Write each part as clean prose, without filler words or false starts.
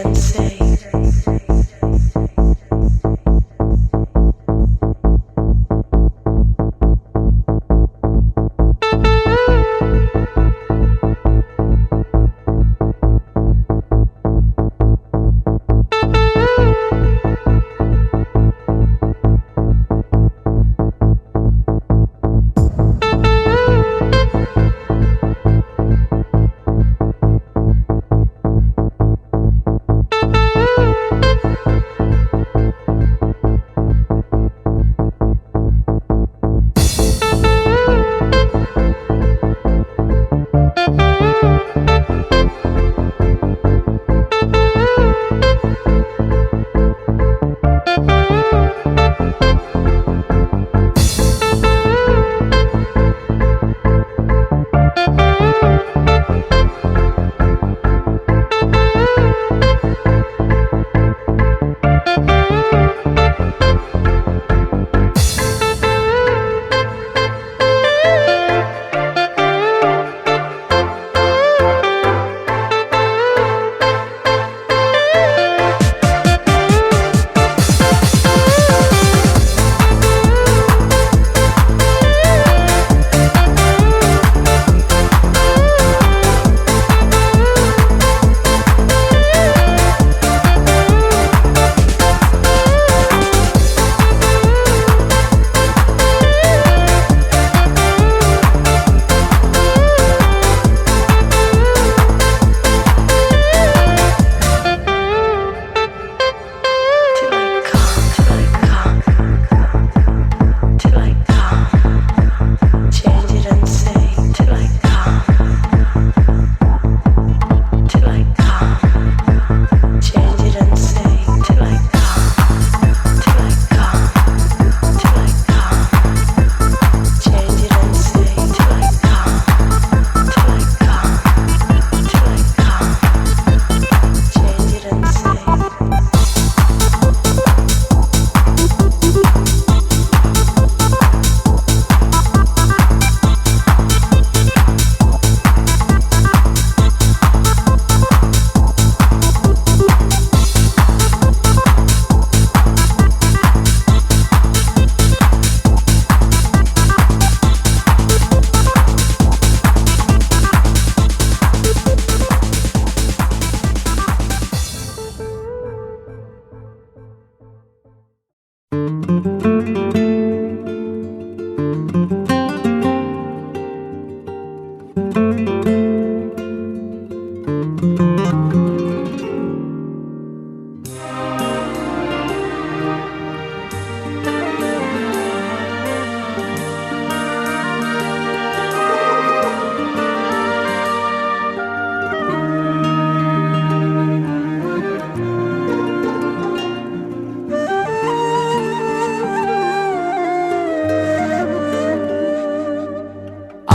didn't say.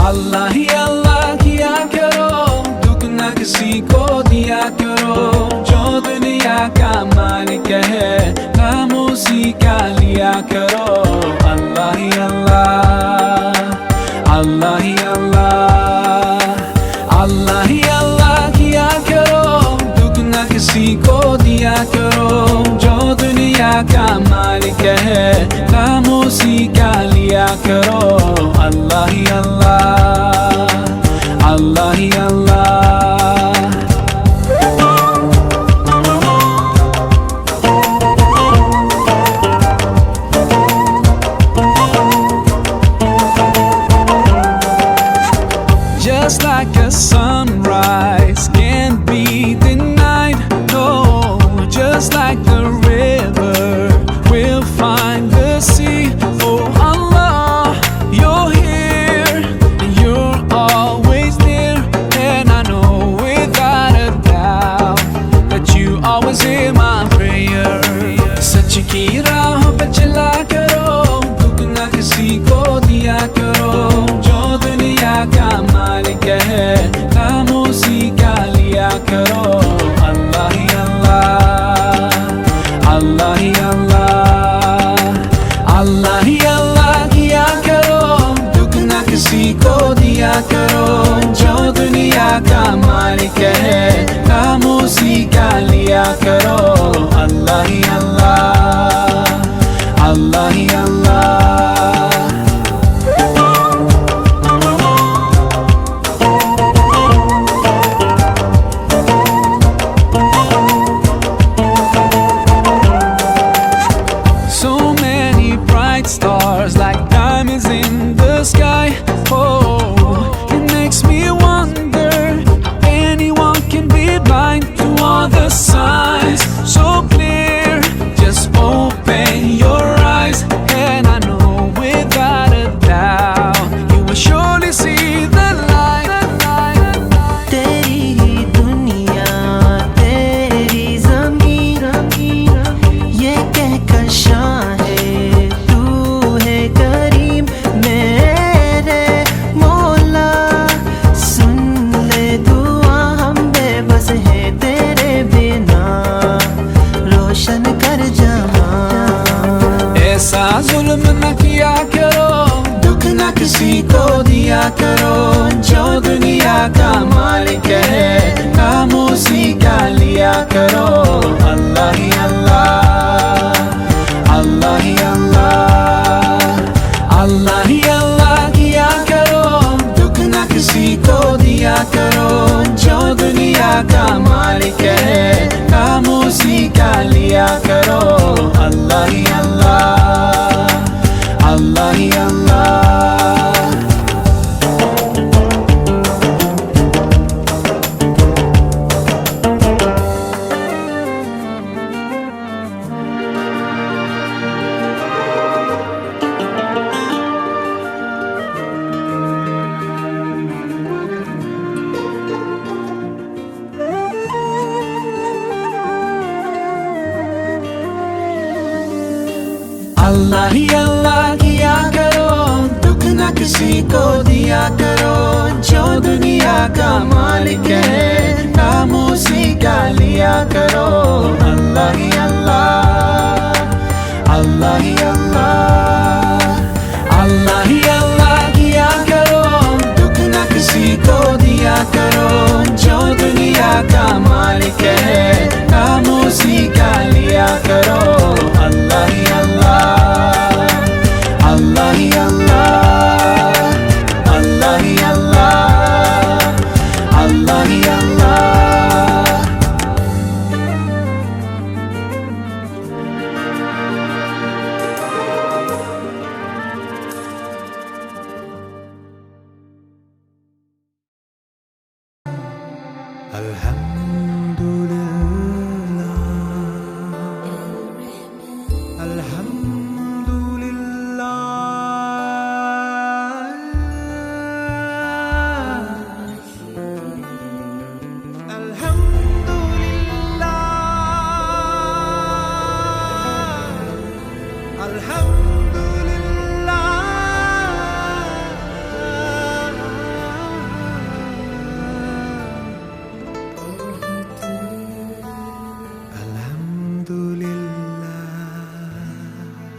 अल्लाह ही अल्लाह किया करो, दुख न किसी को दिया करो। जो दुनिया का मालिक है काम उसी का लिया करो। अल्लाह ही अल्लाह, अल्लाह ही अल्लाह, अल्लाह ही अल्लाह किया करो, दुख न किसी को दिया करो। जो दुनिया का मालिक है काम उसी का लिया करो। अल्लाह ही अल्लाह, अल्लाह ही अल्लाह। Just like a sunrise can't be denied, no. Just like the river will find the sea. Oh Allah, you're here, you're always there, and I know without a doubt that you always hear my prayer. सच की राह पे चला करो, दुख न किसी को दिया करो। जो दुनिया का मालिक है काम उसी का लिया करो। अल्लाह ही अल्लाह, अल्लाह ही अल्लाह, अल्लाह ही अल्लाह किया करो, दुख न किसी को दिया करो। जो दुनिया का मालिक है काम उसी का लिया करो। करो अल्लाह ही अल्लाह, अल्लाह ही अल्लाह। So many bright stars like diamonds in the sky. Oh, it makes me wonder, anyone can be blind to all the signs so clear. Just open your eyes and I know without a doubt you will surely see the light. तेरी दुनिया तेरी ज़मीन ये कहकशां है तू है करीम मेरे मौला। सुन ले दुआ हम बेबस है तेरे बिना रोशन कर जहां। ऐसा जुल्म न किया करो, दुख न किसी को दिया करो, जो दुनिया का मालिक है काम उसी का लिया करो अल्लाह ही अल्लाह, अल्लाह ही अल्लाह, अल्लाह ही अल्लाह किया करो, दुख न किसी को दिया करो, जो दुनिया का मालिक है काम उसी का लिया करो अल्लाह ही अल्लाह, अल्लाह ही अल्लाह। अल्लाह ही अल्लाह किया करो, दुख न किसी को दिया करो, जो दुनिया का मालिक है काम उसी का लिया करो अल्लाह ही अल्लाह, अल्लाह ही अल्लाह, अल्लाह ही अल्लाह किया करो, दुख न किसी को दिया करो, जो दुनिया का मालिक है काम उसी का लिया करो अल्लाह ही अल्लाह, अल्लाह ही अल्लाह, अल्लाह ही अल्लाह, अल्लाह ही अल्लाह।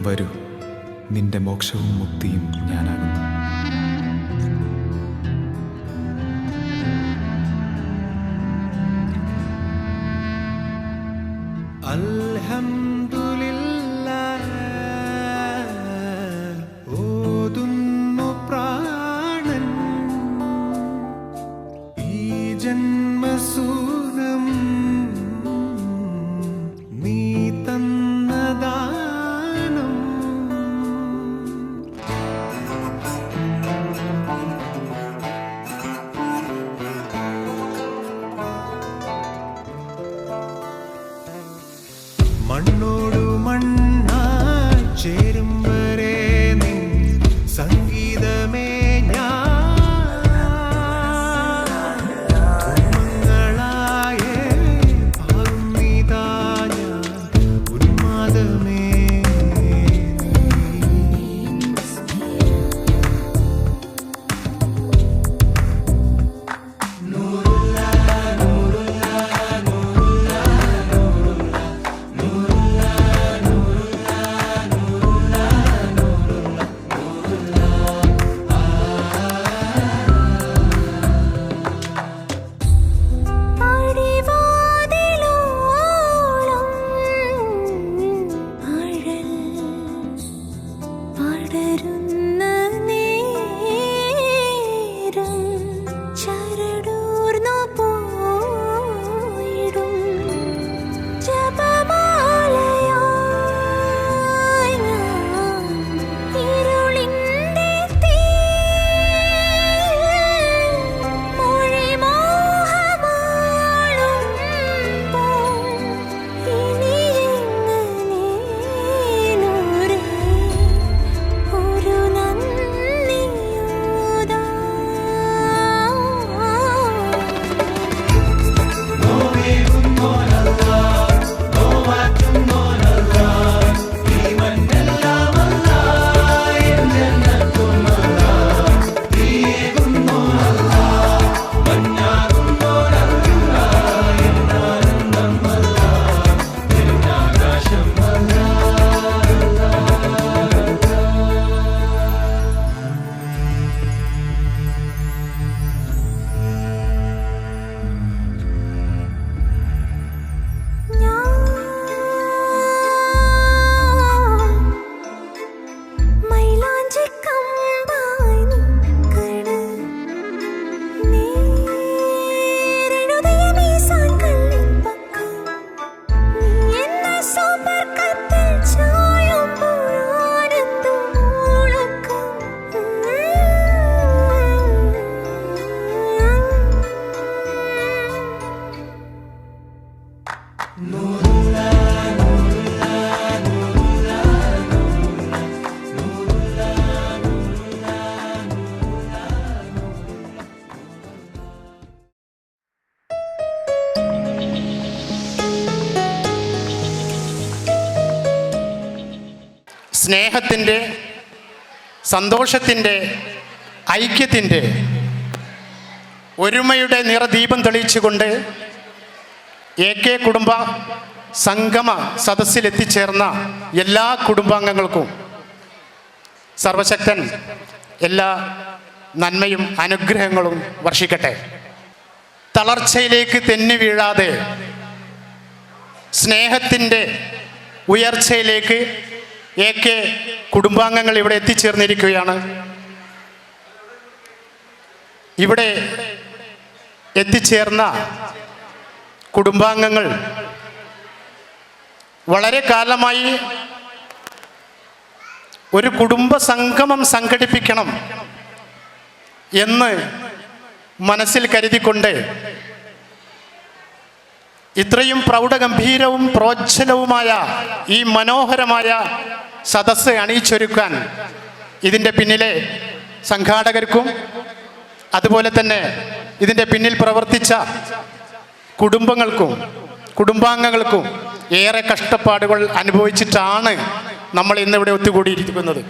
വരൂ, നിന്റെ മോക്ഷവും മുക്തിയും ഞാനാകുന്നു. ഓതുന്നു പ്രാണൻ ഈ ജന്മസൂനം നീ തന്നദാനം. മണ്ണോടു മണ്ണായി ചേരും വരെ നിൻ സംഗീതമേ ായ പാടുന്നിതാ ഞാൻ ഉന്മാദമേ. നൂറുല്ലാ നൂറുല്ലാ നൂറുല്ലാ നൂറുല്ലാ സ്നേഹത്തിൻ്റെ, സന്തോഷത്തിൻ്റെ, ഐക്യത്തിൻ്റെ, ഒരുമയുടെ നിറദീപം തെളിയിച്ചുകൊണ്ട് AK കുടുംബ സംഗമ സദസ്സിലെത്തിച്ചേർന്ന എല്ലാ കുടുംബാംഗങ്ങൾക്കും സർവശക്തൻ എല്ലാ നന്മയും അനുഗ്രഹങ്ങളും വർഷിക്കട്ടെ. തളർച്ചയിലേക്ക് തെന്നി വീഴാതെ സ്നേഹത്തിൻ്റെ ഉയർച്ചയിലേക്ക് AK കുടുംബാംഗങ്ങൾ ഇവിടെ എത്തിച്ചേർന്നിരിക്കുകയാണ്. ഇവിടെ എത്തിച്ചേർന്ന കുടുംബാംഗങ്ങൾ വളരെ കാലമായി ഒരു കുടുംബ സംഗമം സംഘടിപ്പിക്കണം എന്ന് മനസ്സിൽ കരുതിക്കൊണ്ട് ഇത്രയും പ്രൗഢഗംഭീരവും പ്രോജ്വലവുമായ ഈ മനോഹരമായ സദസ്സ് അണിയിച്ചൊരുക്കാൻ ഇതിൻ്റെ പിന്നിലെ സംഘാടകർക്കും അതുപോലെ തന്നെ ഇതിൻ്റെ പിന്നിൽ പ്രവർത്തിച്ച കുടുംബാംഗങ്ങൾക്കും ഏറെ കഷ്ടപ്പാടുകൾ അനുഭവിച്ചിട്ടാണ് നമ്മൾ ഇന്നിവിടെ ഒത്തുകൂടിയിരിക്കുന്നത്.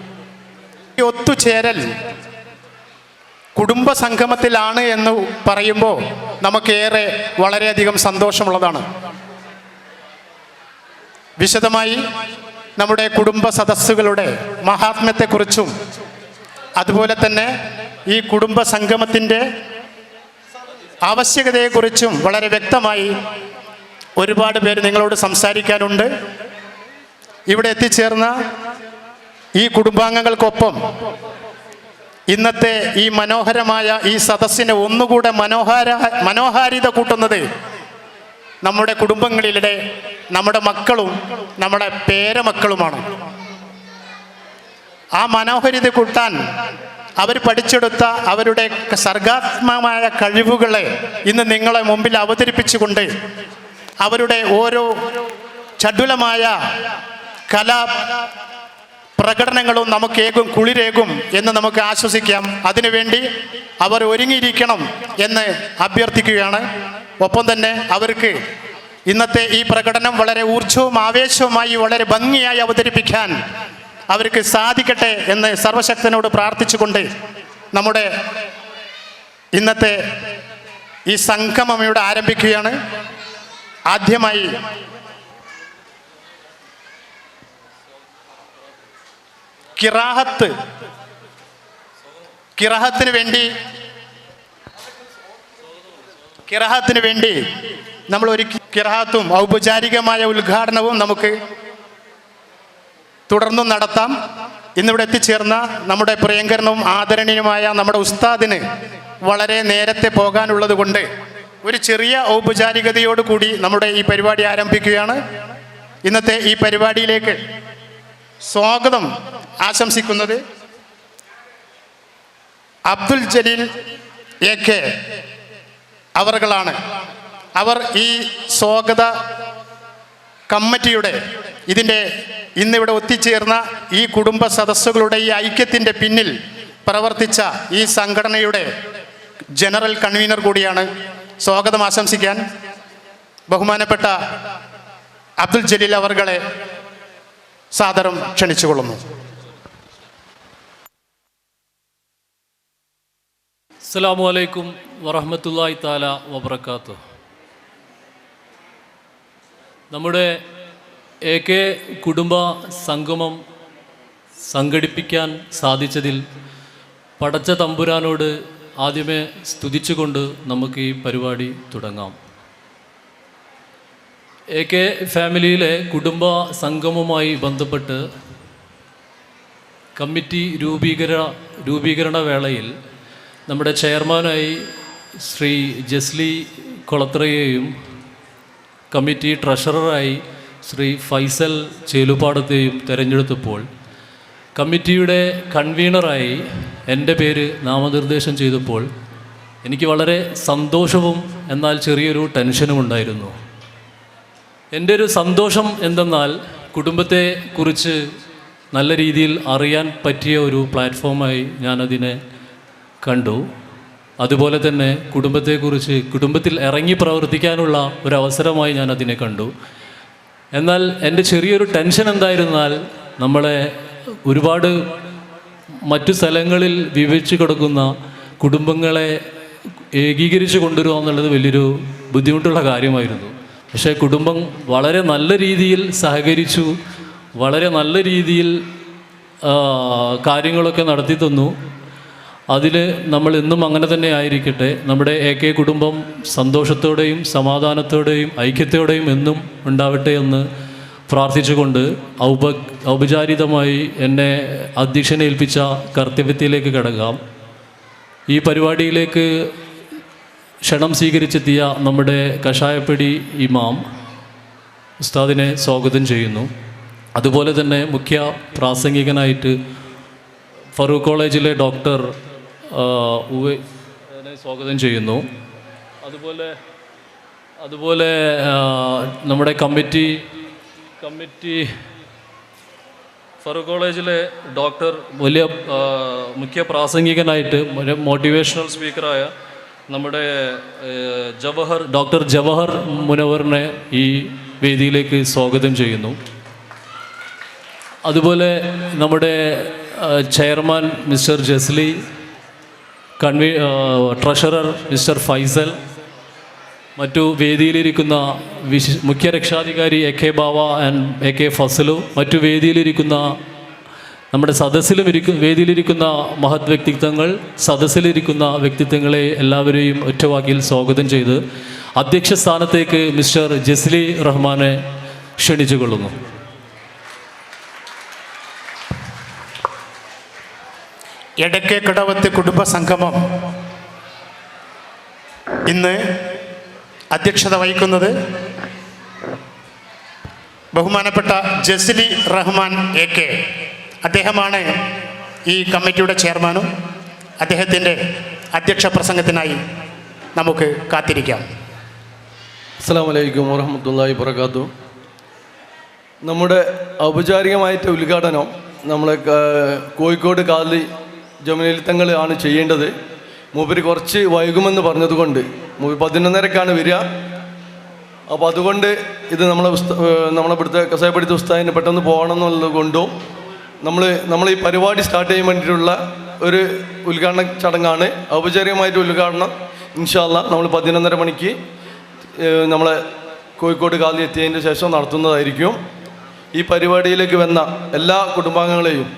ഈ ഒത്തുചേരൽ കുടുംബ സംഗമത്തിലാണ് എന്ന് പറയുമ്പോൾ നമുക്കേറെ വളരെയധികം സന്തോഷമുള്ളതാണ്. വിശദമായി നമ്മുടെ കുടുംബ സദസ്സുകളുടെ മഹാത്മ്യത്തെക്കുറിച്ചും അതുപോലെ തന്നെ ഈ കുടുംബ സംഗമത്തിൻ്റെ ആവശ്യകതയെക്കുറിച്ചും വളരെ വ്യക്തമായി ഒരുപാട് പേര് നിങ്ങളോട് സംസാരിക്കാനുണ്ട്. ഇവിടെ എത്തിച്ചേർന്ന ഈ കുടുംബാംഗങ്ങൾക്കൊപ്പം ഇന്നത്തെ ഈ മനോഹരമായ ഈ സദസ്സിനെ ഒന്നുകൂടെ മനോഹാരിത കൂട്ടുന്നത് നമ്മുടെ കുടുംബങ്ങളിലെ നമ്മുടെ മക്കളും നമ്മുടെ പേരമക്കളുമാണ്. ആ മനോഹാരിത കൂട്ടാൻ അവർ പഠിച്ചെടുത്ത അവരുടെ സർഗാത്മകമായ കഴിവുകളെ ഇന്ന് നിങ്ങളെ മുമ്പിൽ അവതരിപ്പിച്ചുകൊണ്ട് അവരുടെ ഓരോ ചടുലമായ കലാ പ്രകടനങ്ങളും നമുക്കേകും കുളിരേകും എന്ന് നമുക്ക് ആശ്വസിക്കാം. അതിനുവേണ്ടി അവർ ഒരുങ്ങിയിരിക്കണം എന്ന് അഭ്യർത്ഥിക്കുകയാണ്. ഒപ്പം തന്നെ അവർക്ക് ഇന്നത്തെ ഈ പ്രകടനം വളരെ ഊർജ്ജവും ആവേശവുമായി വളരെ ഭംഗിയായി അവതരിപ്പിക്കാൻ അവർക്ക് സാധിക്കട്ടെ എന്ന് സർവശക്തനോട് പ്രാർത്ഥിച്ചുകൊണ്ട് നമ്മുടെ ഇന്നത്തെ ഈ സംഗമം ഇവിടെ ആരംഭിക്കുകയാണ്. ആദ്യമായി കിറാഹത്തിന് വേണ്ടി നമ്മൾ ഒരു കിറാഹത്തും ഔപചാരികമായ ഉദ്ഘാടനവും നമുക്ക് തുടർന്നും നടത്താം. ഇന്നിവിടെ എത്തിച്ചേർന്ന നമ്മുടെ പ്രിയങ്കരനും ആദരണീയനുമായ നമ്മുടെ ഉസ്താദിന് വളരെ നേരത്തെ പോകാനുള്ളത് കൊണ്ട് ഒരു ചെറിയ ഔപചാരികതയോടുകൂടി നമ്മുടെ ഈ പരിപാടി ആരംഭിക്കുകയാണ്. ഇന്നത്തെ ഈ പരിപാടിയിലേക്ക് സ്വാഗതം ആശംസിക്കുന്നത് അബ്ദുൽ ജലീൽ AK അവർകളാണ്. അവർ ഈ സ്വാഗത കമ്മിറ്റിയുടെ ഇതിൻ്റെ ഇന്നിവിടെ ഒത്തുചേർന്ന ഈ കുടുംബ സദസ്സുകളുടെ ഈ ഐക്യത്തിൻ്റെ പിന്നിൽ പ്രവർത്തിച്ച ഈ സംഘടനയുടെ ജനറൽ കൺവീനർ കൂടിയാണ്. സ്വാഗതം ആശംസിക്കാൻ ബഹുമാനപ്പെട്ട അബ്ദുൽ ജലീൽ അവർകളെ സാദരം ക്ഷണിച്ചുകൊള്ളുന്നു. അസ്സലാമു അലൈക്കും വറഹ്മത്തുള്ളാഹി തആല വബറകാതുഹു. നമ്മുടെ AK കുടുംബ സംഗമം സംഘടിപ്പിക്കാൻ സാധിച്ചതിൽ പടച്ച തമ്പുരാനോട് ആദ്യമേ സ്തുതിച്ചുകൊണ്ട് നമുക്ക് ഈ പരിപാടി തുടങ്ങാം. AK ഫാമിലിയിലെ കുടുംബ സംഗമവുമായി ബന്ധപ്പെട്ട് കമ്മിറ്റി രൂപീകരണ വേളയിൽ നമ്മുടെ ചെയർമാനായി ശ്രീ ജസ്ലി കൊളത്രയെയും കമ്മിറ്റി ട്രഷററായി ശ്രീ ഫൈസൽ ചേലുപാടത്തെയും തിരഞ്ഞെടുത്തപ്പോൾ കമ്മിറ്റിയുടെ കൺവീനറായി എൻ്റെ പേര് നാമനിർദ്ദേശം ചെയ്തപ്പോൾ എനിക്ക് വളരെ സന്തോഷവും എന്നാൽ ചെറിയൊരു ടെൻഷനും ഉണ്ടായിരുന്നു. എൻ്റെ ഒരു സന്തോഷം എന്തെന്നാൽ കുടുംബത്തെക്കുറിച്ച് നല്ല രീതിയിൽ അറിയാൻ പറ്റിയ ഒരു പ്ലാറ്റ്ഫോമായി ഞാനതിനെ കണ്ടു. അതുപോലെ തന്നെ കുടുംബത്തിൽ ഇറങ്ങി പ്രവർത്തിക്കാനുള്ള ഒരു അവസരമായി ഞാനതിനെ കണ്ടു. എന്നാൽ എൻ്റെ ചെറിയൊരു ടെൻഷൻ എന്തായിരുന്നാൽ നമ്മളെ ഒരുപാട് മറ്റു സ്ഥലങ്ങളിൽ വിഭജിച്ച് കിടക്കുന്ന കുടുംബങ്ങളെ ഏകീകരിച്ച് കൊണ്ടുവരിക എന്നുള്ളത് വലിയൊരു ബുദ്ധിമുട്ടുള്ള കാര്യമായിരുന്നു. പക്ഷേ കുടുംബം വളരെ നല്ല രീതിയിൽ സഹകരിച്ചു, വളരെ നല്ല രീതിയിൽ കാര്യങ്ങളൊക്കെ നടത്തി തന്നു. അതിൽ നമ്മൾ ഇന്നും അങ്ങനെ തന്നെ ആയിരിക്കട്ടെ. നമ്മുടെ AK കുടുംബം സന്തോഷത്തോടെയും സമാധാനത്തോടെയും ഐക്യത്തോടെയും എന്നും ഉണ്ടാവട്ടെ എന്ന് പ്രാർത്ഥിച്ചുകൊണ്ട് ഔപചാരികമായി എന്നെ അധ്യക്ഷനെ ഏൽപ്പിച്ച കർത്തവ്യത്തിലേക്ക് കടക്കാം. ഈ പരിപാടിയിലേക്ക് ക്ഷണം സ്വീകരിച്ചെത്തിയ നമ്മുടെ കഷായപ്പടി ഇമാം ഉസ്താദിനെ സ്വാഗതം ചെയ്യുന്നു. അതുപോലെ തന്നെ മുഖ്യ പ്രാസംഗികനായിട്ട് ഫറൂഖ് കോളേജിലെ ഡോക്ടർ ഉവൈസിനെ സ്വാഗതം ചെയ്യുന്നു. അതുപോലെ നമ്മുടെ കമ്മിറ്റി ഫറൂഖ് കോളേജിലെ ഡോക്ടർ വലിയ മുഖ്യ പ്രാസംഗികനായിട്ട് മോട്ടിവേഷണൽ സ്പീക്കറായ നമ്മുടെ ഡോക്ടർ ജവഹർ മുനവറിനെ ഈ വേദിയിലേക്ക് സ്വാഗതം ചെയ്യുന്നു. അതുപോലെ നമ്മുടെ chairman mister Jesly, treasurer mister Faisal, മറ്റു വേദിയിലിരിക്കുന്ന മുഖ്യ രക്ഷാധികാരി AK Bava and AK Fazal, മറ്റു വേദിയിലിരിക്കുന്ന നമ്മുടെ വേദിയിലിരിക്കുന്ന മഹത് വ്യക്തിത്വങ്ങൾ, സദസ്സിലിരിക്കുന്ന വ്യക്തിത്വങ്ങളെ എല്ലാവരെയും ഒറ്റവാക്കിൽ സ്വാഗതം ചെയ്ത് അധ്യക്ഷ സ്ഥാനത്തേക്ക് മിസ്റ്റർ ജസ്ലി റഹ്മാനെ ക്ഷണിച്ചുകൊള്ളുന്നു. എടക്കേക്കടവത്ത് കുടുംബ സംഗമം ഇന്ന് അധ്യക്ഷത വഹിക്കുന്നത് ബഹുമാനപ്പെട്ട ജസ്ലി റഹ്മാൻ AK. അദ്ദേഹമാണ് ഈ കമ്മിറ്റിയുടെ ചെയർമാനും. അദ്ദേഹത്തിൻ്റെ അധ്യക്ഷ പ്രസംഗത്തിനായി നമുക്ക് കാത്തിരിക്കാം. അസ്സലാമു അലൈക്കും വറഹ്മത്തുള്ളാഹി വബറകാതുഹു. നമ്മുടെ ഔപചാരികമായിട്ട് ഉദ്ഘാടനം നമ്മളെ കോഴിക്കോട് കാലി ജമീൽ തങ്ങൾ ആണ് ചെയ്യേണ്ടത്. മൂപ്പര് കുറച്ച് വൈകുമെന്ന് പറഞ്ഞതുകൊണ്ട് 11:30 വരിക. അപ്പോൾ അതുകൊണ്ട് ഇത് നമ്മളെ ഇവിടുത്തെ കസായപ്പടിത്തെ ഉസ്താദിന് പെട്ടെന്ന് പോകണം എന്നുള്ളത് കൊണ്ടും നമ്മൾ ഈ പരിപാടി സ്റ്റാർട്ട് ചെയ്യാൻ വേണ്ടിയിട്ടുള്ള ഒരു ഉദ്ഘാടന ചടങ്ങാണ്. ഔപചാരികമായിട്ട് ഉദ്ഘാടനം ഇൻഷാ അല്ലാഹ് നമ്മൾ 11:30 മണിക്ക് നമ്മളെ കോഴിക്കോട് കാലി എത്തിയതിന് ശേഷം നടത്തുന്നതായിരിക്കും. ഈ പരിപാടിയിലേക്ക് വന്ന എല്ലാ കുടുംബാംഗങ്ങളെയും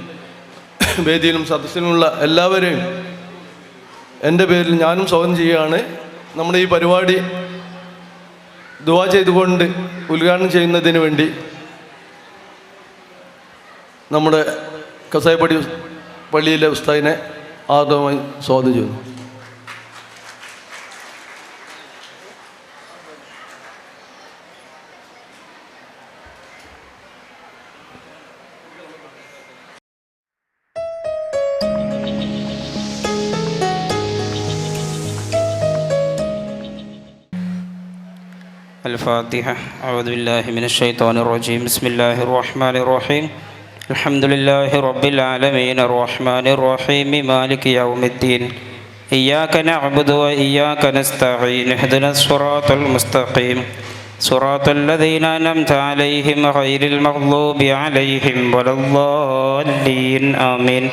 വേദിയിലും സദസ്സിലുമുള്ള എല്ലാവരെയും എൻ്റെ പേരിൽ ഞാനും സ്വാഗതം ചെയ്യുകയാണ്. നമ്മുടെ ഈ പരിപാടി ദുആ ചെയ്തുകൊണ്ട് ഉദ്ഘാടനം ചെയ്യുന്നതിന് വേണ്ടി നമ്മുടെ കസായപ്പടി പള്ളിയിലെ ഉസ്താദിനെ ആദരമായി സ്വാഗതം ചെയ്യുന്നു. الفاتحة. أعوذ بالله من الشيطان الرجيم. بسم الله الرحمن الرحيم. الحمد لله رب العالمين الرحمن الرحيم مالك يوم الدين. إياك نعبد وإياك نستعين. اهدنا الصراط المستقيم صراط الذين أنعمت عليهم غير المغضوب عليهم ولا الضالين. آمين.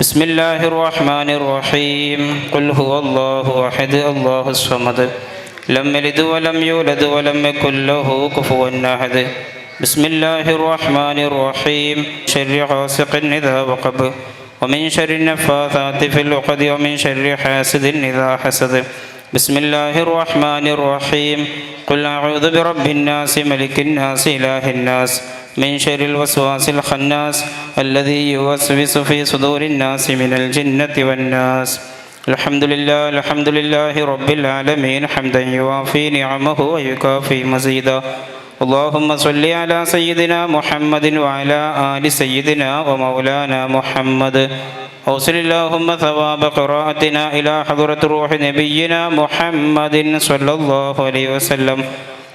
بسم الله الرحمن الرحيم. قل هو الله أحد الله الصمد لم يلد ولم يولد ولم يكن له كفوا أحد. بسم الله الرحمن الرحيم. شر غاسق إذا وقب ومن شر النفاثات في العقد ومن شر حاسد إذا حسد. بسم الله الرحمن الرحيم. قل أعوذ برب الناس ملك الناس إله الناس من شر الوسواس الخناس الذي يوسوس في صدور الناس من الجنة والناس. الحمد لله رب العالمين حمدا يوافي نعمه ويكافي مزيدا. اللهم صل على سيدنا محمد وعلى آل سيدنا ومولانا محمد. أوصل اللهم ثواب قراءتنا إلى حضرة روح نبينا محمد صلى الله عليه وسلم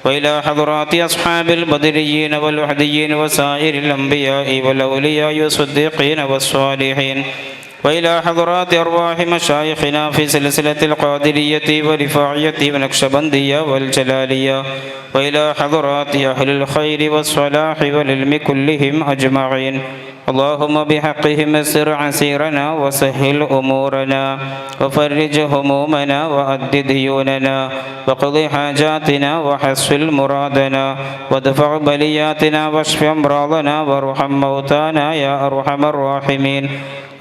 وإلى حضرات أصحاب البدريين والوحديين وسائر الأنبياء والأولياء والصديقين والصالحين وإلى حضرات أرواح مشايخنا في سلسلة القادرية والرفاعية والنقشبندية والجلالية وإلى حضرات أهل الخير والصلاح والعلم كلهم أجمعين اللهم بحقهم اسر عسيرنا وسهل أمورنا وفرج همومنا وأد ديوننا وقض حاجاتنا وحصل مرادنا وادفع بلياتنا واشف أمراضنا وارحم موتانا يا أرحم الراحمين.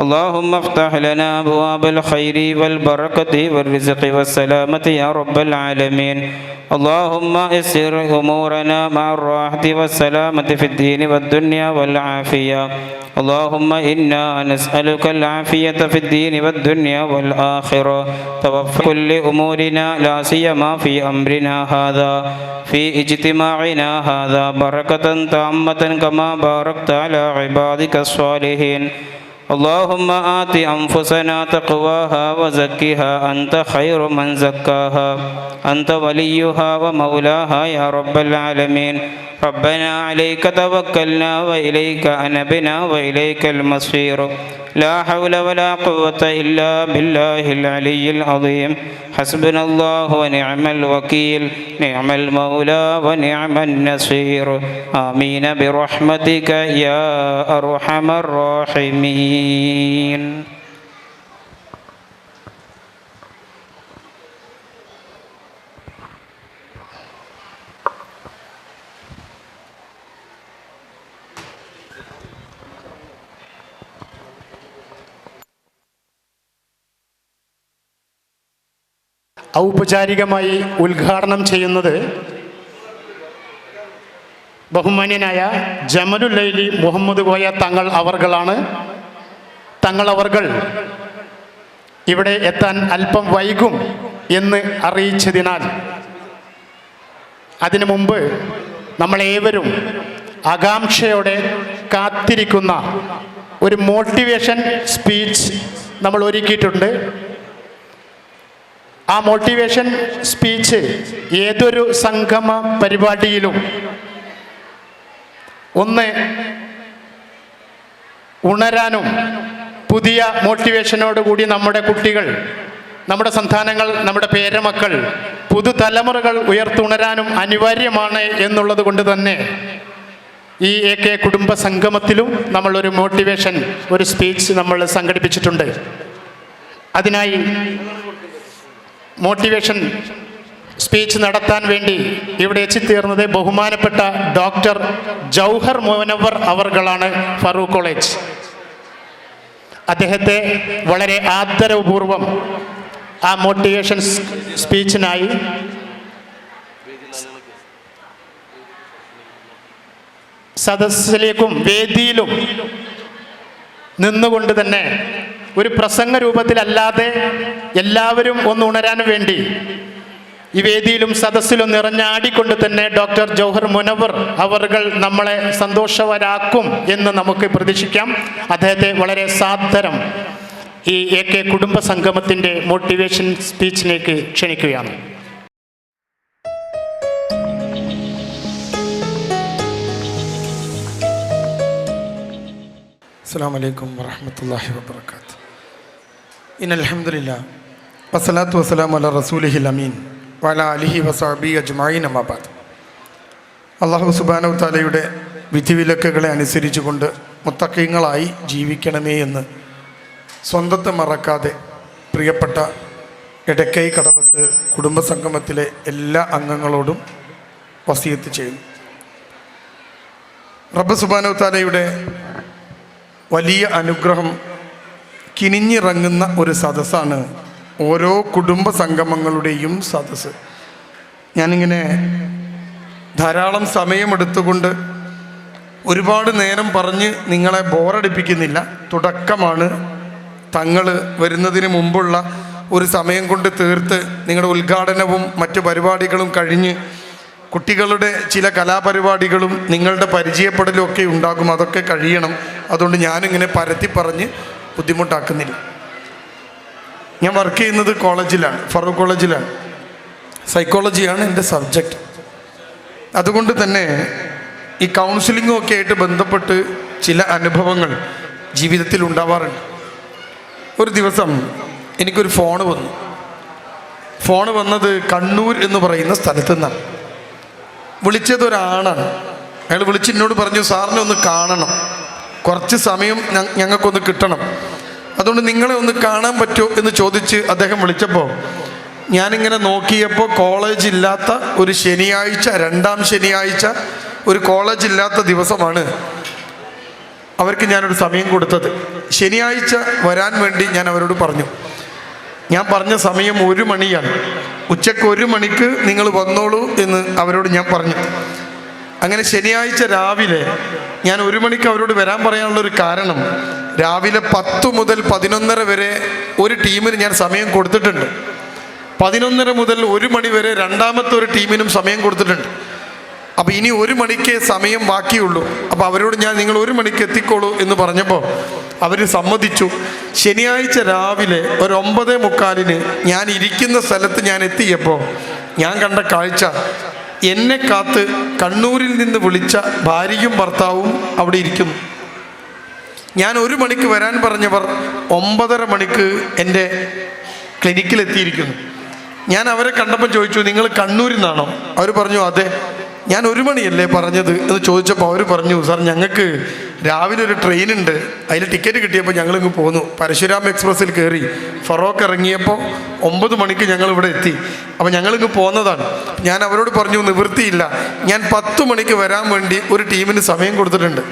اللهم افتح لنا أبواب الخير والبركة والرزق والسلامة يا رب العالمين. اللهم يسر أمورنا مع الراحة والسلامة في الدين والدنيا والعافية. اللهم إنا نسألك العافية في الدين والدنيا والآخرة. توفى كل أمورنا لا سيما في أمرنا هذا في اجتماعنا هذا بركة تامة كما باركت على عبادك الصالحين. اللهم آت أنفسنا تقواها وزكها أنت خير من زكاها أنت وليها ومولاها يا رب العالمين. ربنا عليك توكلنا وإليك أنبنا وإليك المصير. لا حول ولا قوة إلا بالله العلي العظيم. حسبنا الله ونعم الوكيل نعم المولى ونعم النصير. آمين برحمتك يا أرحم الراحمين. ഔപചാരികമായി ഉദ്ഘാടനം ചെയ്യുന്നത് ബഹുമാന്യനായ ജമലുല്ലൈലി മുഹമ്മദ് കോയ തങ്ങൾ അവർകളാണ്. തങ്ങൾ അവർകൾ ഇവിടെ എത്താൻ അല്പം വൈകും എന്ന് അറിയിച്ചതിനാൽ അതിനു മുമ്പ് നമ്മളേവരും ആകാംക്ഷയോടെ കാത്തിരിക്കുന്ന ഒരു മോട്ടിവേഷൻ സ്പീച്ച് നമ്മൾ ഒരുക്കിയിട്ടുണ്ട്. ആ മോട്ടിവേഷൻ സ്പീച്ച് ഏതൊരു സംഗമ പരിപാടിയിലും ഒന്ന് ഉണരാനും പുതിയ മോട്ടിവേഷനോടുകൂടി നമ്മുടെ കുട്ടികൾ, നമ്മുടെ സന്താനങ്ങൾ, നമ്മുടെ പേരമക്കൾ, പുതുതലമുറകൾ ഉയർത്തുണരാനും അനിവാര്യമാണ് എന്നുള്ളത് കൊണ്ട് തന്നെ ഈ AK കുടുംബ സംഗമത്തിലും നമ്മളൊരു മോട്ടിവേഷൻ ഒരു സ്പീച്ച് നമ്മൾ സംഘടിപ്പിച്ചിട്ടുണ്ട്. അതിനായി മോട്ടിവേഷൻ സ്പീച്ച് നടത്താൻ വേണ്ടി ഇവിടെ എത്തിച്ചേർന്നത് ബഹുമാനപ്പെട്ട ഡോക്ടർ ജൗഹർ മുനവ്വർ അവർകളാണ്, ഫറൂഖ് കോളേജ്. അദ്ദേഹത്തെ വളരെ ആദരവപൂർവം ആ മോട്ടിവേഷൻ സ്പീച്ചിനായി സദസ്സിലേക്കും വേദിയിലും നിന്നുകൊണ്ട് തന്നെ ഒരു പ്രസംഗ രൂപത്തിലല്ലാതെ എല്ലാവരും ഒന്ന് ഉണരാൻ വേണ്ടി ഈ വേദിയിലും സദസ്സിലും നിറഞ്ഞാടിക്കൊണ്ട് തന്നെ ഡോക്ടർ ജൗഹർ മുനവ്വർ അവർകൾ നമ്മളെ സന്തോഷവരാക്കും എന്ന് നമുക്ക് പ്രതീക്ഷിക്കാം. അദ്ദേഹത്തെ വളരെ സാദരം ഈ AK കുടുംബ സംഗമത്തിൻ്റെ മോട്ടിവേഷൻ സ്പീച്ചിലേക്ക് ക്ഷണിക്കുകയാണ്. അസ്സലാമു അലൈക്കും വറഹ്മത്തുള്ളാഹി വബറകാതുഹു. ഇന്നൽ ഹംദുലില്ലാഹ് വസ്സലാത്തു വസ്സലാമു അലാ റസൂലിഹിൽ അമീൻ വഅലാ ആലിഹി വസഹ്ബിഹി അജ്മഈൻ അമ്മാ ബഅദ്. അല്ലാഹു സുബ്ഹാനഹു തആലയുടെ വിധിവിലക്കുകളെ അനുസരിച്ചുകൊണ്ട് മുത്തഖീങ്ങളായി ജീവിക്കണമേ എന്ന് സ്വന്തത്തെ മറക്കാതെ പ്രിയപ്പെട്ട എടക്കൈ കടവത്ത് കുടുംബസംഗമത്തിലെ എല്ലാ അംഗങ്ങളോടും വസിയത്ത് ചെയ്യുന്നു. റബ്ബ് സുബ്ഹാനഹു തആലയുടെ വലിയ അനുഗ്രഹം കിനിഞ്ഞിറങ്ങുന്ന ഒരു സദസ്സാണ് ഓരോ കുടുംബ സംഗമങ്ങളുടെയും സദസ്സ്. ഞാനിങ്ങനെ ധാരാളം സമയമെടുത്തുകൊണ്ട് ഒരുപാട് നേരം പറഞ്ഞ് നിങ്ങളെ ബോറടിപ്പിക്കുന്നില്ല. തുടക്കമാണ്. തങ്ങൾ വരുന്നതിന് മുമ്പുള്ള ഒരു സമയം കൊണ്ട് തീർത്ത് നിങ്ങളുടെ ഉദ്ഘാടനവും മറ്റു പരിപാടികളും കഴിഞ്ഞ് കുട്ടികളുടെ ചില കലാപരിപാടികളും നിങ്ങളുടെ പരിചയപ്പെടലും ഒക്കെ ഉണ്ടാകും. അതൊക്കെ കഴിയണം. അതുകൊണ്ട് ഞാനിങ്ങനെ പരത്തി പറഞ്ഞ് ബുദ്ധിമുട്ടാക്കുന്നില്ല. ഞാൻ വർക്ക് ചെയ്യുന്നത് കോളേജിലാണ്, ഫറൂഖ് കോളേജിലാണ്. സൈക്കോളജിയാണ് എൻ്റെ സബ്ജക്റ്റ്. അതുകൊണ്ട് തന്നെ ഈ കൗൺസിലിങ്ങും ഒക്കെ ആയിട്ട് ബന്ധപ്പെട്ട് ചില അനുഭവങ്ങൾ ജീവിതത്തിൽ ഉണ്ടാവാറുണ്ട്. ഒരു ദിവസം എനിക്കൊരു ഫോണ് വന്നു. ഫോണ് വന്നത് കണ്ണൂർ എന്ന് പറയുന്ന സ്ഥലത്തു നിന്നാണ്. വിളിച്ചത് ഒരാണാണ്. അയാൾ വിളിച്ച് എന്നോട് പറഞ്ഞു, സാറിനെ ഒന്ന് കാണണം. കുറച്ച് സമയം ഞങ്ങൾക്കൊന്ന് കിട്ടണം, അതുകൊണ്ട് നിങ്ങളെ ഒന്ന് കാണാൻ പറ്റുമോ എന്ന് ചോദിച്ച് അദ്ദേഹം വിളിച്ചപ്പോൾ ഞാനിങ്ങനെ നോക്കിയപ്പോൾ കോളേജ് ഇല്ലാത്ത ഒരു ശനിയാഴ്ച, രണ്ടാം ശനിയാഴ്ച, ഒരു കോളേജ് ഇല്ലാത്ത ദിവസമാണ് അവർക്ക് ഞാനൊരു സമയം കൊടുത്തത്. ശനിയാഴ്ച വരാൻ വേണ്ടി ഞാൻ അവരോട് പറഞ്ഞു. ഞാൻ പറഞ്ഞ സമയം 1 മണിയാണ്. ഉച്ചയ്ക്ക് 1 മണിക്ക് നിങ്ങൾ വന്നോളൂ എന്ന് അവരോട് ഞാൻ പറഞ്ഞു. അങ്ങനെ ശനിയാഴ്ച രാവിലെ ഞാൻ 1 മണിക്ക് അവരോട് വരാൻ പറയാനുള്ളൊരു കാരണം, രാവിലെ 10 മുതൽ 11:30 വരെ ഒരു ടീമിന് ഞാൻ സമയം കൊടുത്തിട്ടുണ്ട്. 11:30 മുതൽ 1 മണി വരെ രണ്ടാമത്തെ ഒരു ടീമിനും സമയം കൊടുത്തിട്ടുണ്ട്. അപ്പോൾ ഇനി 1 മണിക്കേ സമയം ബാക്കിയുള്ളൂ. അപ്പോൾ അവരോട് ഞാൻ നിങ്ങൾ 1 മണിക്ക് എത്തിക്കോളൂ എന്ന് പറഞ്ഞപ്പോൾ അവർ സമ്മതിച്ചു. ശനിയാഴ്ച രാവിലെ ഒരു 9:45 ഞാൻ ഇരിക്കുന്ന സ്ഥലത്ത് ഞാൻ എത്തിയപ്പോൾ ഞാൻ കണ്ട കാഴ്ച, എന്നെ കാത്ത് കണ്ണൂരിൽ നിന്ന് വിളിച്ച ഭാര്യയും ഭർത്താവും അവിടെ ഇരിക്കുന്നു. ഞാൻ 1 മണിക്ക് വരാൻ പറഞ്ഞവർ 9:30 മണിക്ക് എൻ്റെ ക്ലിനിക്കിലെത്തിയിരിക്കുന്നു. ഞാൻ അവരെ കണ്ടപ്പോൾ ചോദിച്ചു, നിങ്ങൾ കണ്ണൂരിൽ നിന്നാണോ? അവർ പറഞ്ഞു അതെ. ഞാൻ 1 മണിയല്ലേ പറഞ്ഞത് എന്ന് ചോദിച്ചപ്പോൾ അവർ പറഞ്ഞു, സാർ ഞങ്ങൾക്ക് രാവിലെ ഒരു ട്രെയിൻ ഉണ്ട്, അതിൽ ടിക്കറ്റ് കിട്ടിയപ്പോൾ ഞങ്ങളിങ്ങ് പോന്നു. പരശുരാം എക്സ്പ്രസ്സിൽ കയറി ഫറോക്ക് ഇറങ്ങിയപ്പോൾ 9 മണിക്ക് ഞങ്ങളിവിടെ എത്തി. അപ്പോൾ ഞങ്ങളിങ്ങ് പോന്നതാണ്. ഞാൻ അവരോട് പറഞ്ഞു നിവൃത്തിയില്ല, ഞാൻ 10 മണിക്ക് വരാൻ വേണ്ടി ഒരു ടീമിന് സമയം കൊടുത്തിട്ടുണ്ട്.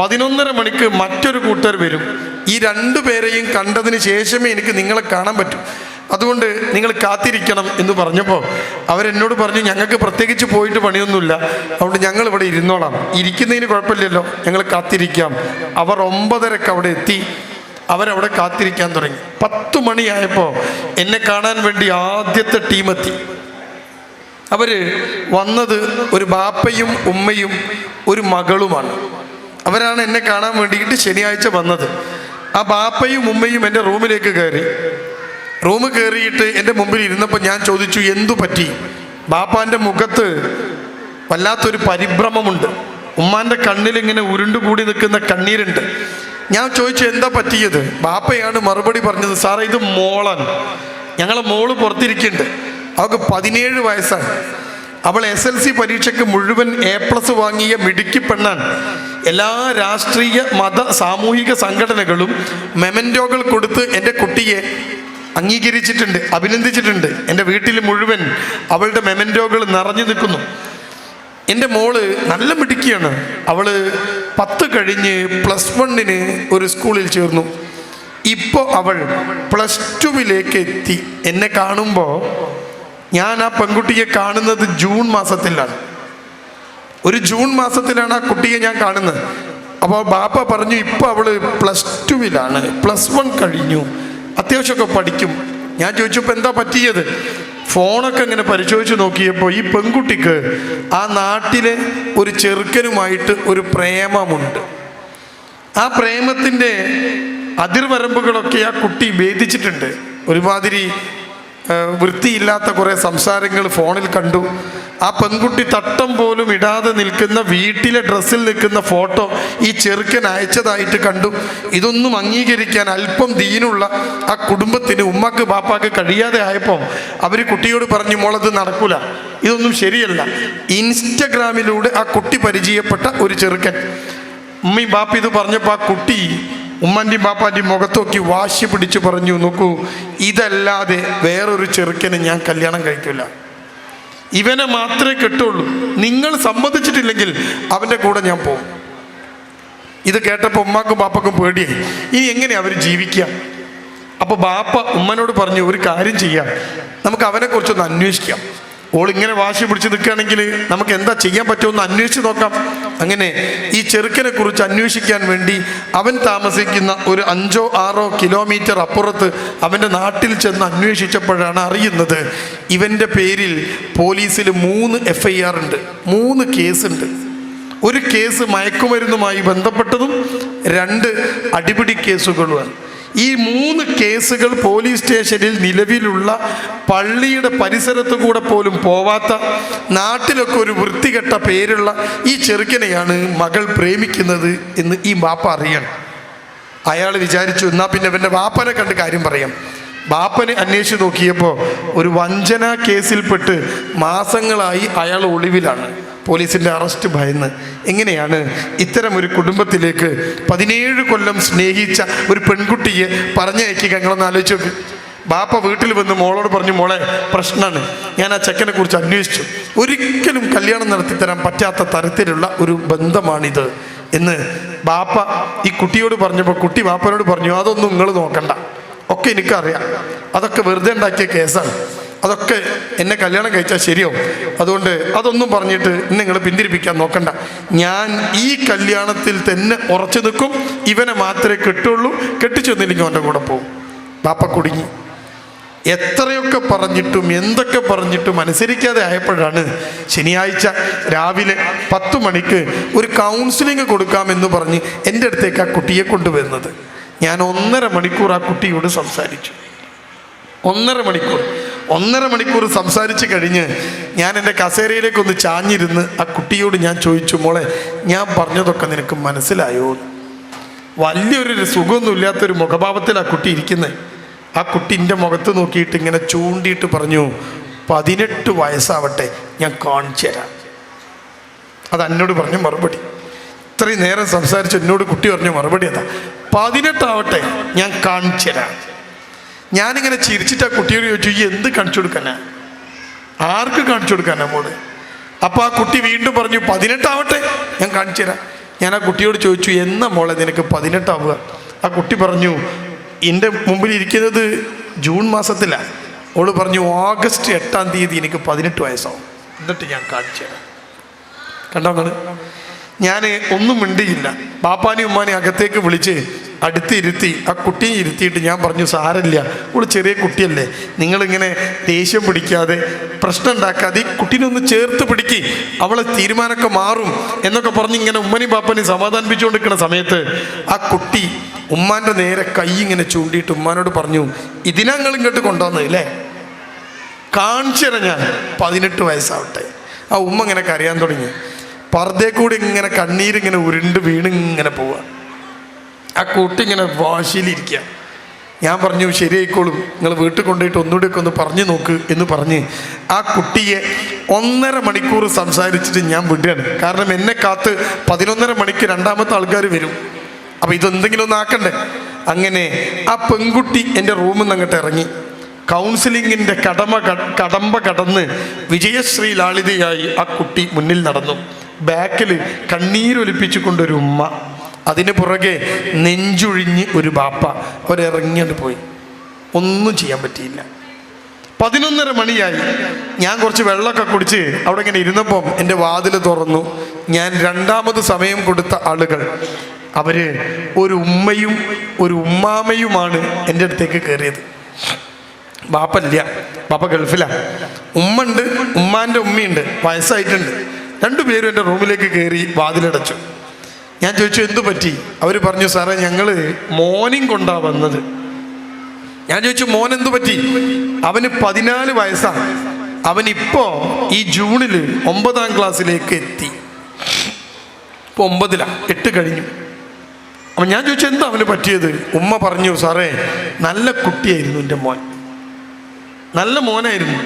11:30 മണിക്ക് മറ്റൊരു കൂട്ടർ വരും. ഈ 2 പേരെയും കണ്ടതിന് ശേഷമേ എനിക്ക് നിങ്ങളെ കാണാൻ പറ്റൂ, അതുകൊണ്ട് നിങ്ങൾ കാത്തിരിക്കണം എന്ന് പറഞ്ഞപ്പോൾ അവരെന്നോട് പറഞ്ഞു, ഞങ്ങൾക്ക് പ്രത്യേകിച്ച് പോയിട്ട് പണിയൊന്നുമില്ല, അതുകൊണ്ട് ഞങ്ങൾ ഇവിടെ ഇരുന്നോളാം, ഇരിക്കുന്നതിന് കുഴപ്പമില്ലല്ലോ, ഞങ്ങൾ കാത്തിരിക്കാം. അവർ 9:30 അവിടെ എത്തി. അവരവിടെ കാത്തിരിക്കാൻ തുടങ്ങി. 10 മണിയായപ്പോൾ എന്നെ കാണാൻ വേണ്ടി ആദ്യത്തെ ടീമെത്തി. അവർ വന്നത് ഒരു ബാപ്പയും ഉമ്മയും ഒരു മകളുമാണ്. അവരാണ് എന്നെ കാണാൻ വേണ്ടിയിട്ട് ശനിയാഴ്ച വന്നത്. ആ ബാപ്പയും ഉമ്മയും എൻ്റെ റൂമിലേക്ക് കയറി. റൂം കയറിയിട്ട് എൻ്റെ മുമ്പിൽ ഇരുന്നപ്പോൾ ഞാൻ ചോദിച്ചു, എന്തു പറ്റി? ബാപ്പാൻ്റെ മുഖത്ത് വല്ലാത്തൊരു പരിഭ്രമമുണ്ട്, ഉമ്മാൻ്റെ കണ്ണിലിങ്ങനെ ഉരുണ്ടുകൂടി നിൽക്കുന്ന കണ്ണീരുണ്ട്. ഞാൻ ചോദിച്ചു എന്താ പറ്റിയത്? ബാപ്പയാണ് മറുപടി പറഞ്ഞത്, സാറേ ഇത് മോളാണ്, ഞങ്ങളെ മോള് പുറത്തിരിക്കുന്നുണ്ട്, അവൾക്ക് 17 വയസ്സാണ്, അവൾ SLC പരീക്ഷയ്ക്ക് മുഴുവൻ A+ വാങ്ങിയ മിടുക്കി പെണ്ണാണ്. എല്ലാ രാഷ്ട്രീയ മത സാമൂഹിക സംഘടനകളും മെമൻറ്റോകൾ കൊടുത്ത് എൻ്റെ കുട്ടിയെ അംഗീകരിച്ചിട്ടുണ്ട്, അഭിനന്ദിച്ചിട്ടുണ്ട്. എൻ്റെ വീട്ടിൽ മുഴുവൻ അവളുടെ മെമൻറ്റോകൾ നിറഞ്ഞു നിൽക്കുന്നു. എൻ്റെ മോള് നല്ല മിടുക്കിയാണ്. അവൾ 10 കഴിഞ്ഞ് +1 ഒരു സ്കൂളിൽ ചേർന്നു. ഇപ്പോൾ അവൾ +2 എത്തി. എന്നെ കാണുമ്പോൾ ഞാൻ ആ പെൺകുട്ടിയെ കാണുന്നത് ജൂൺ മാസത്തിലാണ്. ഒരു ജൂൺ മാസത്തിലാണ് ആ കുട്ടിയെ ഞാൻ കാണുന്നത്. അപ്പോൾ ബാപ്പ പറഞ്ഞു, ഇപ്പോൾ അവൾ +2 +1 കഴിഞ്ഞു, അത്യാവശ്യമൊക്കെ പഠിക്കും. ഞാൻ ചോദിച്ചപ്പോൾ എന്താ പറ്റിയത്? ഫോണൊക്കെ ഇങ്ങനെ പരിശോധിച്ച് നോക്കിയപ്പോൾ ഈ പെൺകുട്ടിക്ക് ആ നാട്ടിലെ ഒരു ചെറുക്കനുമായിട്ട് ഒരു പ്രേമമുണ്ട്. ആ പ്രേമത്തിൻ്റെ അതിർവരമ്പുകളൊക്കെ ആ കുട്ടി ഭേദിച്ചിട്ടുണ്ട്. ഒരുമാതിരി വൃത്തിയില്ലാത്ത കുറേ സംസാരങ്ങൾ ഫോണിൽ കണ്ടു. ആ പെൺകുട്ടി തട്ടം പോലും ഇടാതെ നിൽക്കുന്ന വീട്ടിലെ ഡ്രസ്സിൽ നിൽക്കുന്ന ഫോട്ടോ ഈ ചെറുക്കൻ അയച്ചതായിട്ട് കണ്ടു. ഇതൊന്നും അംഗീകരിക്കാൻ അല്പം ദീനുള്ള ആ കുടുംബത്തിന്, ഉമ്മക്ക് ബാപ്പാക്ക് കഴിയാതെ ആയപ്പോൾ അവർ കുട്ടിയോട് പറഞ്ഞു, മോളത് നടക്കൂല, ഇതൊന്നും ശരിയല്ല. ഇൻസ്റ്റഗ്രാമിലൂടെ ആ കുട്ടി പരിചയപ്പെട്ട ഒരു ചെറുക്കൻ. ഉമ്മയും ബാപ്പ ഇത് പറഞ്ഞപ്പോൾ ആ കുട്ടി ഉമ്മൻ്റെയും ബാപ്പാൻ്റെയും മുഖത്തോക്കി വാശി പിടിച്ച് പറഞ്ഞു, നോക്കൂ, ഇതല്ലാതെ വേറൊരു ചെറുക്കനെ ഞാൻ കല്യാണം കഴിക്കില്ല, ഇവനെ മാത്രമേ കെട്ടുള്ളൂ, നിങ്ങൾ സമ്മതിച്ചിട്ടില്ലെങ്കിൽ അവൻ്റെ കൂടെ ഞാൻ പോകും. ഇത് കേട്ടപ്പോൾ ഉമ്മാക്കും ബാപ്പക്കും പേടിയായി. ഇനി എങ്ങനെയാണ് അവർ ജീവിക്കുക? അപ്പോൾ ബാപ്പ ഉമ്മനോട് പറഞ്ഞു, ഒരു കാര്യം ചെയ്യാം, നമുക്ക് അവനെക്കുറിച്ചൊന്ന് അന്വേഷിക്കാം. ഓളിങ്ങനെ വാശി പിടിച്ച് നിൽക്കുകയാണെങ്കിൽ നമുക്ക് എന്താ ചെയ്യാൻ പറ്റുമെന്ന് അന്വേഷിച്ച് നോക്കാം. അങ്ങനെ ഈ ചെറുക്കനെ കുറിച്ച് അന്വേഷിക്കാൻ വേണ്ടി അവൻ താമസിക്കുന്ന ഒരു 5-6 കിലോമീറ്റർ അപ്പുറത്ത് അവൻ്റെ നാട്ടിൽ ചെന്ന് അന്വേഷിച്ചപ്പോഴാണ് അറിയുന്നത്, ഇവൻ്റെ പേരിൽ പോലീസിൽ 3 FIR ഉണ്ട്, 3 കേസുണ്ട്. ഒരു കേസ് മയക്കുമരുന്നുമായി ബന്ധപ്പെട്ടതും 2 അടിപിടി കേസുകളുമാണ്. ഈ 3 കേസുകൾ പോലീസ് സ്റ്റേഷനിൽ നിലവിലുള്ള പള്ളിയുടെ പരിസരത്ത് കൂടെ പോലും പോവാത്ത, നാട്ടിലൊക്കെ ഒരു വൃത്തികെട്ട പേരുള്ള ഈ ചെറുക്കനെയാണ് മകൾ പ്രേമിക്കുന്നത് എന്ന് ഈ ബാപ്പ അറിയണം. അയാൾ വിചാരിച്ചു, എന്നാൽ പിന്നെ അവൻ്റെ ബാപ്പനെ കണ്ട് കാര്യം പറയാം. ബാപ്പനെ അന്വേഷിച്ച് നോക്കിയപ്പോൾ ഒരു വഞ്ചന കേസിൽപ്പെട്ട് മാസങ്ങളായി അയാൾ ഒളിവിലാണ്. പോലീസിൻ്റെ അറസ്റ്റ് ഭയന്ന്. എങ്ങനെയാണ് ഇത്തരം ഒരു കുടുംബത്തിലേക്ക് 17 കൊല്ലം സ്നേഹിച്ച ഒരു പെൺകുട്ടിയെ പറഞ്ഞയക്കുക? നിങ്ങളൊന്ന് ആലോചിച്ച് നോക്ക്. ബാപ്പ വീട്ടിൽ വന്ന് മോളോട് പറഞ്ഞു, മോളെ പ്രശ്നമാണ്, ഞാൻ ആ ചെക്കനെ കുറിച്ച് അന്വേഷിച്ചു, ഒരിക്കലും കല്യാണം നടത്തി തരാൻ പറ്റാത്ത തരത്തിലുള്ള ഒരു ബന്ധമാണിത് എന്ന് ബാപ്പ ഈ കുട്ടിയോട് പറഞ്ഞപ്പോൾ കുട്ടി ബാപ്പനോട് പറഞ്ഞു, അതൊന്നും നിങ്ങൾ നോക്കണ്ട, ഒക്കെ എനിക്കറിയാം, അതൊക്കെ വെറുതെ ഉണ്ടാക്കിയ കേസാണ്, അതൊക്കെ എന്നെ കല്യാണം കഴിച്ചാൽ ശരിയാവും, അതുകൊണ്ട് അതൊന്നും പറഞ്ഞിട്ട് നിങ്ങൾ പിന്തിരിപ്പിക്കാൻ നോക്കണ്ട, ഞാൻ ഈ കല്യാണത്തിൽ തന്നെ ഉറച്ചു നിൽക്കും, ഇവനെ മാത്രമേ കെട്ടുള്ളൂ, കെട്ടിച്ചെന്നില്ലെങ്കിൽ അവൻ്റെ കൂടെ പോകും. ബാപ്പ കുടുങ്ങി. എത്രയൊക്കെ പറഞ്ഞിട്ടും എന്തൊക്കെ പറഞ്ഞിട്ടും അനുസരിക്കാതെ ആയപ്പോഴാണ് ശനിയാഴ്ച രാവിലെ 10 മണിക്ക് ഒരു കൗൺസിലിംഗ് കൊടുക്കാമെന്ന് പറഞ്ഞ് എൻ്റെ അടുത്തേക്ക് ആ കുട്ടിയെ കൊണ്ടുവരുന്നത്. ഞാൻ 1.5 മണിക്കൂർ ആ കുട്ടിയോട് സംസാരിച്ചു. 1.5 മണിക്കൂർ സംസാരിച്ച് കഴിഞ്ഞ് ഞാൻ എൻ്റെ കസേരയിലേക്കൊന്ന് ചാഞ്ഞിരുന്ന് ആ കുട്ടിയോട് ഞാൻ ചോദിച്ചു, മോളെ ഞാൻ പറഞ്ഞതൊക്കെ നിനക്ക് മനസ്സിലായോ? വലിയൊരു സുഖമൊന്നുമില്ലാത്തൊരു മുഖഭാവത്തിൽ ആ കുട്ടി ഇരിക്കുന്നത്. ആ കുട്ടിൻ്റെ മുഖത്ത് നോക്കിയിട്ട് ഇങ്ങനെ ചൂണ്ടിയിട്ട് പറഞ്ഞു, 18 വയസ്സാവട്ടെ, ഞാൻ കാണിച്ചു തരാം. അത് എന്നോട് പറഞ്ഞ മറുപടി. ഇത്രയും നേരം സംസാരിച്ച് എന്നോട് കുട്ടി പറഞ്ഞ മറുപടി അതാ, 18 ആവട്ടെ, ഞാൻ കാണിച്ചു തരാം. ഞാനിങ്ങനെ ചിരിച്ചിട്ട് ആ കുട്ടിയോട് ചോദിച്ചു, ഈ എന്ത് കാണിച്ചു കൊടുക്കാനാ? ആർക്ക് കാണിച്ചു കൊടുക്കാനാ മോള്? അപ്പോൾ ആ കുട്ടി വീണ്ടും പറഞ്ഞു, 18 ആവട്ടെ, ഞാൻ കാണിച്ചു തരാം. ഞാൻ ആ കുട്ടിയോട് ചോദിച്ചു, എന്നാ മോളെ നിനക്ക് 18 ആവുക? ആ കുട്ടി പറഞ്ഞു, എൻ്റെ മുമ്പിൽ ഇരിക്കുന്നത് ജൂൺ മാസത്തിലാണ്. ഓള് പറഞ്ഞു, ഓഗസ്റ്റ് 8-ാം തീയതി എനിക്ക് 18 വയസ്സാവും, എന്നിട്ട് ഞാൻ കാണിച്ചു തരാം. കണ്ടോ നിങ്ങൾ? ഞാൻ ഒന്നും മിണ്ടിയില്ല. ബാപ്പാനെയും ഉമ്മാനെയും അകത്തേക്ക് വിളിച്ച് അടുത്തിരുത്തി ആ കുട്ടിയെ ഇരുത്തിയിട്ട് ഞാൻ പറഞ്ഞു, സാരമില്ല, ഓള് ചെറിയ കുട്ടിയല്ലേ, നിങ്ങളിങ്ങനെ ദേഷ്യം പിടിക്കാതെ പ്രശ്നം ഉണ്ടാക്കാതെ ഈ കുട്ടീനെ ഒന്ന് ചേർത്ത് പിടിക്കി, അവളെ തീരുമാനമൊക്കെ മാറും എന്നൊക്കെ പറഞ്ഞ് ഇങ്ങനെ ഉമ്മനെയും ബാപ്പനെയും സമാധാനിപ്പിച്ചുകൊണ്ടിരിക്കുന്ന സമയത്ത് ആ കുട്ടി ഉമ്മാൻ്റെ നേരെ കൈ ഇങ്ങനെ ചൂണ്ടിയിട്ട് ഉമ്മാനോട് പറഞ്ഞു, ഇതിനാ നിങ്ങൾ ഇങ്ങോട്ട് കൊണ്ടുവന്നത് അല്ലേ, കാണിച്ചു തരാം ഞാൻ, 18 വയസ്സാവട്ടെ. ആ ഉമ്മ ഇങ്ങനെ കരയാൻ തുടങ്ങി. പർദ്ദേ കൂടി ഇങ്ങനെ കണ്ണീരിങ്ങനെ ഉരുണ്ട് വീണ് ഇങ്ങനെ പോവുക. ആ കുട്ടി ഇങ്ങനെ വാശിയിലിരിക്കുക. ഞാൻ പറഞ്ഞു, ശരിയായിക്കോളും, നിങ്ങൾ വീട്ടിൽ കൊണ്ടുപോയിട്ട് ഒന്നുകൂടെയൊക്കെ ഒന്ന് പറഞ്ഞു നോക്ക് എന്ന് പറഞ്ഞ് ആ കുട്ടിയെ 1.5 മണിക്കൂർ സംസാരിച്ചിട്ട് ഞാൻ വിടുകയാണ്. കാരണം എന്നെ കാത്ത് 11.5 മണിക്ക് രണ്ടാമത്തെ ആൾക്കാർ വരും. അപ്പം ഇതെന്തെങ്കിലും ഒന്ന് ആക്കണ്ടേ. അങ്ങനെ ആ പെൺകുട്ടി എൻ്റെ റൂമിൽ നിന്ന് അങ്ങോട്ട് ഇറങ്ങി കൗൺസിലിങ്ങിൻ്റെ കടമ്പ കടന്ന് വിജയശ്രീ ലാളിതയായി ആ കുട്ടി മുന്നിൽ നടന്നു. ബാക്കിൽ കണ്ണീരൊലിപ്പിച്ചു കൊണ്ടൊരു ഉമ്മ, അതിന് പുറകെ നെഞ്ചുഴിഞ്ഞ് ഒരു ബാപ്പ. അവരിറങ്ങിയിട്ട് പോയി. ഒന്നും ചെയ്യാൻ പറ്റിയില്ല. 11:30 മണിയായി. ഞാൻ കുറച്ച് വെള്ളമൊക്കെ കുടിച്ച് അവിടെ ഇങ്ങനെ ഇരുന്നപ്പം എൻ്റെ വാതിൽ തുറന്നു. ഞാൻ രണ്ടാമത് സമയം കൊടുത്ത ആളുകൾ, അവർ ഒരു ഉമ്മയും ഒരു ഉമ്മാമയുമാണ് എൻ്റെ അടുത്തേക്ക് കയറിയത്. ബാപ്പല്ല, ബാപ്പ ഗൾഫിലാണ്. ഉമ്മ ഉണ്ട്, ഉമ്മാൻ്റെ ഉമ്മയുണ്ട്, വയസ്സായിട്ടുണ്ട്. രണ്ടുപേരും എൻ്റെ റൂമിലേക്ക് കയറി വാതിലടച്ചു. ഞാൻ ചോദിച്ചു, എന്തു പറ്റി? അവർ പറഞ്ഞു, സാറേ ഞങ്ങൾ മോർണിംഗ് കൊണ്ടാണ് വന്നത്. ഞാൻ ചോദിച്ചു, മോൻ എന്തു പറ്റി? അവന് 14 വയസ്സാണ്. അവനിപ്പോൾ ഈ ജൂണിൽ 9ാം ക്ലാസ്സിലേക്ക് എത്തി. ഇപ്പോൾ 9ലാണ്, 8 കഴിഞ്ഞു. അപ്പം ഞാൻ ചോദിച്ചു, എന്താ അവന് പറ്റിയത്? ഉമ്മ പറഞ്ഞു, സാറേ നല്ല കുട്ടിയായിരുന്നു എൻ്റെ മോൻ, നല്ല മോനായിരുന്നു.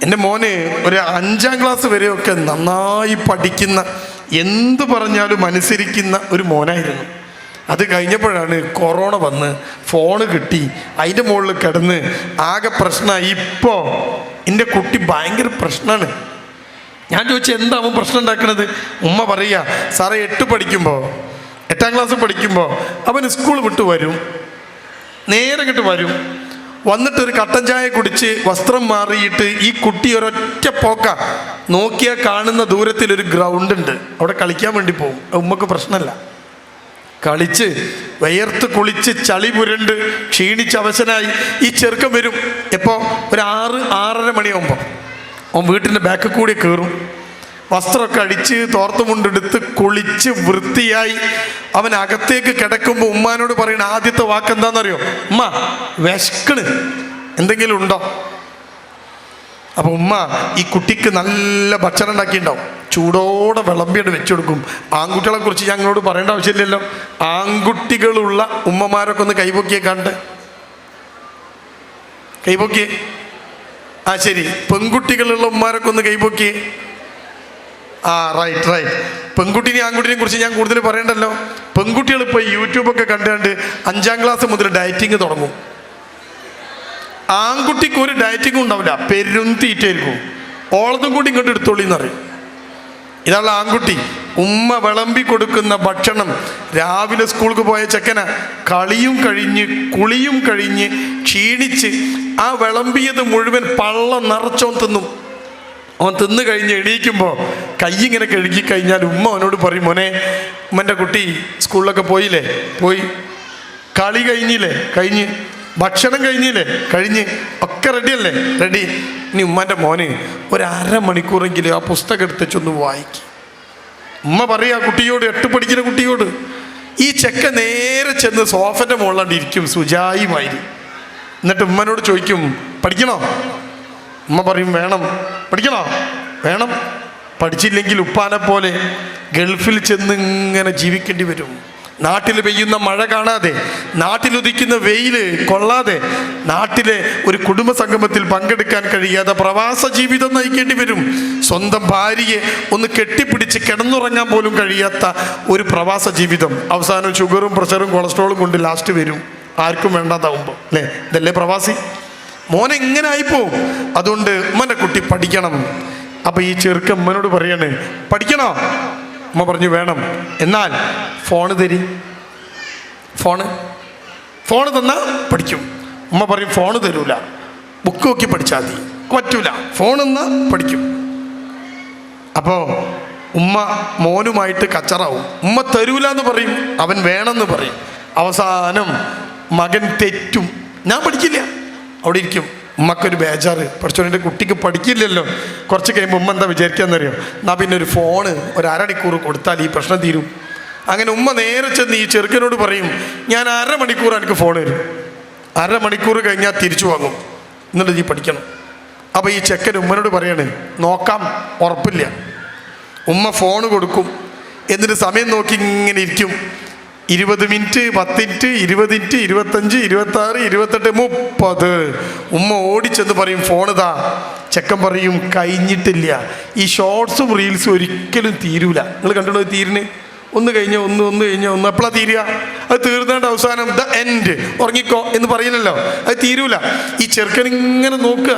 എൻ്റെ മോന് ഒരു 5ാം ക്ലാസ് വരെയൊക്കെ നന്നായി പഠിക്കുന്ന, എന്ത് പറഞ്ഞാലും അനുസരിക്കുന്ന ഒരു മോനായിരുന്നു. അത് കഴിഞ്ഞപ്പോഴാണ് കൊറോണ വന്ന് ഫോണ് കിട്ടി, അതിൻ്റെ മുകളിൽ കിടന്ന് ആകെ പ്രശ്നമായി. ഇപ്പോൾ എൻ്റെ കുട്ടി ഭയങ്കര പ്രശ്നമാണ്. ഞാൻ ചോദിച്ചു, എന്താ അവൻ പ്രശ്നം ഉണ്ടാക്കണത്? ഉമ്മ പറയുക, സാറേ 8ാം ക്ലാസ് പഠിക്കുമ്പോൾ അവന് സ്കൂൾ വിട്ട് വരും, നേരെ ഇങ്ങോട്ട് വരും, വന്നിട്ടൊരു കട്ടൻ ചായ കുടിച്ച് വസ്ത്രം മാറിയിട്ട് ഈ കുട്ടി ഒരൊറ്റ പോക്ക നോക്കിയാൽ കാണുന്ന ദൂരത്തിലൊരു ഗ്രൗണ്ട് ഉണ്ട്, അവിടെ കളിക്കാൻ വേണ്ടി പോകും. ഉമ്മക്ക് പ്രശ്നമല്ല. കളിച്ച് വയർത്ത് കുളിച്ച് ചളി പുരണ്ട് ക്ഷീണിച്ച് അവശനായി ഈ ചെറുക്കം വരും. എപ്പോൾ? ഒരു 6-6:30 മണിയാകുമ്പോൾ അവൻ വീട്ടിൻ്റെ ബാക്കിൽ കൂടി കയറും. വസ്ത്രമൊക്കെ അടിച്ച് തോർത്തുമുണ്ടെടുത്ത് കുളിച്ച് വൃത്തിയായി അവൻ അകത്തേക്ക് കിടക്കുമ്പോൾ ഉമ്മാനോട് പറയുന്ന ആദ്യത്തെ വാക്ക് എന്താണെന്നറിയോ? ഉമ്മ വിശക്കണ്, എന്തെങ്കിലും ഉണ്ടോ? അപ്പം ഉമ്മ ഈ കുട്ടിക്ക് നല്ല ഭക്ഷണം ഉണ്ടാക്കിയിട്ടുണ്ടാവും, ചൂടോടെ വിളമ്പിയിട്ട് വെച്ചു കൊടുക്കും. ആൺകുട്ടികളെ കുറിച്ച് ഞങ്ങളോട് പറയേണ്ട ആവശ്യമില്ലല്ലോ. ആൺകുട്ടികളുള്ള ഉമ്മമാരൊക്കെ ഒന്ന് കൈപൊക്കിയെ കണ്ട്, കൈപൊക്കിയേ. ആ ശരി, പെൺകുട്ടികളുള്ള ഉമ്മമാരൊക്കെ ഒന്ന് കൈപൊക്കിയേ. റൈറ്റ്. പെൺകുട്ടീനെയും ആൺകുട്ടീനെയും കുറിച്ച് ഞാൻ കൂടുതൽ പറയണ്ടല്ലോ. പെൺകുട്ടികൾ ഇപ്പോൾ യൂട്യൂബൊക്കെ കണ്ടുകൊണ്ട് 5ാം ക്ലാസ് മുതൽ ഡയറ്റിങ് തുടങ്ങും. ആൺകുട്ടിക്ക് ഒരു ഡയറ്റിങ്ങും ഉണ്ടാവില്ല, പെരും തീറ്റയായിരിക്കും. ഓളതും കൂടി ഇങ്ങോട്ട് എടുത്തോളിന്ന് പറയും. ഇതാണ് ആൺകുട്ടി. ഉമ്മ വിളമ്പി കൊടുക്കുന്ന ഭക്ഷണം രാവിലെ സ്കൂൾക്ക് പോയ ചെക്കന കളിയും കഴിഞ്ഞ് കുളിയും കഴിഞ്ഞ് ക്ഷീണിച്ച് ആ വിളമ്പിയത് മുഴുവൻ പള്ളം നിറച്ചോൻ തിന്നും. അവൻ തിന്നു കഴിഞ്ഞ് എണീക്കുമ്പോൾ കൈ ഇങ്ങനെ കഴുകി കഴിഞ്ഞാൽ ഉമ്മ അവനോട് പറയും, മോനെ ഉമ്മൻ്റെ കുട്ടി സ്കൂളിലൊക്കെ പോയില്ലേ? പോയി. കളി കഴിഞ്ഞില്ലേ? കഴിഞ്ഞ്. ഭക്ഷണം കഴിഞ്ഞില്ലേ? കഴിഞ്ഞ്. ഒക്കെ റെഡിയല്ലേ? റെഡി. ഇനി ഉമ്മൻ്റെ മോന് ഒരു അരമണിക്കൂറെങ്കിലും ആ പുസ്തകം എടുത്തൊന്ന് വായിക്കും. ഉമ്മ പറയാ കുട്ടിയോട്, 8 പഠിക്കുന്ന കുട്ടിയോട്. ഈ ചെക്ക നേരെ ചെന്ന് സോഫൻ്റെ മുകളിലാണ്ട് ഇരിക്കും സുജായിമായി. എന്നിട്ട് ഉമ്മനോട് ചോദിക്കും, പഠിക്കണോ? ഉമ്മ പറയും വേണം. പഠിക്കണോ? വേണം. പഠിച്ചില്ലെങ്കിൽ ഉപ്പാനെ പോലെ ഗൾഫിൽ ചെന്ന് ഇങ്ങനെ ജീവിക്കേണ്ടി വരും. നാട്ടിൽ പെയ്യുന്ന മഴ കാണാതെ, നാട്ടിലുദിക്കുന്ന വെയിൽ കൊള്ളാതെ, നാട്ടിലെ ഒരു കുടുംബ സംഗമത്തിൽ പങ്കെടുക്കാൻ കഴിയാതെ പ്രവാസ ജീവിതം നയിക്കേണ്ടി വരും. സ്വന്തം ഭാര്യയെ ഒന്ന് കെട്ടിപ്പിടിച്ച് കിടന്നുറങ്ങാൻ പോലും കഴിയാത്ത ഒരു പ്രവാസ ജീവിതം. അവസാനം ഷുഗറും പ്രഷറും കൊളസ്ട്രോളും കൊണ്ട് ലാസ്റ്റ് വരും, ആർക്കും വേണ്ടാതാവുമ്പോൾ. അല്ലേ? ഇതല്ലേ പ്രവാസി? മോനെ ഇങ്ങനെ ആയിപ്പോവും. അതുകൊണ്ട് ഉമ്മൻ്റെ കുട്ടി പഠിക്കണം. അപ്പം ഈ ചെറുക്കൻ ഉമ്മനോട് പറയാണ്, പഠിക്കണോ? ഉമ്മ പറഞ്ഞു വേണം. എന്നാൽ ഫോണ് തരി. ഫോണ് തന്നാൽ പഠിക്കും. ഉമ്മ പറയും ഫോണ് തരൂല, ബുക്ക് നോക്കി പഠിച്ചാൽ മതി. പറ്റൂല, ഫോൺ എന്നാൽ പഠിക്കും. അപ്പോൾ ഉമ്മ മോനുമായിട്ട് കച്ചറാവും. ഉമ്മ തരൂല എന്ന് പറയും, അവൻ വേണമെന്ന് പറയും. അവസാനം മകൻ തെറ്റും, ഞാൻ പഠിക്കില്ല, അവിടെ ഇരിക്കും. ഉമ്മക്കൊരു ബേജാറ്, പഠിച്ചോൻ്റെ കുട്ടിക്ക് പഠിക്കില്ലല്ലോ. കുറച്ച് കഴിയുമ്പോൾ ഉമ്മ എന്താ വിചാരിക്കാന്നറിയോ? എന്നാൽ പിന്നെ ഒരു ഫോണ് ഒരു അരമണിക്കൂർ കൊടുത്താൽ ഈ പ്രശ്നം തീരും. അങ്ങനെ ഉമ്മ നേരെ ചെന്ന് ഈ ചെറുക്കനോട് പറയും, ഞാൻ അരമണിക്കൂർ എനിക്ക് ഫോൺ തരും, അരമണിക്കൂർ കഴിഞ്ഞാൽ തിരിച്ചു വാങ്ങും, എന്നിട്ട് നീ പഠിക്കണം. അപ്പോൾ ഈ ചെക്കൻ ഉമ്മനോട് പറയാണ്, നോക്കാം, ഉറപ്പില്ല. ഉമ്മ ഫോണ് കൊടുക്കും. എന്നിട്ട് സമയം നോക്കി ഇങ്ങനെ ഇരിക്കും. 20 മിനിറ്റ്, 10 മിനിറ്റ്, 20 മിനിറ്റ്, 25, 26, 28, 30. ഉമ്മ ഓടിച്ചെന്ന് പറയും ഫോൺ ഇതാ. ചെക്കൻ പറയും കഴിഞ്ഞിട്ടില്ല. ഈ ഷോർട്സും റീൽസും ഒരിക്കലും തീരൂല. നിങ്ങൾ കണ്ടിട്ടോ തീരുന്ന്? ഒന്ന് കഴിഞ്ഞ ഒന്ന് കഴിഞ്ഞ ഒന്ന്. എപ്പോഴാണ് തീരുക? അത് തീർന്നേണ്ട അവസാനം ദ എൻഡ്, ഉറങ്ങിക്കോ എന്ന് പറയില്ലല്ലോ. അത് തീരൂല. ഈ ചെറുക്കൻ ഇങ്ങനെ നോക്കുക.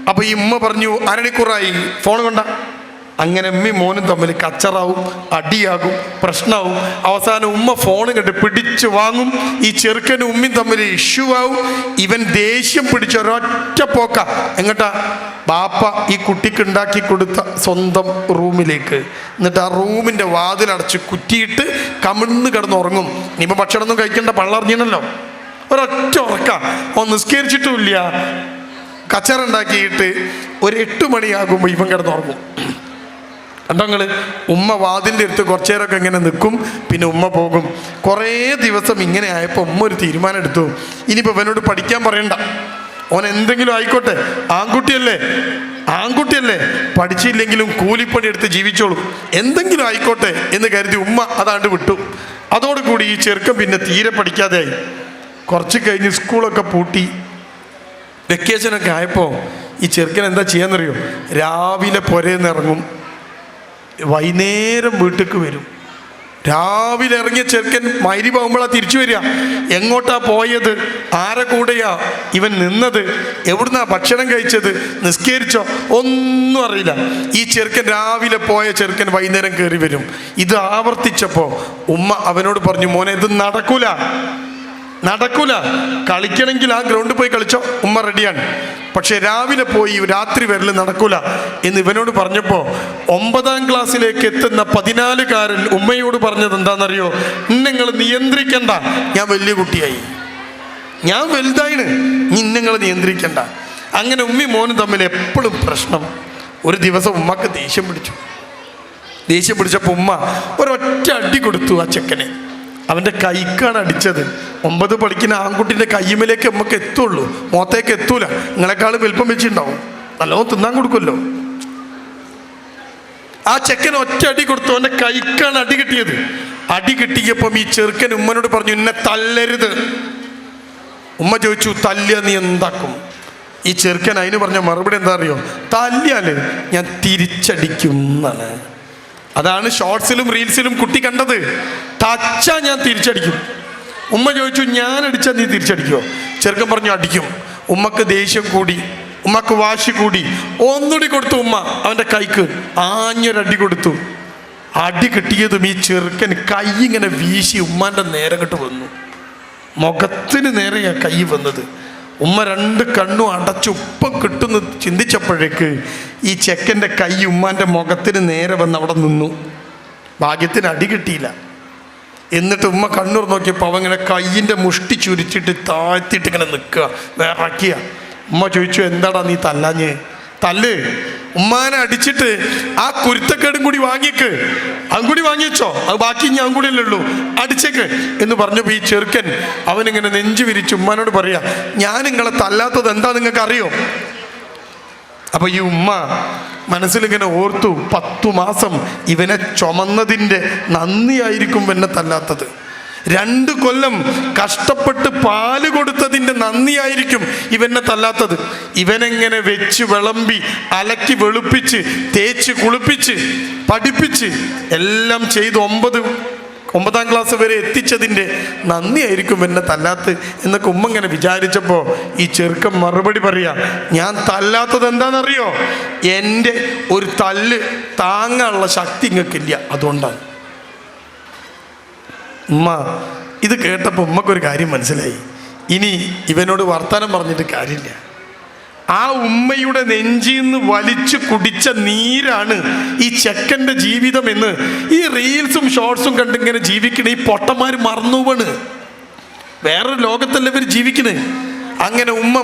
അപ്പോൾ ഈ ഉമ്മ പറഞ്ഞു അരമണിക്കൂറായി, ഫോൺ കൊണ്ട. അങ്ങനെ ഉമ്മയും മോനും തമ്മിൽ കച്ചറാവും, അടിയാകും, പ്രശ്നമാവും. അവസാനം ഉമ്മ ഫോൺ കണ്ട് പിടിച്ചു വാങ്ങും. ഈ ചെറുക്കനും ഉമ്മയും തമ്മിൽ ഇഷ്യൂ ആവും. ഇവൻ ദേഷ്യം പിടിച്ച ഒരൊറ്റ പോക്ക എങ്ങട്ടാ? ബാപ്പ ഈ കുട്ടിക്ക് ഉണ്ടാക്കി കൊടുത്ത സ്വന്തം റൂമിലേക്ക്. എന്നിട്ട് ആ റൂമിൻ്റെ വാതിലടച്ച് കുറ്റിയിട്ട് കമിഴ്ന്ന് കിടന്നുറങ്ങും. ഇനിയിപ്പോൾ ഭക്ഷണമൊന്നും കഴിക്കേണ്ട, പള്ളറിഞ്ഞണല്ലോ. ഒരൊറ്റ ഉറക്ക. ഒന്ന് നിസ്കരിച്ചിട്ടുമില്ല, കച്ചറുണ്ടാക്കിയിട്ട് ഒരു 8 മണിയാകുമ്പോൾ ഇവൻ കിടന്നുറങ്ങും. കണ്ടങ്ങൾ? ഉമ്മ വാതിൻ്റെ അടുത്ത് കുറച്ചു നേരമൊക്കെ ഇങ്ങനെ നിൽക്കും, പിന്നെ ഉമ്മ പോകും. കുറേ ദിവസം ഇങ്ങനെ ആയപ്പോൾ ഉമ്മ ഒരു തീരുമാനം എടുത്തു, ഇനിയിപ്പോൾ ഇവനോട് പഠിക്കാൻ പറയണ്ട, ഓൻ എന്തെങ്കിലും ആയിക്കോട്ടെ, ആൺകുട്ടിയല്ലേ, പഠിച്ചില്ലെങ്കിലും കൂലിപ്പണി എടുത്ത് ജീവിച്ചോളും, എന്തെങ്കിലും ആയിക്കോട്ടെ എന്ന് കരുതി ഉമ്മ അതാണ്ട് വിട്ടു. അതോടുകൂടി ഈ ചെറുക്കൻ പിന്നെ തീരെ പഠിക്കാതെയായി. കുറച്ച് കഴിഞ്ഞ് സ്കൂളൊക്കെ പൂട്ടി, വെക്കേഷനൊക്കെ ആയപ്പോൾ ഈ ചെറുക്കൻ എന്താ ചെയ്യാന്നറിയോ? രാവിലെ പുരേന്ന് ഇറങ്ങും, വൈകുന്നേരം വീട്ടിലേക്ക് വരും. രാവിലെ ഇറങ്ങിയ ചെറുക്കൻ മഗ്‌രിബാകുമ്പോഴാണ് തിരിച്ചു വരിക. എങ്ങോട്ടാ പോയത്? ആരെ കൂടെയാ ഇവൻ നിന്നത്? എവിടുന്നാ ഭക്ഷണം കഴിച്ചത്? നിസ്കരിച്ചോ? ഒന്നും അറിയില്ല. ഈ ചെറുക്കൻ രാവിലെ പോയ ചെറുക്കൻ വൈകുന്നേരം കയറി വരും. ഇത് ആവർത്തിച്ചപ്പോൾ ഉമ്മ അവനോട് പറഞ്ഞു, മോനെ ഇത് നടക്കൂല, കളിക്കണമെങ്കിൽ ആ ഗ്രൗണ്ടിൽ പോയി കളിച്ചോ, ഉമ്മ റെഡിയാണ്. പക്ഷെ രാവിലെ പോയി രാത്രി വരൽ നടക്കൂല എന്ന് ഇവനോട് പറഞ്ഞപ്പോൾ 9ാം ക്ലാസ്സിലേക്ക് എത്തുന്ന 14കാരൻ ഉമ്മയോട് പറഞ്ഞത് എന്താണെന്നറിയോ? നിങ്ങൾ നിയന്ത്രിക്കണ്ട, ഞാൻ വലിയ കുട്ടിയായി, ഞാൻ വലുതായിന്, നിങ്ങൾ നിയന്ത്രിക്കണ്ട. അങ്ങനെ ഉമ്മയും മോനും തമ്മിൽ എപ്പോഴും പ്രശ്നം. ഒരു ദിവസം ഉമ്മക്ക് ദേഷ്യം പിടിച്ചപ്പോൾ ഉമ്മ ഒരൊറ്റ അടി കൊടുത്തു ആ ചെക്കനെ. അവൻ്റെ കൈക്കാണ് അടിച്ചത്. 9 പഠിക്കുന്ന ആൺകുട്ടിൻ്റെ കയ്യുമേലേക്ക് നമുക്ക് എത്തുള്ളൂ, മുഖത്തേക്ക് എത്തൂല. നിങ്ങളെക്കാളും വലിപ്പം വെച്ചിട്ടുണ്ടാവും, നല്ലോണം തിന്നാൻ കൊടുക്കുമല്ലോ. ആ ചെക്കൻ ഒറ്റ അടി കൊടുത്തു, അവൻ്റെ കൈക്കാണ് അടി കിട്ടിയത്. അടി കിട്ടിയപ്പം ഈ ചെറുക്കൻ ഉമ്മനോട് പറഞ്ഞു, എന്നെ തല്ലരുത്. ഉമ്മ ചോദിച്ചു, തല്ലിയ നീ എന്താക്കും? ഈ ചെറുക്കൻ അതിന് പറഞ്ഞ മറുപടി എന്താ അറിയോ? തല്ലിയാല് ഞാൻ തിരിച്ചടിക്കും എന്നാണ്. അതാണ് ഷോർട്സിലും റീൽസിലും കുട്ടി കണ്ടത്. ടച്ചാ ഞാൻ തിരിച്ചടിക്കും. ഉമ്മ ചോദിച്ചു, ഞാൻ അടിച്ചാൽ നീ തിരിച്ചടിക്കുമോ? ചെറുക്കൻ പറഞ്ഞു, അടിക്കും. ഉമ്മക്ക് ദേഷ്യം കൂടി, ഉമ്മക്ക് വാശി കൂടി. ഒന്നുകൂടി കൊടുത്തു ഉമ്മ അവൻ്റെ കൈക്ക്, ആഞ്ഞൊരടി കൊടുത്തു. അടി കിട്ടിയതും ഈ ചെറുക്കൻ കൈ ഇങ്ങനെ വീശി ഉമ്മാൻ്റെ നേരെ കെട്ട് വന്നു. മുഖത്തിന് നേരെയാണ് കൈ വന്നത്. ഉമ്മ രണ്ട് കണ്ണും അടച്ച് ഉപ്പം കിട്ടുന്നു ചിന്തിച്ചപ്പോഴേക്ക് ഈ ചെക്കൻ്റെ കൈ ഉമ്മാൻ്റെ മുഖത്തിന് നേരെ വന്ന് അവിടെ നിന്നു. ഭാഗ്യത്തിന് അടി കിട്ടിയില്ല. എന്നിട്ട് ഉമ്മ കണ്ണൂർ നോക്കിയപ്പോൾ അവൻ ഇങ്ങനെ കയ്യിൻ്റെ മുഷ്ടി ചുരിച്ചിട്ട് താഴ്ത്തിയിട്ട് ഇങ്ങനെ നിൽക്കുക, വിറയ്ക്കുക. ഉമ്മ ചോദിച്ചു, എന്താടാ നീ തല്ലാഞ്ഞ്? തല്ല്, ഉമ്മാനെ അടിച്ചിട്ട് ആ കുരുത്തക്കേടും കൂടി വാങ്ങിക്ക്, അതും കൂടി വാങ്ങിച്ചോ, അത് ബാക്കി ഞാൻ കൂടിയല്ലേ ഉള്ളൂ, അടിച്ചേക്ക് എന്ന് പറഞ്ഞപ്പോൾ ഈ ചെറുക്കൻ അവനിങ്ങനെ നെഞ്ചു വിരിച്ച് ഉമ്മാനോട് പറയാ, ഞാൻ നിങ്ങളെ തല്ലാത്തത് എന്താ നിങ്ങൾക്ക് അറിയോ? അപ്പൊ ഈ ഉമ്മ മനസ്സിലിങ്ങനെ ഓർത്തു, 10 മാസം ഇവനെ ചുമന്നതിൻ്റെ നന്ദിയായിരിക്കും എന്നെ തല്ലാത്തത്. 2 കൊല്ലം കഷ്ടപ്പെട്ട് പാല് കൊടുത്തതിൻ്റെ നന്ദിയായിരിക്കും ഇവനെ തല്ലാത്തത്. ഇവനെങ്ങനെ വെച്ച് വിളമ്പി അലക്കി വെളുപ്പിച്ച് തേച്ച് കുളിപ്പിച്ച് പഠിപ്പിച്ച് എല്ലാം ചെയ്ത് 9ാം ക്ലാസ് വരെ എത്തിച്ചതിൻ്റെ നന്ദിയായിരിക്കും എന്നെ തല്ലാത്ത് എന്നൊക്കെ ഉമ്മ ഇങ്ങനെ വിചാരിച്ചപ്പോൾ ഈ ചെറുക്കൻ മറുപടി പറയാ, ഞാൻ തല്ലാത്തത് എന്താണെന്നറിയോ? എൻ്റെ ഒരു തല്ല് താങ്ങാനുള്ള ശക്തി ഇങ്ങൾക്കില്ല, അതുകൊണ്ടാണ്. ഉമ്മ ഇത് കേട്ടപ്പോൾ ഉമ്മക്കൊരു കാര്യം മനസ്സിലായി, ഇനി ഇവനോട് വർത്തമാനം പറഞ്ഞിട്ട് കാര്യമില്ല. ആ ഉമ്മയുടെ നെഞ്ചിന്ന് വലിച്ചു കുടിച്ച നീരാണ് ഈ ചെക്കൻ്റെ ജീവിതം എന്ന് ഈ റീൽസും ഷോർട്സും കണ്ടിങ്ങനെ ജീവിക്കണ ഈ പൊട്ടന്മാർ മറന്നുപോണ്. വേറൊരു ലോകത്തല്ല ഇവർ ജീവിക്കണേ. അങ്ങനെ ഉമ്മ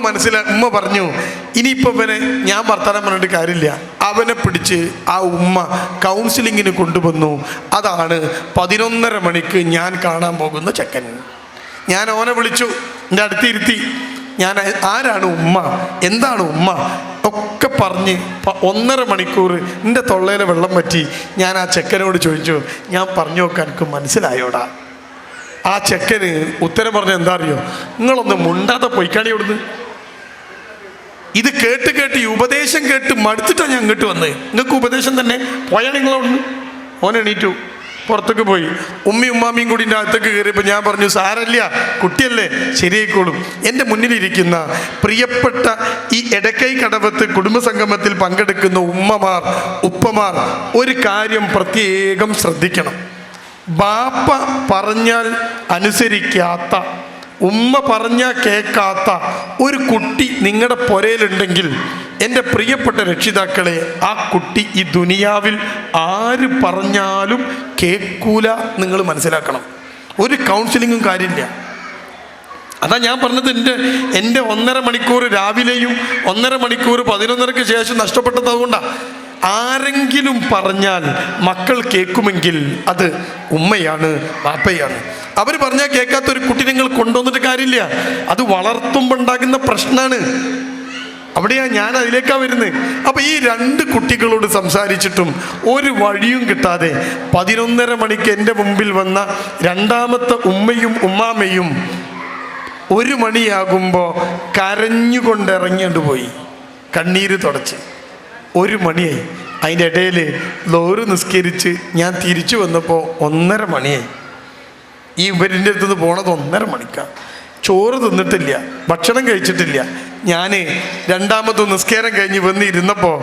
പറഞ്ഞു, ഇനിയിപ്പോൾ ഇവനെ ഞാൻ വർത്തമാനം പറഞ്ഞിട്ട് കാര്യമില്ല. അവനെ പിടിച്ച് ആ ഉമ്മ കൗൺസിലിങ്ങിന് കൊണ്ടുവന്നു. അതാണ് 11:30 മണിക്ക് ഞാൻ കാണാൻ പോകുന്ന ചെക്കൻ. ഞാൻ ഓനെ വിളിച്ചു, എൻ്റെ അടുത്തിരുത്തി. ഞാൻ ആരാണ് ഉമ്മ, എന്താണ് ഉമ്മ ഒക്കെ പറഞ്ഞ് 1.5 മണിക്കൂർ എൻ്റെ തൊള്ളയിലെ വെള്ളം പറ്റി ഞാൻ ആ ചെക്കനോട് ചോദിച്ചു, ഞാൻ പറഞ്ഞു നോക്കാൻ എനിക്ക് മനസ്സിലായോടാ? ആ ചെക്കന് ഉത്തരം പറഞ്ഞ എന്താ അറിയോ? നിങ്ങളൊന്ന് മുണ്ടാതെ പൊയ്ക്കാണി അവിടുന്ന്. ഇത് കേട്ട് ഈ ഉപദേശം കേട്ട് മടുത്തിട്ടാണ് ഞാൻ ഇങ്ങോട്ട് വന്നത്. നിങ്ങൾക്ക് ഉപദേശം തന്നെ, പോയാൽ നിങ്ങളവിടുന്ന്. ഓൻ എണീറ്റു, പുറത്തേക്ക് പോയി. ഉമ്മാമിയും കൂടി എൻ്റെ അകത്തേക്ക് കയറിയപ്പോൾ ഞാൻ പറഞ്ഞു, സാരല്ല, കുട്ടിയല്ലേ, ശരിയായിക്കോളും. എൻ്റെ മുന്നിലിരിക്കുന്ന പ്രിയപ്പെട്ട ഈ എടക്കൈ കടവത്ത് കുടുംബസംഗമത്തിൽ പങ്കെടുക്കുന്ന ഉമ്മമാർ ഉപ്പമാർ ഒരു കാര്യം പ്രത്യേകം ശ്രദ്ധിക്കണം. ബാപ്പ പറഞ്ഞാൽ അനുസരിക്കാത്ത, ഉമ്മ പറഞ്ഞാൽ കേൾക്കാത്ത ഒരു കുട്ടി നിങ്ങളുടെ പുരയിലുണ്ടെങ്കിൽ എൻ്റെ പ്രിയപ്പെട്ട രക്ഷിതാക്കളെ, ആ കുട്ടി ഈ ദുനിയാവിൽ ആര് പറഞ്ഞാലും കേൾക്കൂല. നിങ്ങൾ മനസ്സിലാക്കണം. ഒരു കൗൺസിലിങ്ങും കാര്യമില്ല. അതാ ഞാൻ പറഞ്ഞത്, എൻ്റെ 1.5 മണിക്കൂർ രാവിലെയും 1.5 മണിക്കൂർ 11:30 ശേഷം നഷ്ടപ്പെട്ടത് അതുകൊണ്ടാണ്. ആരെങ്കിലും പറഞ്ഞാൽ മക്കൾ കേൾക്കുമെങ്കിൽ അത് ഉമ്മയാണ്, ബാപ്പയാണ്. അവർ പറഞ്ഞാൽ കേൾക്കാത്തൊരു കുട്ടി നിങ്ങൾ കൊണ്ടുവന്നിട്ട് കാര്യമില്ല. അത് വളർത്തുമ്പോൾ ഉണ്ടാകുന്ന പ്രശ്നമാണ്. അവിടെയാണ് ഞാൻ അതിലേക്കാണ് വരുന്നത്. അപ്പം ഈ 2 കുട്ടികളോട് സംസാരിച്ചിട്ടും ഒരു വഴിയും കിട്ടാതെ 11:30 മണിക്ക് എൻ്റെ മുമ്പിൽ വന്ന രണ്ടാമത്തെ ഉമ്മയും ഉമ്മാമയും 1 മണിയാകുമ്പോൾ കരഞ്ഞുകൊണ്ടിറങ്ങിയോണ്ട് പോയി, കണ്ണീര് തുടച്ച്. 1 മണിയായി. അതിൻ്റെ ഇടയിൽ ലോറ് നിസ്കരിച്ച് ഞാൻ തിരിച്ചു വന്നപ്പോൾ 1:30 മണിയായി. ഈ ഇവരിൻ്റെ അടുത്തുനിന്ന് പോണത് 1:30 മണിക്കാണ്. ചോറ് തിന്നിട്ടില്ല, ഭക്ഷണം കഴിച്ചിട്ടില്ല. ഞാൻ രണ്ടാമത്തെ നിസ്കാരം കഴിഞ്ഞ് വന്നിരുന്നപ്പോൾ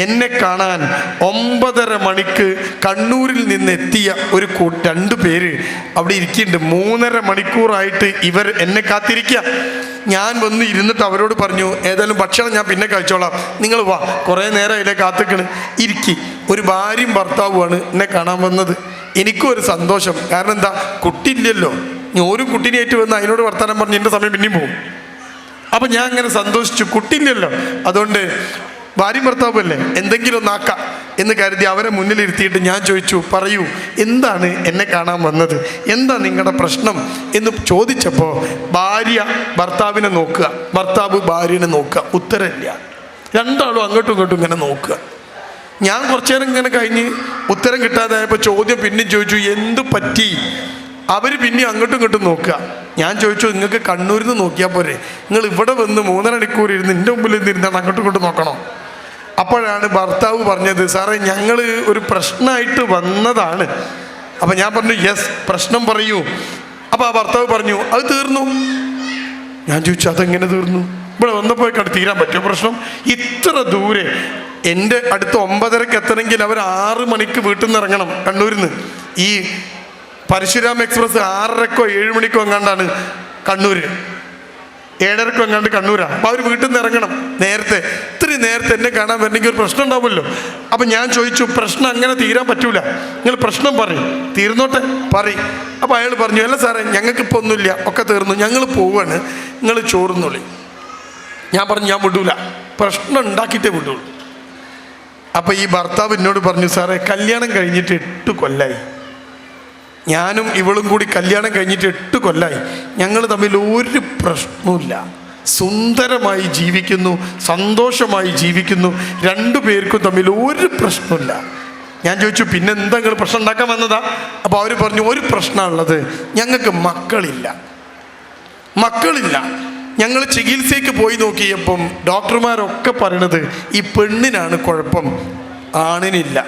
എന്നെ കാണാൻ 9:30 മണിക്ക് കണ്ണൂരിൽ നിന്ന് എത്തിയ 2 പേര് അവിടെ ഇരിക്കുന്നുണ്ട്. 3.5 മണിക്കൂറായിട്ട് ഇവർ എന്നെ കാത്തിരിക്കുക. ഞാൻ വന്ന് ഇരുന്നിട്ട് അവരോട് പറഞ്ഞു, ഏതായാലും ഭക്ഷണം ഞാൻ പിന്നെ കഴിച്ചോളാം, നിങ്ങൾ വാ, കുറേ നേരം അതിലെ കാത്തിക്കണ്, ഇരിക്കി. ഒരു ഭാര്യയും ഭർത്താവുമാണ് എന്നെ കാണാൻ വന്നത്. എനിക്കും ഒരു സന്തോഷം. കാരണം എന്താ, കുട്ടിയില്ലല്ലോ. ഒരു കുട്ടീനായിട്ട് വന്ന് അതിനോട് വർത്തമാനം പറഞ്ഞ് എൻ്റെ സമയം പിന്നെയും പോകും. അപ്പം ഞാൻ അങ്ങനെ സന്തോഷിച്ചു, കുട്ടിയില്ലല്ലോ. അതുകൊണ്ട് ഭാര്യയും ഭർത്താവുമല്ലേ, എന്തെങ്കിലും ഒന്നാക്കാം എന്ന് കരുതി അവരെ മുന്നിലിരുത്തിയിട്ട് ഞാൻ ചോദിച്ചു, പറയൂ, എന്താണ് എന്നെ കാണാൻ വന്നത്, എന്താ നിങ്ങളുടെ പ്രശ്നം എന്ന് ചോദിച്ചപ്പോൾ ഭാര്യ ഭർത്താവിനെ നോക്കുക, ഭർത്താവ് ഭാര്യനെ നോക്കുക, ഉത്തരമില്ല. രണ്ടാളും അങ്ങോട്ടും ഇങ്ങോട്ടും ഇങ്ങനെ നോക്കുക. ഞാൻ കുറച്ചു നേരം ഇങ്ങനെ കഴിഞ്ഞ് ഉത്തരം കിട്ടാതായപ്പോൾ ചോദ്യം പിന്നെയും ചോദിച്ചു, എന്ത് പറ്റി? അവർ പിന്നെ അങ്ങോട്ടും ഇങ്ങോട്ടും നോക്കുക. ഞാൻ ചോദിച്ചു, നിങ്ങൾക്ക് കണ്ണൂരിൽ നിന്ന് നോക്കിയാൽ പോരെ, നിങ്ങൾ ഇവിടെ വന്ന് 3.5 മണിക്കൂർ ഇരുന്ന് എൻ്റെ മുമ്പിൽ ഇരുന്നിരുന്നാണ് അങ്ങോട്ടും ഇങ്ങോട്ടും നോക്കണോ? അപ്പോഴാണ് ഭർത്താവ് പറഞ്ഞത്, സാറേ ഞങ്ങൾ ഒരു പ്രശ്നമായിട്ട് വന്നതാണ്. അപ്പം ഞാൻ പറഞ്ഞു യെസ്, പ്രശ്നം പറയൂ. അപ്പോൾ ആ ഭർത്താവ് പറഞ്ഞു അത് തീർന്നു. ഞാൻ ചോദിച്ചു അതെങ്ങനെ തീർന്നു? ഇവിടെ വന്നപ്പോഴേക്കാണ് തീരാൻ പറ്റുമോ പ്രശ്നം? ഇത്ര ദൂരെ എൻ്റെ അടുത്ത് 9:30 എത്തണമെങ്കിൽ അവർ 6 മണിക്ക് വീട്ടിൽ നിന്ന് ഇറങ്ങണം കണ്ണൂരിൽ നിന്ന്. ഈ പരശുരാം എക്സ്പ്രസ് 6:30 7 മണിക്കോ എങ്ങാണ്ടാണ് കണ്ണൂർ, 7:30 എങ്ങാണ്ട് കണ്ണൂരാ. അപ്പോൾ അവർ വീട്ടിൽ നിന്ന് ഇറങ്ങണം നേരത്തെ. ഇത്രയും നേരത്തെ എന്നെ കാണാൻ വരണമെങ്കിൽ ഒരു പ്രശ്നം ഉണ്ടാവുമല്ലോ. അപ്പം ഞാൻ ചോദിച്ചു പ്രശ്നം അങ്ങനെ തീരാൻ പറ്റൂല, നിങ്ങൾ പ്രശ്നം പറയും, തീർന്നോട്ടെ പറയും. അപ്പോൾ അയാൾ പറഞ്ഞു അല്ല സാറേ ഞങ്ങൾക്കിപ്പോൾ ഒന്നുമില്ല, ഒക്കെ തീർന്നു, ഞങ്ങൾ പോവാണ്, നിങ്ങൾ ചോറുന്നോളി. ഞാൻ പറഞ്ഞു ഞാൻ വിടൂല, പ്രശ്നം ഉണ്ടാക്കിയിട്ടേ വിടുള്ളൂ. അപ്പോൾ ഈ ഭർത്താവ് എന്നോട് പറഞ്ഞു സാറേ കല്യാണം കഴിഞ്ഞിട്ട് 8 കൊല്ലമായി, ഞാനും ഇവളും കൂടി കല്യാണം കഴിഞ്ഞിട്ട് 8 കൊല്ലമായി, ഞങ്ങൾ തമ്മിൽ ഒരു പ്രശ്നവുമില്ല, സുന്ദരമായി ജീവിക്കുന്നു, സന്തോഷമായി ജീവിക്കുന്നു, 2 പേർക്കും തമ്മിൽ ഒരു പ്രശ്നമില്ല. ഞാൻ ചോദിച്ചു പിന്നെ എന്താ നിങ്ങൾ പ്രശ്നം ഉണ്ടാക്കാൻ വന്നതാ? അപ്പോൾ അവർ പറഞ്ഞു ഒരു പ്രശ്നമുള്ളത്, ഞങ്ങൾക്ക് മക്കളില്ല. ഞങ്ങൾ ചികിത്സയ്ക്ക് പോയി നോക്കിയപ്പം ഡോക്ടർമാരൊക്കെ പറയണത് ഈ പെണ്ണിനാണ് കുഴപ്പം, ആണിനില്ല.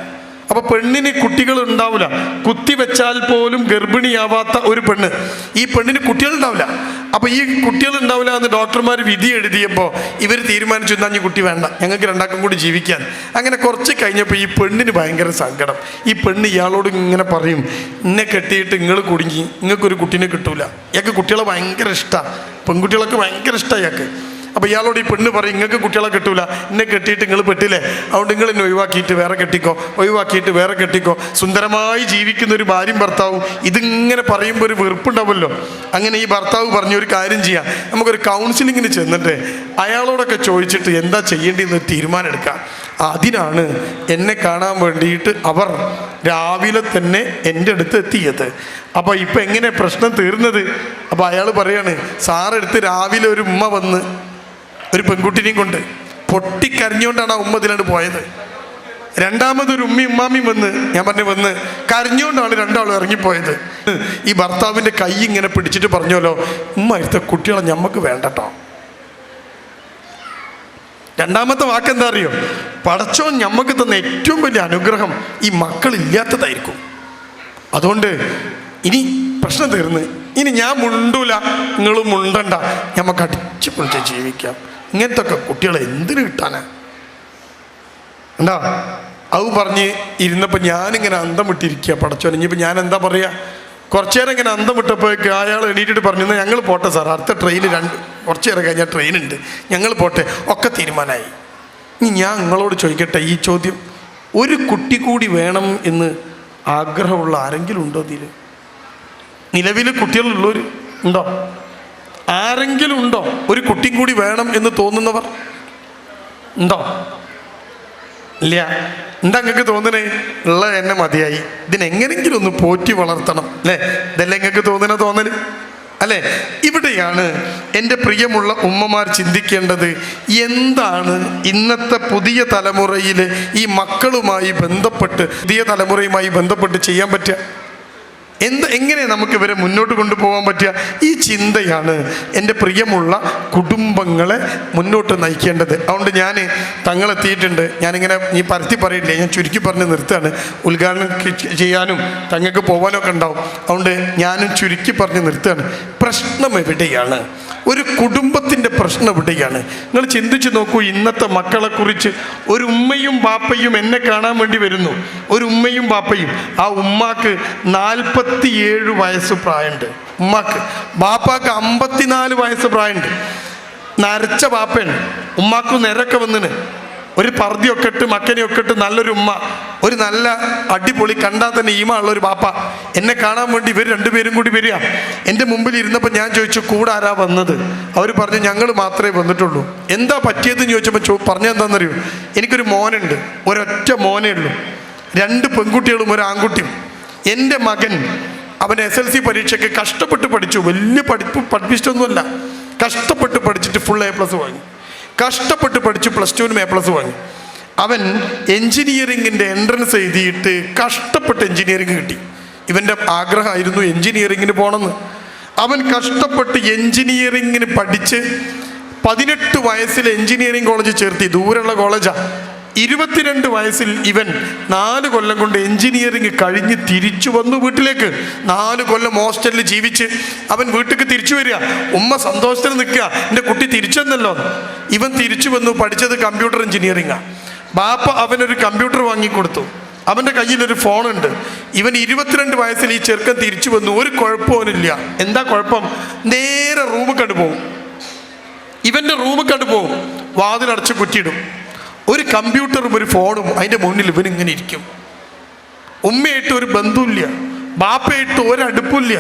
അപ്പോൾ പെണ്ണിന് കുട്ടികൾ ഉണ്ടാവില്ല, കുത്തിവെച്ചാൽ പോലും ഗർഭിണിയാവാത്ത ഒരു പെണ്ണ്, ഈ പെണ്ണിന് കുട്ടികളുണ്ടാവില്ല. അപ്പോൾ ഈ കുട്ടികളുണ്ടാവില്ല എന്ന് ഡോക്ടർമാർ വിധി എഴുതിയപ്പോൾ ഇവർ തീരുമാനിച്ചു എന്നാൽ ഈ കുട്ടി വേണ്ട, ഞങ്ങൾക്ക് 2 കൂടി ജീവിക്കാൻ. അങ്ങനെ കുറച്ച് കഴിഞ്ഞപ്പോൾ ഈ പെണ്ണിന് ഭയങ്കര സങ്കടം. ഈ പെണ്ണ് ഇയാളോട് ഇങ്ങനെ പറയും എന്നെ കെട്ടിയിട്ട് നിങ്ങൾ കുടുങ്ങി, നിങ്ങൾക്കൊരു കുട്ടീനെ കിട്ടൂല. ഇയാൾക്ക് കുട്ടികളെ ഭയങ്കര ഇഷ്ടമാണ്, പെൺകുട്ടികളൊക്കെ ഭയങ്കര ഇഷ്ടമാണ് ഇയാൾക്ക്. അപ്പോൾ ഇയാളോട് ഈ പെണ്ണ് പറയും നിങ്ങൾക്ക് കുട്ടികളെ കിട്ടൂല, എന്നെ കെട്ടിയിട്ട് നിങ്ങൾ പെട്ടില്ലേ, അതുകൊണ്ട് നിങ്ങൾ എന്നെ ഒഴിവാക്കിയിട്ട് വേറെ കെട്ടിക്കോ, സുന്ദരമായി ജീവിക്കുന്ന ഒരു ഭാര്യയും ഭർത്താവും ഇതിങ്ങനെ പറയുമ്പോൾ ഒരു വെറുപ്പുണ്ടാവുമല്ലോ. അങ്ങനെ ഈ ഭർത്താവ് പറഞ്ഞു ഒരു കാര്യം ചെയ്യാം, നമുക്കൊരു കൗൺസിലിങ്ങിന് ചെന്നിട്ട് അയാളോടൊക്കെ ചോദിച്ചിട്ട് എന്താ ചെയ്യേണ്ടതെന്ന് തീരുമാനം എടുക്കാം. അതിനാണ് എന്നെ കാണാൻ വേണ്ടിയിട്ട് അവർ രാവിലെ തന്നെ എൻ്റെ അടുത്ത് എത്തിയത്. അപ്പോൾ ഇപ്പം എങ്ങനെ പ്രശ്നം തീർന്നത്? അപ്പോൾ അയാൾ പറയാണ് സാറെടുത്ത് രാവിലെ ഒരു ഉമ്മ വന്ന് ഒരു പെൺകുട്ടിനെയും കൊണ്ട് പൊട്ടിക്കരഞ്ഞുകൊണ്ടാണ് ആ ഉമ്മ ഇതിലാണ് പോയത്. രണ്ടാമതൊരു ഉമ്മാമിയും വന്ന്, ഞാൻ വന്ന് കരഞ്ഞുകൊണ്ടാണ് 2 ആളും ഇറങ്ങിപ്പോയത്. ഈ ഭർത്താവിൻ്റെ കൈ ഇങ്ങനെ പിടിച്ചിട്ട് പറഞ്ഞല്ലോ ഉമ്മ എടുത്ത കുട്ടികളെ ഞമ്മക്ക് വേണ്ടട്ടോ. രണ്ടാമത്തെ വാക്കെന്താ അറിയോ? പടച്ചോൻ ഞമ്മക്ക് തന്ന ഏറ്റവും വലിയ അനുഗ്രഹം ഈ മക്കളില്ലാത്തതായിരിക്കും. അതുകൊണ്ട് ഇനി പ്രശ്നം തീർന്ന്, ഇനി ഞാൻ മുണ്ടൂല, നിങ്ങളും മുണ്ടണ്ട, ഞമ്മക്ക് അടിച്ചു പൊളിച്ച് ജീവിക്കാം. ഇങ്ങനത്തെ ഒക്കെ കുട്ടികളെ എന്തിനു കിട്ടാനാ ഉണ്ടാ? അത് പറഞ്ഞ് ഇരുന്നപ്പോൾ ഞാനിങ്ങനെ അന്തം വിട്ടിരിക്കുക. പടച്ചോൻ ഇനിയിപ്പോൾ ഞാൻ എന്താ പറയുക? കുറച്ചു നേരം ഇങ്ങനെ അന്തം വിട്ടപ്പോഴേക്ക് അയാൾ എണീറ്റിട്ട് പറഞ്ഞു എന്നാൽ ഞങ്ങൾ പോട്ടെ സാർ, അടുത്ത ട്രെയിൻ കുറച്ച് നേരം കഴിഞ്ഞാൽ ട്രെയിനുണ്ട്, ഞങ്ങൾ പോട്ടെ. ഒക്കെ തീരുമാനമായി. ഇനി ഞാൻ നിങ്ങളോട് ചോദിക്കട്ടെ ഈ ചോദ്യം, ഒരു കുട്ടി കൂടി വേണം എന്ന് ആഗ്രഹമുള്ള ആരെങ്കിലും ഉണ്ടോ? ഇതിൽ നിലവിൽ കുട്ടികളുള്ളവർ ഉണ്ടോ? ആരെങ്കിലും ഉണ്ടോ? ഒരു കുട്ടിയും കൂടി വേണം എന്ന് തോന്നുന്നവർ ഉണ്ടോ? ഇല്ല. എന്താ നിങ്ങൾക്ക് തോന്നണേ? ഉള്ളത് എന്നെ മതിയായി, ഇതിനെങ്ങനെങ്കിലും ഒന്ന് പോറ്റി വളർത്തണം അല്ലേ? ഇതല്ലേ നിങ്ങൾക്ക് തോന്നല് അല്ലേ? ഇവിടെയാണ് എൻ്റെ പ്രിയമുള്ള ഉമ്മമാർ ചിന്തിക്കേണ്ടത്. എന്താണ് ഇന്നത്തെ പുതിയ തലമുറയിൽ ഈ മക്കളുമായി ബന്ധപ്പെട്ട്, പുതിയ തലമുറയുമായി ബന്ധപ്പെട്ട് ചെയ്യാൻ പറ്റുക? എങ്ങനെ നമുക്ക് ഇവരെ മുന്നോട്ട് കൊണ്ടുപോകാൻ പറ്റുക? ഈ ചിന്തയാണ് എൻ്റെ പ്രിയമുള്ള കുടുംബങ്ങളെ മുന്നോട്ട് നയിക്കേണ്ടത്. അതുകൊണ്ട് ഞാൻ തങ്ങളെത്തിയിട്ടുണ്ട്. ഞാനിങ്ങനെ ഈ പരത്തി പറയില്ലേ, ഞാൻ ചുരുക്കി പറഞ്ഞ് നിർത്തുകയാണ്. ഉദ്ഘാടനം ചെയ്യാനും തങ്ങൾക്ക് പോകാനൊക്കെ ഉണ്ടാവും. അതുകൊണ്ട് ഞാനും ചുരുക്കി പറഞ്ഞ് നിർത്തുകയാണ്. പ്രശ്നം എവിടെയാണ്? ഒരു കുടുംബത്തിൻ്റെ പ്രശ്നം എവിടെയാണ്? നിങ്ങൾ ചിന്തിച്ച് നോക്കൂ. ഇന്നത്തെ മക്കളെക്കുറിച്ച് ഒരു ഉമ്മയും ബാപ്പയും എന്നെ കാണാൻ വേണ്ടി വരുന്നു. ഒരു ഉമ്മയും ബാപ്പയും. ആ ഉമ്മാക്ക് 47 വയസ്സ് പ്രായമുണ്ട് ഉമ്മാക്ക്. ബാപ്പാക്ക് 54 വയസ്സ് പ്രായമുണ്ട്. നരച്ച ബാപ്പയാണ്. ഉമ്മാക്ക് നിരക്കെ വന്നിന്. ഒരു പർദ്ദയൊക്കെ ഇട്ട് മക്കനെയൊക്കെ ഇട്ട് നല്ലൊരു ഉമ്മ, ഒരു നല്ല അടിപൊളി കണ്ടാൽ തന്നെ ഈമ ഉള്ളൊരു ബാപ്പ. എന്നെ കാണാൻ വേണ്ടി ഇവർ 2 പേരും കൂടി വരിക. എൻ്റെ മുമ്പിൽ ഇരുന്നപ്പോൾ ഞാൻ ചോദിച്ചു കൂടെ ആരാ വന്നത്? അവർ പറഞ്ഞു ഞങ്ങൾ മാത്രമേ വന്നിട്ടുള്ളൂ. എന്താ പറ്റിയതെന്ന് ചോദിച്ചപ്പോൾ പറഞ്ഞെന്താണെന്നറിയോ? എനിക്കൊരു മോനുണ്ട്, ഒരൊറ്റ മോനേ ഉള്ളൂ. 2 പെൺകുട്ടികളും ഒരു ആൺകുട്ടിയും. എൻ്റെ മകൻ അവൻ SLC പരീക്ഷയ്ക്ക് കഷ്ടപ്പെട്ട് പഠിച്ചു. വലിയ പഠിപ്പിച്ചിട്ടൊന്നുമല്ല, കഷ്ടപ്പെട്ട് പഠിച്ചിട്ട് ഫുൾ A+ വാങ്ങി. കഷ്ടപ്പെട്ട് പഠിച്ച് +2 A+ വാങ്ങി. അവൻ എൻജിനീയറിങ്ങിൻ്റെ എൻട്രൻസ് എഴുതിയിട്ട് കഷ്ടപ്പെട്ട് എൻജിനീയറിങ് കിട്ടി. ഇവൻ്റെ ആഗ്രഹമായിരുന്നു എൻജിനീയറിങ്ങിന് പോകണമെന്ന്. അവൻ കഷ്ടപ്പെട്ട് എൻജിനീയറിങ്ങിന് പഠിച്ച് 18 വയസ്സിൽ എൻജിനീയറിങ് കോളേജിൽ ചേർത്തി. ദൂരെയുള്ള കോളേജാണ്. 22 വയസ്സിൽ ഇവൻ 4 കൊല്ലം കൊണ്ട് എഞ്ചിനീയറിങ് കഴിഞ്ഞ് തിരിച്ചു വന്നു വീട്ടിലേക്ക്. 4 കൊല്ലം ഹോസ്റ്റലിൽ ജീവിച്ച് അവൻ വീട്ടിലേക്ക് തിരിച്ചു വരിക. ഉമ്മ സന്തോഷത്തിൽ നിൽക്കുക, എൻ്റെ കുട്ടി തിരിച്ചു വന്നല്ലോ. ഇവൻ തിരിച്ചു വന്നു. പഠിച്ചത് കമ്പ്യൂട്ടർ എഞ്ചിനീയറിംഗാണ്. ബാപ്പ അവനൊരു കമ്പ്യൂട്ടർ വാങ്ങിക്കൊടുത്തു. അവൻ്റെ കയ്യിലൊരു ഫോണുണ്ട്. ഇവൻ 22 വയസ്സിൽ ഈ ചെറുക്കൻ തിരിച്ചു വന്നു. ഒരു കുഴപ്പമൊന്നുമില്ല. എന്താ കുഴപ്പം? നേരെ റൂമിൽ കണ്ടുപോകും. ഇവൻ്റെ റൂമിൽ കണ്ടുപോകും, വാതിലടച്ച് കുറ്റിയിടും. ഒരു കമ്പ്യൂട്ടറും ഒരു ഫോണും അതിൻ്റെ മുന്നിൽ ഇവനിങ്ങനെ ഇരിക്കും. ഉമ്മയായിട്ട് ഒരു ബന്ധമില്ല, ബാപ്പയായിട്ട് ഒരടുപ്പില്ല.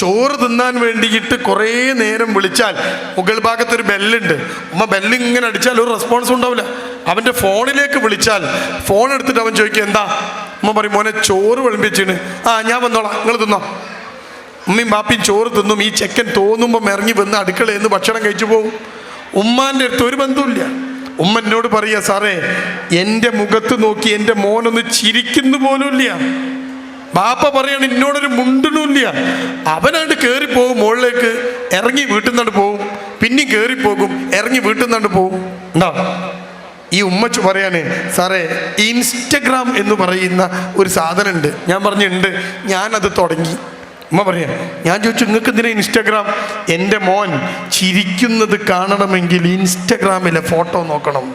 ചോറ് തിന്നാൻ വേണ്ടിയിട്ട് കുറേ നേരം വിളിച്ചാൽ മുകൾ ഭാഗത്തൊരു ബെല്ലുണ്ട്. ഉമ്മ ബെല്ലിങ്ങനെ അടിച്ചാൽ ഒരു റെസ്പോൺസും ഉണ്ടാവില്ല. അവൻ്റെ ഫോണിലേക്ക് വിളിച്ചാൽ ഫോൺ എടുത്തിട്ട് അവൻ ചോദിക്കുക എന്താ? ഉമ്മ പറയും മോനെ ചോറ് വിളമ്പിച്ചിന്. ആ ഞാൻ വന്നോളാം, നിങ്ങൾ തിന്നോ. ഉമ്മയും ബാപ്പയും ചോറ് തിന്നും. ഈ ചെക്കൻ തോന്നുമ്പം ഇറങ്ങി വന്ന് അടുക്കളയിൽ നിന്ന് ഭക്ഷണം കഴിച്ചു പോകും. ഉമ്മാൻ്റെ അടുത്ത് ഒരു ബന്ധമില്ല. ഉമ്മ എന്നോട് പറയുക, സാറേ എൻ്റെ മുഖത്ത് നോക്കി എൻ്റെ മോനൊന്ന് ചിരിക്കുന്നു പോലുമില്ല. ബാപ്പ പറയാണ് എന്നോടൊരു മുണ്ടനുമില്ല. അവനാണ്ട് കയറിപ്പോകും മുകളിലേക്ക്, ഇറങ്ങി വീട്ടിൽ നിന്നാണ്ട് പോവും, പിന്നെയും കയറിപ്പോകും, ഇറങ്ങി വീട്ടിൽ നിന്നാണ്ട് പോവും. ഉണ്ടോ? ഈ ഉമ്മച്ചു പറയാണ്, സാറേ ഇൻസ്റ്റഗ്രാം എന്ന് പറയുന്ന ഒരു സാധനമുണ്ട്. ഞാൻ പറഞ്ഞിട്ടുണ്ട്, ഞാനത് തുടങ്ങി. ഉമ്മ പറയാം, ഞാൻ ചോദിച്ചു നിങ്ങൾക്ക് എന്തിനാ ഇൻസ്റ്റഗ്രാം? എൻ്റെ മോൻ ചിരിക്കുന്നത് കാണണമെങ്കിൽ ഇൻസ്റ്റഗ്രാമിലെ ഫോട്ടോ നോക്കണം.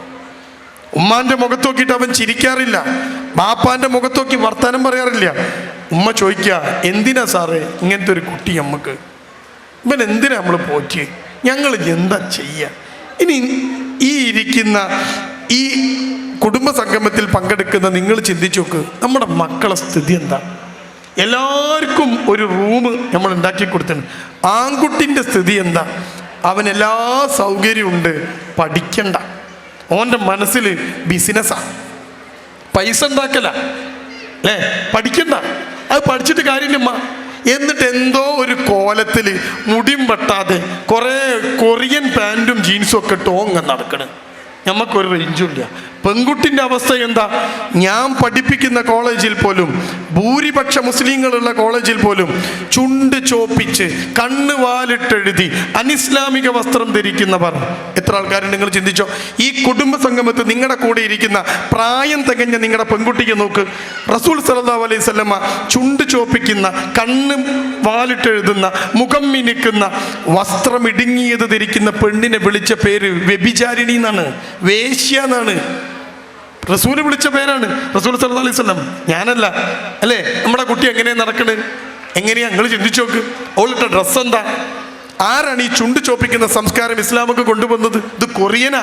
ഉമ്മാൻ്റെ മുഖത്ത് നോക്കിയിട്ട് അവൻ ചിരിക്കാറില്ല, ബാപ്പാൻ്റെ മുഖത്ത് നോക്കി വർത്താനം പറയാറില്ല. ഉമ്മ ചോദിക്കുക, എന്തിനാ സാറേ ഇങ്ങനത്തെ ഒരു കുട്ടി നമുക്ക്? ഇവൻ എന്തിനാ നമ്മൾ പോറ്റി? ഞങ്ങൾ എന്താ ചെയ്യുക? ഇനി ഈ ഇരിക്കുന്ന ഈ കുടുംബ സംഗമത്തിൽ പങ്കെടുക്കുന്ന നിങ്ങൾ ചിന്തിച്ചു നോക്ക്, നമ്മുടെ മക്കളെ സ്ഥിതി എന്താ? എല്ലാവർക്കും ഒരു റൂം നമ്മൾ ഉണ്ടാക്കി കൊടുത്തിട്ടുണ്ട്. ആൺകുട്ടിൻ്റെ സ്ഥിതി എന്താ? അവൻ എല്ലാ സൗകര്യവും ഉണ്ട്, പഠിക്കണ്ട. ഓൻ്റെ മനസ്സിൽ ബിസിനസ്സാണ്, പൈസ ഉണ്ടാക്കല, അല്ലേ? പഠിക്കണ്ട, അത് പഠിച്ചിട്ട് കാര്യമില്ലമ്മ. എന്നിട്ട് എന്തോ ഒരു കോലത്തിൽ മുടിയും വെട്ടാതെ കുറേ കൊറിയൻ പാൻറ്റും ജീൻസും ഒക്കെ ഇട്ട് ഓങ്ങ നടക്കണം. നമുക്കൊരു റേഞ്ചുമില്ല. പെൺകുട്ടിൻ്റെ അവസ്ഥ എന്താ? ഞാൻ പഠിപ്പിക്കുന്ന കോളേജിൽ പോലും, ഭൂരിപക്ഷ മുസ്ലിങ്ങളുള്ള കോളേജിൽ പോലും ചുണ്ട് ചോപ്പിച്ച് കണ്ണ് വാലിട്ടെഴുതി അനിസ്ലാമിക വസ്ത്രം ധരിക്കുന്നവർ എത്ര ആൾക്കാരും നിങ്ങൾ ചിന്തിച്ചോ? ഈ കുടുംബ സംഗമത്തിൽ നിങ്ങളുടെ കൂടെ ഇരിക്കുന്ന പ്രായം തികഞ്ഞ നിങ്ങളുടെ പെൺകുട്ടിക്ക് നോക്ക്. റസൂൽ സല്ലല്ലാഹു അലൈഹി വസല്ലമ ചുണ്ട് ചോപ്പിക്കുന്ന, കണ്ണ് വാലിട്ടെഴുതുന്ന, മുഖം മിനുക്കുന്ന, വസ്ത്രം ഇടുങ്ങിയത് ധരിക്കുന്ന പെണ്ണിനെ വിളിച്ച പേര് വ്യഭിചാരിണി എന്നാണ്, വേശ്യ എന്നാണ്. റസൂല് വിളിച്ച പേരാണ്, റസൂൽ സല്ലല്ലാഹു അലൈഹി വസല്ലം, ഞാനല്ല. അല്ലേ? നമ്മുടെ കുട്ടി എങ്ങനെയാ നടക്കണത്? എങ്ങനെയാ? നിങ്ങൾ ചിന്തിച്ചു നോക്ക്. ഓളിട്ട ഡ്രസ്സ് എന്താ? ആരാണ് ഈ ചുണ്ട് ചോപ്പിക്കുന്ന സംസ്കാരം ഇസ്ലാമൊക്കെ കൊണ്ടുവന്നത്? ഇത് കൊറിയനാ.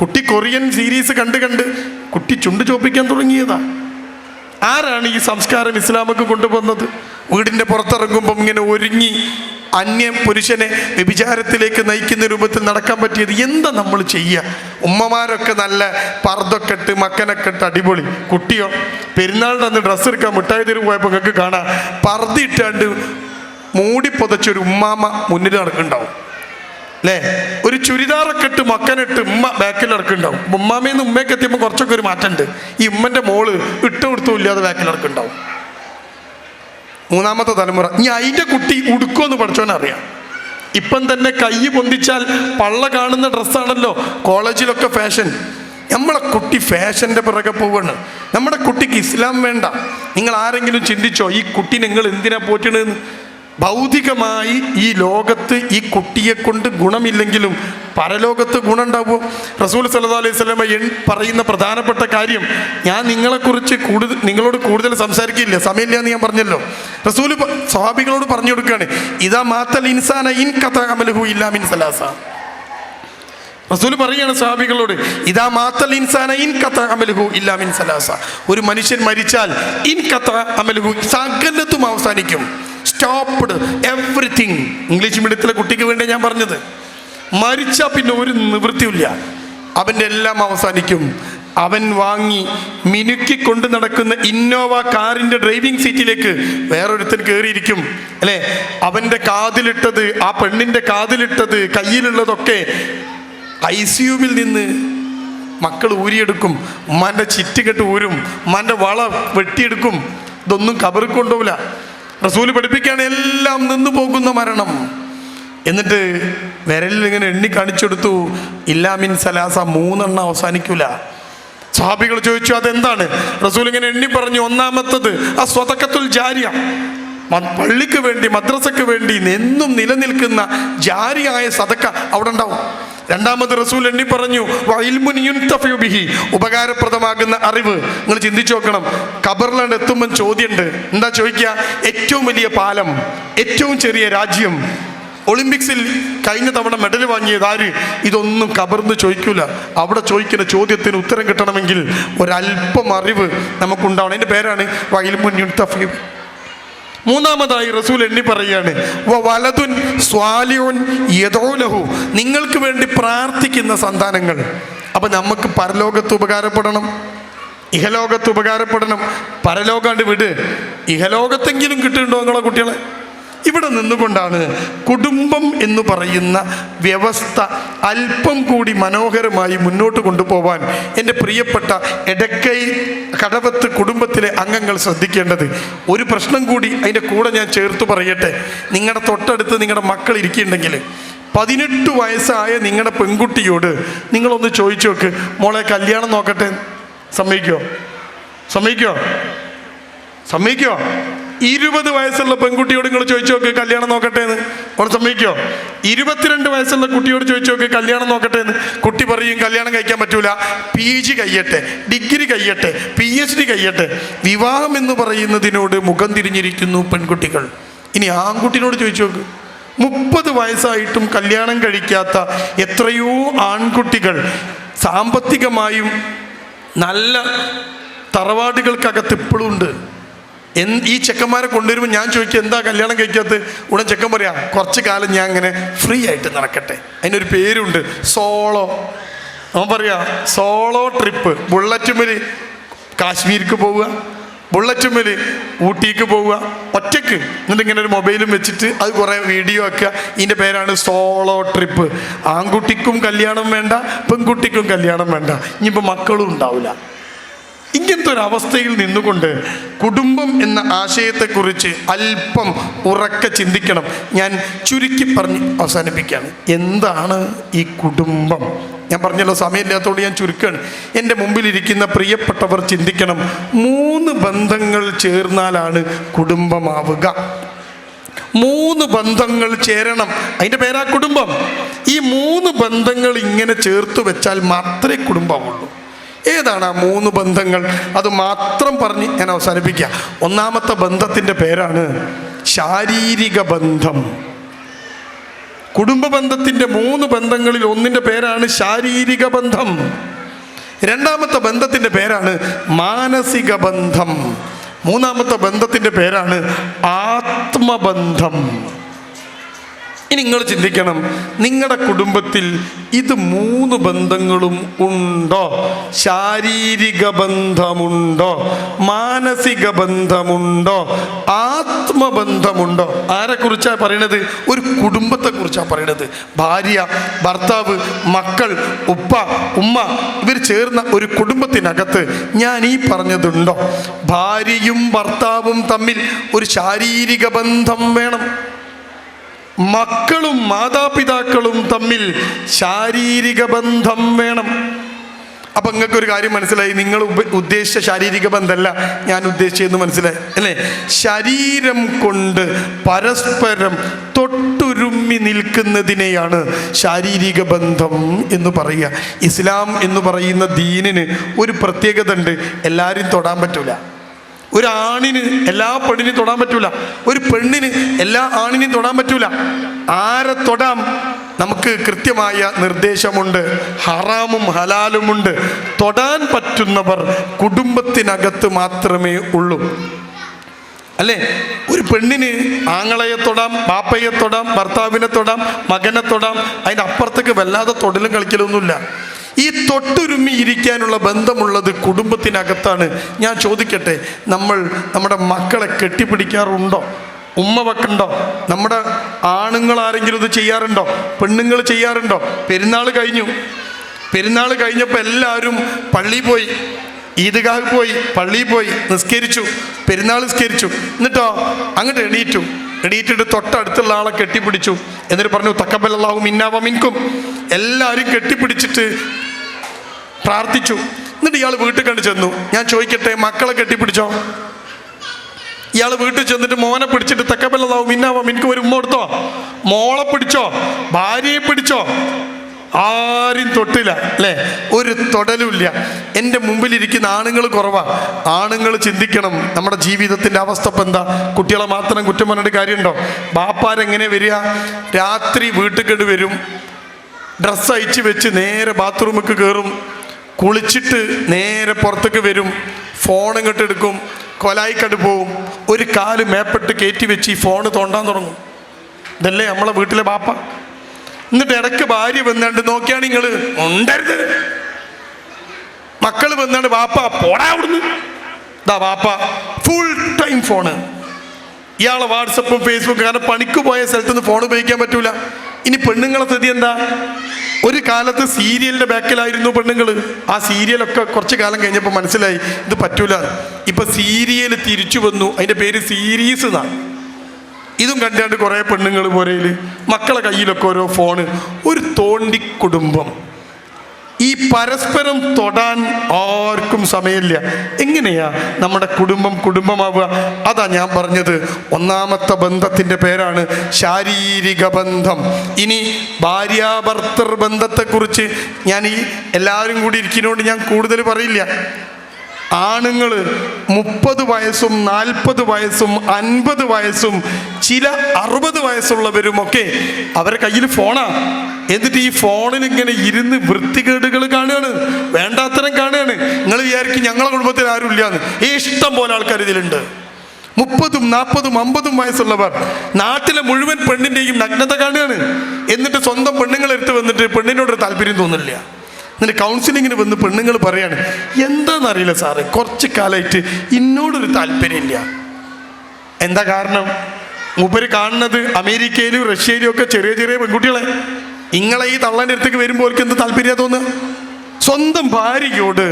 കുട്ടി കൊറിയൻ സീരീസ് കണ്ട് കുട്ടി ചുണ്ട് ചോപ്പിക്കാൻ തുടങ്ങിയതാ. ആരാണ് ഈ സംസ്കാരം ഇസ്ലാമൊക്കെ കൊണ്ടുവന്നത്? വീടിൻ്റെ പുറത്തിറങ്ങുമ്പം ഇങ്ങനെ ഒരുങ്ങി അന്യ പുരുഷനെ വ്യഭിചാരത്തിലേക്ക് നയിക്കുന്ന രൂപത്തിൽ നടക്കാൻ പറ്റിയത് എന്താ നമ്മൾ ചെയ്യുക? ഉമ്മമാരൊക്കെ നല്ല പർദ്ദൊക്കെ ഇട്ട് മക്കനൊക്കെ ഇട്ട് അടിപൊളി. കുട്ടിയോ പെരുന്നാളിൻ്റെ അന്ന് ഡ്രസ്സ് എടുക്കാൻ മിഠായി തെരുവ് പോയപ്പോൾ നിങ്ങൾക്ക് കാണാം, പർദ്ദ ഇട്ടാണ്ട് മൂടി പുതച്ചൊരു ഉമ്മാമ മുന്നിൽ നടക്കുന്നുണ്ടാവും, അല്ലേ? ഒരു ചുരിദാറൊക്കെ ഇട്ട് മക്കനിട്ട് ഉമ്മ ബാക്കിൽ നടക്കുന്നുണ്ടാവും. ഉമ്മാമയിൽ നിന്ന് ഉമ്മയൊക്കെ എത്തിയപ്പോൾ കുറച്ചൊക്കെ ഒരു മാറ്റമുണ്ട്. ഈ ഉമ്മൻ്റെ മോള് ഇട്ട് കൊടുത്തും ഇല്ലാതെ ബാക്കിൽ നടക്കുന്നുണ്ടാവും. മൂന്നാമത്തെ തലമുറ. ഇനി അതിൻ്റെ കുട്ടി ഉടുക്കുമെന്ന് പഠിച്ചോനറിയാം. ഇപ്പം തന്നെ കൈ പൊന്തിച്ചാൽ പള്ള കാണുന്ന ഡ്രസ്സാണല്ലോ കോളേജിലൊക്കെ ഫാഷൻ. നമ്മളെ കുട്ടി ഫാഷൻ്റെ പിറകെ പോവാണ്. നമ്മുടെ കുട്ടിക്ക് ഇസ്ലാം വേണ്ട. നിങ്ങൾ ആരെങ്കിലും ചിന്തിച്ചോ ഈ കുട്ടി നിങ്ങൾ എന്തിനാ പോറ്റണെന്ന്? ഭൗതികമായി ഈ ലോകത്ത് ഈ കുട്ടിയെ കൊണ്ട് ഗുണമില്ലെങ്കിലും പരലോകത്ത് ഗുണമുണ്ടാവുമോ? റസൂൽ സല്ലല്ലാഹു അലൈഹി വസല്ലമ പറയുന്ന പ്രധാനപ്പെട്ട കാര്യം, ഞാൻ നിങ്ങളോട് കൂടുതൽ സംസാരിക്കില്ല, സമയമില്ല എന്ന് ഞാൻ പറഞ്ഞല്ലോ. റസൂൽ സ്വഹാബികളോട് പറഞ്ഞു കൊടുക്കുകയാണ്, ഇദാ മാത്തൽ ഇൻസാന ഇൻ ഖത അമലുഹു ഇല്ലാ മിൻ സലാസ. റസൂൽ പറയുകയാണ് സ്വഹാബികളോട്, ഇദാ മാത്തൽ ഇൻസാന ഇൻ ഖത അമലുഹു ഇല്ലാ മിൻ സലാസ. ഒരു മനുഷ്യൻ മരിച്ചാൽ ഇൻ ഖത അമലുഹു, സകലതും അവസാനിക്കും. Stopped everything. ഇംഗ്ലീഷ് മീഡിയത്തിലെ കുട്ടിക്ക് വേണ്ടി ഞാൻ പറഞ്ഞത്. മരിച്ചാൽ പിന്നെ ഒരു നിവൃത്തിയില്ല, അവൻ്റെ എല്ലാം അവസാനിക്കും. അവൻ വാങ്ങി മിനുക്കി കൊണ്ട് നടക്കുന്ന ഇന്നോവ കാറിൻ്റെ ഡ്രൈവിംഗ് സീറ്റിലേക്ക് വേറൊരുത്തൻ കയറിയിരിക്കും, അല്ലേ? അവൻ്റെ കാതിലിട്ടത്, ആ പെണ്ണിൻ്റെ കാതിലിട്ടത്, കയ്യിലുള്ളതൊക്കെ ICUവിൽ നിന്ന് മക്കൾ ഊരിയെടുക്കും. ഉമ്മാൻ്റെ ചിറ്റുകെട്ട് ഊരും, ഉമ്മാൻ്റെ വള വെട്ടിയെടുക്കും. ഇതൊന്നും കബറിൽ കൊണ്ടുപോകില്ല. റസൂല് പഠിപ്പിക്കുകയാണ് എല്ലാം നിന്നു പോകുന്ന മരണം. എന്നിട്ട് വിരലിൽ ഇങ്ങനെ എണ്ണി കാണിച്ചെടുത്തു, ഇല്ലാമിൻ സലാസ, 3 അവസാനിക്കൂല. സ്വഹാബികൾ ചോദിച്ചു അതെന്താണ്? റസൂൽ ഇങ്ങനെ എണ്ണി പറഞ്ഞു, ഒന്നാമത്തത് ആ സ്വതക്കത്തുൽ ജാരിയ, പള്ളിക്ക് വേണ്ടി മദ്രസക്ക് വേണ്ടി എന്നും നിലനിൽക്കുന്ന ജാരിയായ സദക്ക അവിടെ ഉണ്ടാവും. രണ്ടാമത് റസൂൽ എണ്ണി പറഞ്ഞു വഇൽമുൻ യുൻതഫഉ ബിഹി, ഉപകാരപ്രദമാകുന്ന അറിവ്. നിങ്ങൾ ചിന്തിച്ചു നോക്കണം, ഖബറിലാണ് എത്തുമ്പോൾ ചോദ്യമുണ്ട്. എന്താ ചോദിക്കുക? ഏറ്റവും വലിയ പാലം, ഏറ്റവും ചെറിയ രാജ്യം, ഒളിമ്പിക്സിൽ കഴിഞ്ഞ തവണ മെഡൽ വാങ്ങിയത് ആര്? ഇതൊന്നും ഖബറിന്ന് ചോദിക്കൂല. അവിടെ ചോദിക്കുന്ന ചോദ്യത്തിന് ഉത്തരം കിട്ടണമെങ്കിൽ ഒരല്പം അറിവ് നമുക്കുണ്ടാവണം. അതിൻ്റെ പേരാണ് വഇൽമുൻ യുൻതഫഉ. മൂന്നാമതായി റസൂൽ എണ്ണി പറയാണ് വലതുൻ സ്വാലിഹുൻ യദഉ ലഹു, നിങ്ങൾക്ക് വേണ്ടി പ്രാർത്ഥിക്കുന്ന സന്താനങ്ങൾ. അപ്പം നമുക്ക് പരലോകത്ത് ഉപകാരപ്പെടണം, ഇഹലോകത്ത് ഉപകാരപ്പെടണം. പരലോകാണ്ട് വിട്, ഇഹലോകത്തെങ്കിലും കിട്ടുന്നുണ്ടോ നിങ്ങളെ കുട്ടികളെ? ഇവിടെ നിന്നുകൊണ്ടാണ് കുടുംബം എന്ന് പറയുന്ന വ്യവസ്ഥ അല്പം കൂടി മനോഹരമായി മുന്നോട്ട് കൊണ്ടുപോകാൻ എൻ്റെ പ്രിയപ്പെട്ട എടക്കൈ കടവത്ത് കുടുംബത്തിലെ അംഗങ്ങൾ ശ്രദ്ധിക്കേണ്ടത്. ഒരു പ്രശ്നം കൂടി അതിൻ്റെ കൂടെ ഞാൻ ചേർത്ത് പറയട്ടെ. നിങ്ങളുടെ തൊട്ടടുത്ത് നിങ്ങളുടെ മക്കൾ ഇരിക്കുന്നുണ്ടെങ്കിൽ 18 വയസ്സായ നിങ്ങളുടെ പെൺകുട്ടിയോട് നിങ്ങളൊന്ന് ചോദിച്ചു നോക്ക്, മോളെ കല്യാണം നോക്കട്ടെ, സമ്മതിക്കോ? 20 വയസ്സുള്ള പെൺകുട്ടിയോട് നിങ്ങൾ ചോദിച്ചു നോക്ക് കല്യാണം നോക്കട്ടെ എന്ന്, അവൾ സമ്മതിക്കോ? 22 വയസ്സുള്ള കുട്ടിയോട് ചോദിച്ചു നോക്ക് കല്യാണം നോക്കട്ടെ എന്ന്. കുട്ടി പറയും കല്യാണം കഴിക്കാൻ പറ്റൂല, PG കഴിയട്ടെ, ഡിഗ്രി കഴിയട്ടെ, PhD കഴിയട്ടെ. വിവാഹം എന്ന് പറയുന്നതിനോട് മുഖം തിരിഞ്ഞിരിക്കുന്നു പെൺകുട്ടികൾ. ഇനി ആൺകുട്ടിനോട് ചോദിച്ചു നോക്ക്, 30 വയസ്സായിട്ടും കല്യാണം കഴിക്കാത്ത എത്രയോ ആൺകുട്ടികൾ സാമ്പത്തികമായും നല്ല തറവാടുകൾക്കകത്ത് ഇപ്പോഴും ഉണ്ട്. ഈ ചെക്കന്മാരെ കൊണ്ടുവരുമ്പോൾ ഞാൻ ചോദിക്കുക എന്താ കല്യാണം കഴിക്കാത്ത? ഉടൻ ചെക്കൻ പറയാം കുറച്ച് കാലം ഞാൻ ഇങ്ങനെ ഫ്രീ ആയിട്ട് നടക്കട്ടെ. അതിനൊരു പേരുണ്ട്, സോളോ. അവൻ പറയാ സോളോ ട്രിപ്പ്. ബുള്ളറ്റുമ്മൽ കാശ്മീർക്ക് പോവുക, ബുള്ളറ്റുമ്മൽ ഊട്ടിക്ക് പോവുക ഒറ്റയ്ക്ക്. എന്നിട്ട് ഇങ്ങനെ ഒരു മൊബൈലും വെച്ചിട്ട് അത് കുറേ വീഡിയോ ആക്കുക. ഇതിൻ്റെ പേരാണ് സോളോ ട്രിപ്പ്. ആൺകുട്ടിക്കും കല്യാണം വേണ്ട, പെൺകുട്ടിക്കും കല്യാണം വേണ്ട, ഇനിയിപ്പോൾ മക്കളും ഉണ്ടാവില്ല. ഇങ്ങനത്തെ ഒരു അവസ്ഥയിൽ നിന്നുകൊണ്ട് കുടുംബം എന്ന ആശയത്തെക്കുറിച്ച് അല്പം ഉറക്കെ ചിന്തിക്കണം. ഞാൻ ചുരുക്കി പറഞ്ഞ് അവസാനിപ്പിക്കുകയാണ്. എന്താണ് ഈ കുടുംബം? ഞാൻ പറഞ്ഞല്ലോ സമയമില്ലാത്തതുകൊണ്ട് ഞാൻ ചുരുക്കുകയാണ്. എൻ്റെ മുമ്പിലിരിക്കുന്ന പ്രിയപ്പെട്ടവർ ചിന്തിക്കണം, 3 ബന്ധങ്ങൾ ചേർന്നാലാണ് കുടുംബമാവുക. 3 ബന്ധങ്ങൾ ചേരണം, അതിൻ്റെ പേരാ കുടുംബം. ഈ 3 ബന്ധങ്ങൾ ഇങ്ങനെ ചേർത്ത് വെച്ചാൽ മാത്രമേ കുടുംബമുള്ളൂ. ഏതാണ് ആ 3 ബന്ധങ്ങൾ? അത് മാത്രം പറഞ്ഞ് ഞാൻ അവസാനിപ്പിക്കുക. ഒന്നാമത്തെ ബന്ധത്തിൻ്റെ പേരാണ് ശാരീരിക ബന്ധം. കുടുംബ ബന്ധത്തിൻ്റെ 3 ബന്ധങ്ങളിൽ ഒന്നിൻ്റെ പേരാണ് ശാരീരിക ബന്ധം. രണ്ടാമത്തെ ബന്ധത്തിൻ്റെ പേരാണ് മാനസിക ബന്ധം. മൂന്നാമത്തെ ബന്ധത്തിൻ്റെ പേരാണ് ആത്മബന്ധം. ഇനി നിങ്ങൾ ചിന്തിക്കണം, നിങ്ങളുടെ കുടുംബത്തിൽ ഇത് 3 ബന്ധങ്ങളും ഉണ്ടോ? ശാരീരിക ബന്ധമുണ്ടോ? മാനസിക ബന്ധമുണ്ടോ? ആത്മബന്ധമുണ്ടോ? ആരെക്കുറിച്ചാണ് പറയണത്? ഒരു കുടുംബത്തെക്കുറിച്ചാണ് പറയണത്. ഭാര്യ, ഭർത്താവ്, മക്കൾ, ഉപ്പ, ഉമ്മ, ഇവർ ചേർന്ന ഒരു കുടുംബത്തിനകത്ത് ഞാൻ ഈ പറഞ്ഞതുണ്ടോ? ഭാര്യയും ഭർത്താവും തമ്മിൽ ഒരു ശാരീരിക ബന്ധം വേണം. മക്കളും മാതാപിതാക്കളും തമ്മിൽ ശാരീരിക ബന്ധം വേണം. അപ്പം നിങ്ങൾക്കൊരു കാര്യം മനസ്സിലായി, നിങ്ങൾ ഉദ്ദേശിച്ച ശാരീരിക ബന്ധമല്ല ഞാൻ ഉദ്ദേശിച്ചതെന്ന് മനസ്സിലായി അല്ലേ? ശരീരം കൊണ്ട് പരസ്പരം തൊട്ടുരുമ്മി നിൽക്കുന്നതിനെയാണ് ശാരീരിക ബന്ധം എന്ന് പറയുക. ഇസ്ലാം എന്ന് പറയുന്ന ദീനിന് ഒരു പ്രത്യേകത ഉണ്ട്, എല്ലാവരും തൊടാൻ പറ്റൂല. ഒരു ആണിന് എല്ലാ പെണ്ണിനും തൊടാൻ പറ്റൂല, ഒരു പെണ്ണിന് എല്ലാ ആണിനും തൊടാൻ പറ്റൂല. ആരെ തൊടാം? നമുക്ക് കൃത്യമായ നിർദ്ദേശമുണ്ട്, ഹറാമും ഹലാലുമുണ്ട്. തൊടാൻ പറ്റുന്നവർ കുടുംബത്തിനകത്ത് മാത്രമേ ഉള്ളൂ അല്ലേ? ഒരു പെണ്ണിന് ആങ്ങളയെ തൊടാം, ബാപ്പയെ തൊടാം, ഭർത്താവിനെ തൊടാം, മകനെ തൊടാം. അതിൻ്റെ അപ്പുറത്തേക്ക് വല്ലാതെ തൊടലും കളിക്കലൊന്നുമില്ല. ഈ തൊട്ടുരുമ്മി ഇരിക്കാനുള്ള ബന്ധമുള്ളത് കുടുംബത്തിനകത്താണ്. ഞാൻ ചോദിക്കട്ടെ, നമ്മുടെ മക്കളെ കെട്ടിപ്പിടിക്കാറുണ്ടോ? ഉമ്മ വെക്കണ്ടോ? നമ്മുടെ ആണുങ്ങൾ ആരെങ്കിലും ഇത് ചെയ്യാറുണ്ടോ? പെണ്ണുങ്ങൾ ചെയ്യാറുണ്ടോ? പെരുന്നാൾ കഴിഞ്ഞപ്പോൾ എല്ലാവരും പള്ളിയിൽ പോയി, ഈദ്ഗാഹ് പോയി, പള്ളിയിൽ പോയി നിസ്കരിച്ചു, പെരുന്നാൾ നിസ്കരിച്ചു. എന്നിട്ടോ അങ്ങോട്ട് എണീറ്റിട്ട് തൊട്ടടുത്തുള്ള ആളെ കെട്ടിപ്പിടിച്ചു. എന്നിട്ട് പറഞ്ഞു തഖബ്ബലല്ലാഹു മിന്നാ വ മിൻകും. എല്ലാവരും കെട്ടിപ്പിടിച്ചിട്ട് പ്രാർത്ഥിച്ചു. എന്നിട്ട് ഇയാൾ വീട്ടിൽ കണ്ട് ചെന്നു. ഞാൻ ചോദിക്കട്ടെ, മക്കളെ കെട്ടിപ്പിടിച്ചോ? ഇയാൾ വീട്ടിൽ ചെന്നിട്ട് മോനെ പിടിച്ചിട്ട് തെക്കപ്പല്ലാവും മിന്നാവാം എനിക്ക് ഒരു ഉമ്മ കൊടുത്തോ? മോളെ പിടിച്ചോ? ഭാര്യയെ പിടിച്ചോ? ആരും തൊട്ടില്ല അല്ലേ? ഒരു തൊടലുമില്ല. എൻ്റെ മുമ്പിലിരിക്കുന്ന ആണുങ്ങൾ കുറവാ. ആണുങ്ങൾ ചിന്തിക്കണം, നമ്മുടെ ജീവിതത്തിൻ്റെ അവസ്ഥ ഇപ്പം എന്താ? കുട്ടികളെ മാത്രം കുറ്റം പറഞ്ഞിട്ട് കാര്യമുണ്ടോ? ബാപ്പാരെങ്ങനെ വരിക? രാത്രി വീട്ടിൽ കണ്ട് വരും, ഡ്രസ്സ് അയച്ച് വെച്ച് നേരെ ബാത്റൂമിലേക്ക് കയറും, കുളിച്ചിട്ട് നേരെ പുറത്തേക്ക് വരും, ഫോൺ ഇങ്ങോട്ട് എടുക്കും, കൊലായിക്കണ്ട് പോവും, ഒരു കാല് മേപ്പെട്ട് കയറ്റി വെച്ച് ഈ ഫോണ് തോണ്ടാൻ തുടങ്ങും. ഇതല്ലേ നമ്മളെ വീട്ടിലെ ബാപ്പ? എന്നിട്ട് ഇടയ്ക്ക് ഭാര്യ വന്നാണ്ട് നോക്കിയാണ് നിങ്ങൾ ഉണ്ടരുത്. മക്കൾ വന്നാണ്ട് ബാപ്പ പോടാ അവിടുന്ന്. ഇതാ ബാപ്പ ഫുൾ ടൈം ഫോണ്. ഇയാളെ വാട്സപ്പും ഫേസ്ബുക്കും, കാരണം പണിക്ക് പോയ സ്ഥലത്ത് നിന്ന് ഫോൺ ഉപയോഗിക്കാൻ പറ്റൂല. ഇനി പെണ്ണുങ്ങളെ സ്ഥിതി എന്താ? ഒരു കാലത്ത് സീരിയലിൻ്റെ ബാക്കിലായിരുന്നു പെണ്ണുങ്ങൾ. ആ സീരിയലൊക്കെ കുറച്ച് കാലം കഴിഞ്ഞപ്പോൾ മനസ്സിലായി ഇത് പറ്റൂല. ഇപ്പം സീരിയൽ തിരിച്ചു വന്നു, അതിൻ്റെ പേര് സീരീസ് എന്നാണ്. ഇതും കണ്ടാണ്ട് കുറേ പെണ്ണുങ്ങൾ പോരയിൽ, മക്കളെ കയ്യിലൊക്കെ ഓരോ ഫോണ്. ഒരു തോണ്ടി കുടുംബം. ഈ പരസ്പരം തൊടാൻ ആർക്കും സമയമില്ല. എങ്ങനെയാ നമ്മുടെ കുടുംബം കുടുംബമാവുക? അതാ ഞാൻ പറഞ്ഞത്, ഒന്നാമത്തെ ബന്ധത്തിൻ്റെ പേരാണ് ശാരീരിക ബന്ധം. ഇനി ഭാര്യാഭർത്തൃ ബന്ധത്തെക്കുറിച്ച് ഞാൻ ഈ എല്ലാവരും കൂടി ഇരിക്കുന്നതുകൊണ്ട് ഞാൻ കൂടുതൽ പറയില്ല. ആണുങ്ങൾ 30 വയസ്സും 40 വയസ്സും 50 വയസ്സും ചില 60 വയസ്സുള്ളവരുമൊക്കെ അവരുടെ കയ്യിൽ ഫോണാ. എന്നിട്ട് ഈ ഫോണിൽ ഇങ്ങനെ ഇരുന്ന് വൃത്തികേടുകൾ കാണുകയാണ്, വേണ്ടാത്തരം കാണുകയാണ്. നിങ്ങൾ വിചാരിക്കും ഞങ്ങളെ കുടുംബത്തിൽ ആരും ഇല്ലാന്ന്. ഇഷ്ടം പോലെ ആൾക്കാർ ഇതിലുണ്ട്. 30, 40, 50 വയസ്സുള്ളവർ നാട്ടിലെ മുഴുവൻ പെണ്ണിൻ്റെയും നഗ്നത കാണുകയാണ്. എന്നിട്ട് സ്വന്തം പെണ്ണുങ്ങളെടുത്ത് വന്നിട്ട് പെണ്ണിനോടൊരു താല്പര്യം തോന്നില്ല. എന്നിട്ട് കൗൺസിലിങ്ങിന് വന്ന് പെണ്ണുങ്ങൾ പറയാണ്, എന്താണെന്നറിയില്ല സാറേ, കുറച്ച് കാലമായിട്ട് എന്നോടൊരു താല്പര്യമില്ല. എന്താ കാരണം? മൂപ്പര് കാണുന്നത് അമേരിക്കയിലും റഷ്യയിലും ഒക്കെ ചെറിയ ചെറിയ പെൺകുട്ടികളെ. ഇങ്ങളെ ഈ തള്ളൻ്റെ അടുത്തേക്ക് വരുമ്പോൾ അവർക്ക് എന്ത് താല്പര്യം തോന്നുക? സ്വന്തം ഭാര്യയോട്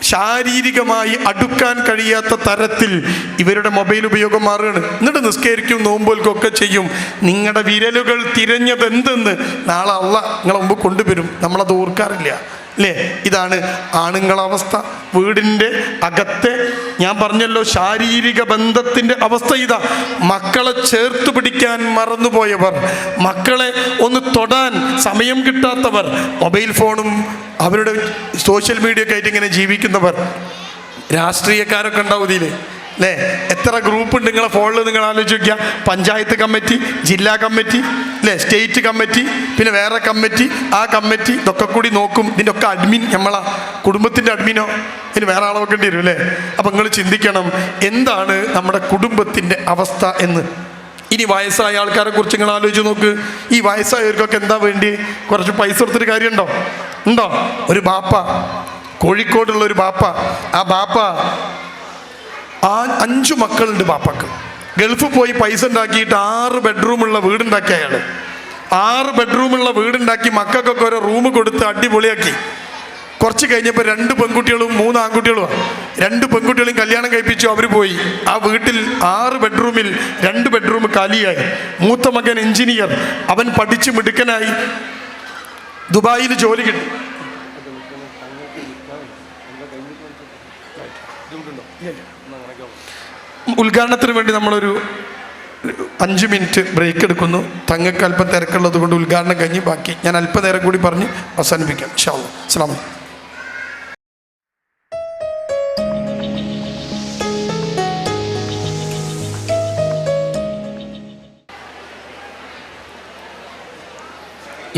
ശാരീരികമായി അടുക്കാൻ കഴിയാത്ത തരത്തിൽ ഇവരുടെ മൊബൈൽ ഉപയോഗം മാറുകയാണ്. എന്നിട്ട് നിസ്കരിക്കും, നോമ്പോൽക്കൊക്കെ ചെയ്യും. നിങ്ങളുടെ വിരലുകൾ തിരഞ്ഞതെന്തെന്ന് നാളെ അള്ളാഹ് നിങ്ങളെ മുമ്പ് കൊണ്ടുവരും. നമ്മളത് ഓർക്കാറില്ല അല്ലേ? ഇതാണ് ആണുങ്ങളവസ്ഥ. വീടിൻ്റെ അകത്തെ ഞാൻ പറഞ്ഞല്ലോ ശാരീരിക ബന്ധത്തിൻ്റെ അവസ്ഥ ഇതാ. മക്കളെ ചേർത്ത് പിടിക്കാൻ മറന്നുപോയവർ, മക്കളെ ഒന്ന് തൊടാൻ സമയം കിട്ടാത്തവർ, മൊബൈൽ ഫോണും അവരുടെ സോഷ്യൽ മീഡിയ ഒക്കെ ആയിട്ട് ഇങ്ങനെ ജീവിക്കുന്നവർ, രാഷ്ട്രീയക്കാരൊക്കെ ഉണ്ടാവും ഇതിൽ അല്ലേ? എത്ര ഗ്രൂപ്പ് ഉണ്ട് നിങ്ങളെ ഫോണിൽ? നിങ്ങൾ ആലോചിച്ച് നോക്കിയാൽ പഞ്ചായത്ത് കമ്മിറ്റി, ജില്ലാ കമ്മിറ്റി അല്ലേ, സ്റ്റേറ്റ് കമ്മിറ്റി, പിന്നെ വേറെ കമ്മിറ്റി, ആ കമ്മിറ്റി ഇതൊക്കെ കൂടി നോക്കും. ഇതിൻ്റെ ഒക്കെ അഡ്മിൻ നമ്മളാ കുടുംബത്തിൻ്റെ അഡ്മിനോ? ഇതിന് വേറെ ആളെ വെക്കേണ്ടി വരും അല്ലേ? അപ്പം നിങ്ങൾ ചിന്തിക്കണം എന്താണ് നമ്മുടെ കുടുംബത്തിൻ്റെ അവസ്ഥ എന്ന്. ഇനി വയസ്സായ ആൾക്കാരെ കുറിച്ച് നിങ്ങൾ ആലോചിച്ച് നോക്ക്. ഈ വയസ്സായവർക്കൊക്കെ എന്താ വേണ്ടി? കുറച്ച് പൈസ കൊടുത്തിട്ട് കാര്യമുണ്ടോ? ഉണ്ടോ? ഒരു ബാപ്പ, കോഴിക്കോടുള്ള ഒരു ബാപ്പ, ആ ബാപ്പ 5 മക്കളുണ്ട് ബാപ്പക്ക്. ഗൾഫിൽ പോയി പൈസ ഉണ്ടാക്കിയിട്ട് 6 ബെഡ്റൂമുള്ള വീടുണ്ടാക്കി. അയാൾ 6 ബെഡ്റൂമുള്ള വീടുണ്ടാക്കി, മക്കൾക്കൊക്കെ ഓരോ റൂം കൊടുത്ത് അടിപൊളിയാക്കി. കുറച്ച് കഴിഞ്ഞപ്പോൾ 2 പെൺകുട്ടികളും 3 ആൺകുട്ടികളുമാണ്. 2 പെൺകുട്ടികളും കല്യാണം കഴിപ്പിച്ചു. അവർ പോയി. ആ വീട്ടിൽ 6 ബെഡ്റൂമിൽ 2 ബെഡ്റൂം കാലിയായി. മൂത്ത മകൻ എഞ്ചിനീയർ, അവൻ പഠിച്ച് മിടുക്കനായി, ദുബായിൽ ജോലി കിട്ടി. ഉദ്ഘാടനത്തിന് വേണ്ടി നമ്മളൊരു 5 മിനിറ്റ് ബ്രേക്ക് എടുക്കുന്നു. തങ്ങൾക്ക് അല്പം തിരക്കുള്ളത് കൊണ്ട് ഉദ്ഘാടനം കഴിഞ്ഞ് ബാക്കി ഞാൻ അല്പനേരം കൂടി പറഞ്ഞ് അവസാനിപ്പിക്കാം. ഇൻഷാ അല്ലാഹ്. അസ്സലാമു അലൈക്കും.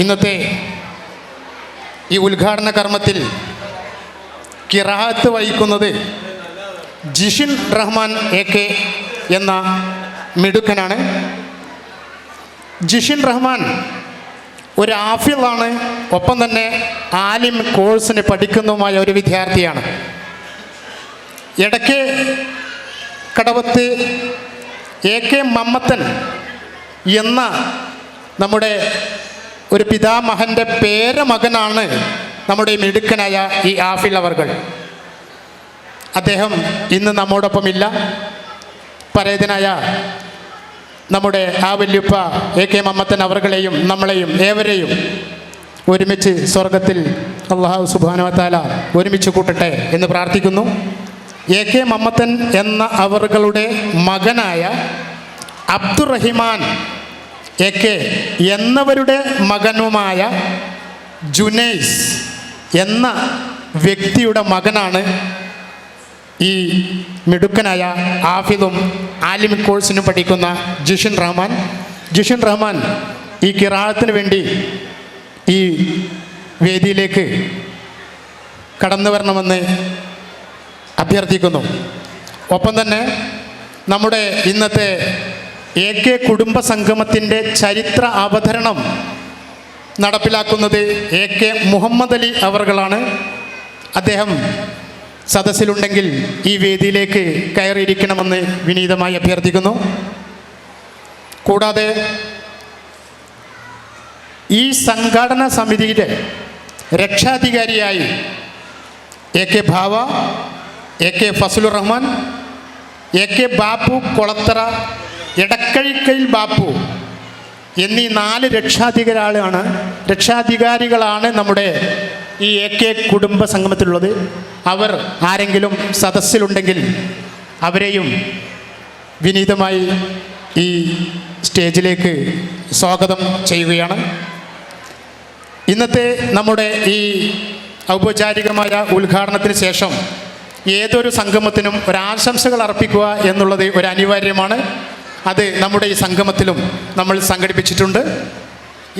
ഇന്നത്തെ ഈ ഉദ്ഘാടന കർമ്മത്തിൽ ഖിറാഅത്ത് വഹിക്കുന്നത് ജിഷിൻ റഹ്മാൻ AK എന്ന മിടുക്കനാണ്. ജിഷിൻ റഹ്മാൻ ഒരു ആഫിളാണ്, ഒപ്പം തന്നെ ആലിം കോഴ്സിന് പഠിക്കുന്നതുമായ ഒരു വിദ്യാർത്ഥിയാണ്. ഇടയ്ക്ക് കടവത്ത് AK മമ്മത്തൻ എന്ന നമ്മുടെ ഒരു പിതാമഹൻ്റെ പേരമകനാണ് നമ്മുടെ മിടുക്കനായ ഈ ആഫിൽ അവർകൾ. അദ്ദേഹം ഇന്ന് നമ്മോടൊപ്പമില്ല. പരേതനായ നമ്മുടെ ആ വല്യുപ്പ AK മമ്മത്തൻ അവർകളെയും നമ്മളെയും ഏവരെയും ഒരുമിച്ച് സ്വർഗത്തിൽ അള്ളാഹു സുബ്ഹാനഹു വ തആല ഒരുമിച്ച് കൂട്ടട്ടെ എന്ന് പ്രാർത്ഥിക്കുന്നു. AK മമ്മത്തൻ എന്ന അവരുടെ മകനായ അബ്ദുറഹിമാൻ AK എന്നവരുടെ മകനുമായ ജുനൈസ് എന്ന വ്യക്തിയുടെ മകനാണ് ഈ മിടുക്കനായ ആഫിദും ആലിം കോഴ്സിന് പഠിക്കുന്ന ജിഷിൻ റഹ്മാൻ. ജിഷിൻ റഹ്മാൻ ഈ ഖിറാഅത്തിന് വേണ്ടി ഈ വേദിയിലേക്ക് കടന്നു വരണമെന്ന് അഭ്യർത്ഥിക്കുന്നു. ഒപ്പം തന്നെ നമ്മുടെ ഇന്നത്തെ AK കുടുംബ സംഗമത്തിൻ്റെ ചരിത്ര അവതരണം നടപ്പിലാക്കുന്നത് AK മുഹമ്മദ് അലി അവർകളാണ്. അദ്ദേഹം സദസ്സിലുണ്ടെങ്കിൽ ഈ വേദിയിലേക്ക് കയറിയിരിക്കണമെന്ന് വിനീതമായി അഭ്യർത്ഥിക്കുന്നു. കൂടാതെ ഈ സംഘാടന സമിതിയുടെ രക്ഷാധികാരിയായി AK ഭാവ, AK ഫസലുർ റഹ്മാൻ, AK ബാപ്പു കൊളത്തറ, എടക്കഴിക്കൽ ബാപ്പു എന്നീ 4 രക്ഷാധികാരികളാണ് നമ്മുടെ ഈ AK കുടുംബ സംഗമത്തിലുള്ളത്. അവർ ആരെങ്കിലും സദസ്സിലുണ്ടെങ്കിൽ അവരെയും വിനീതമായി ഈ സ്റ്റേജിലേക്ക് സ്വാഗതം ചെയ്യുകയാണ്. ഇന്നത്തെ നമ്മുടെ ഈ ഔപചാരികമായ ഉദ്ഘാടനത്തിന് ശേഷം ഏതൊരു സംഗമത്തിനും ഒരാശംസകൾ അർപ്പിക്കുക എന്നുള്ളത് ഒരു അനിവാര്യമാണ്. അത് നമ്മുടെ ഈ സംഗമത്തിലും നമ്മൾ സംഘടിപ്പിച്ചിട്ടുണ്ട്.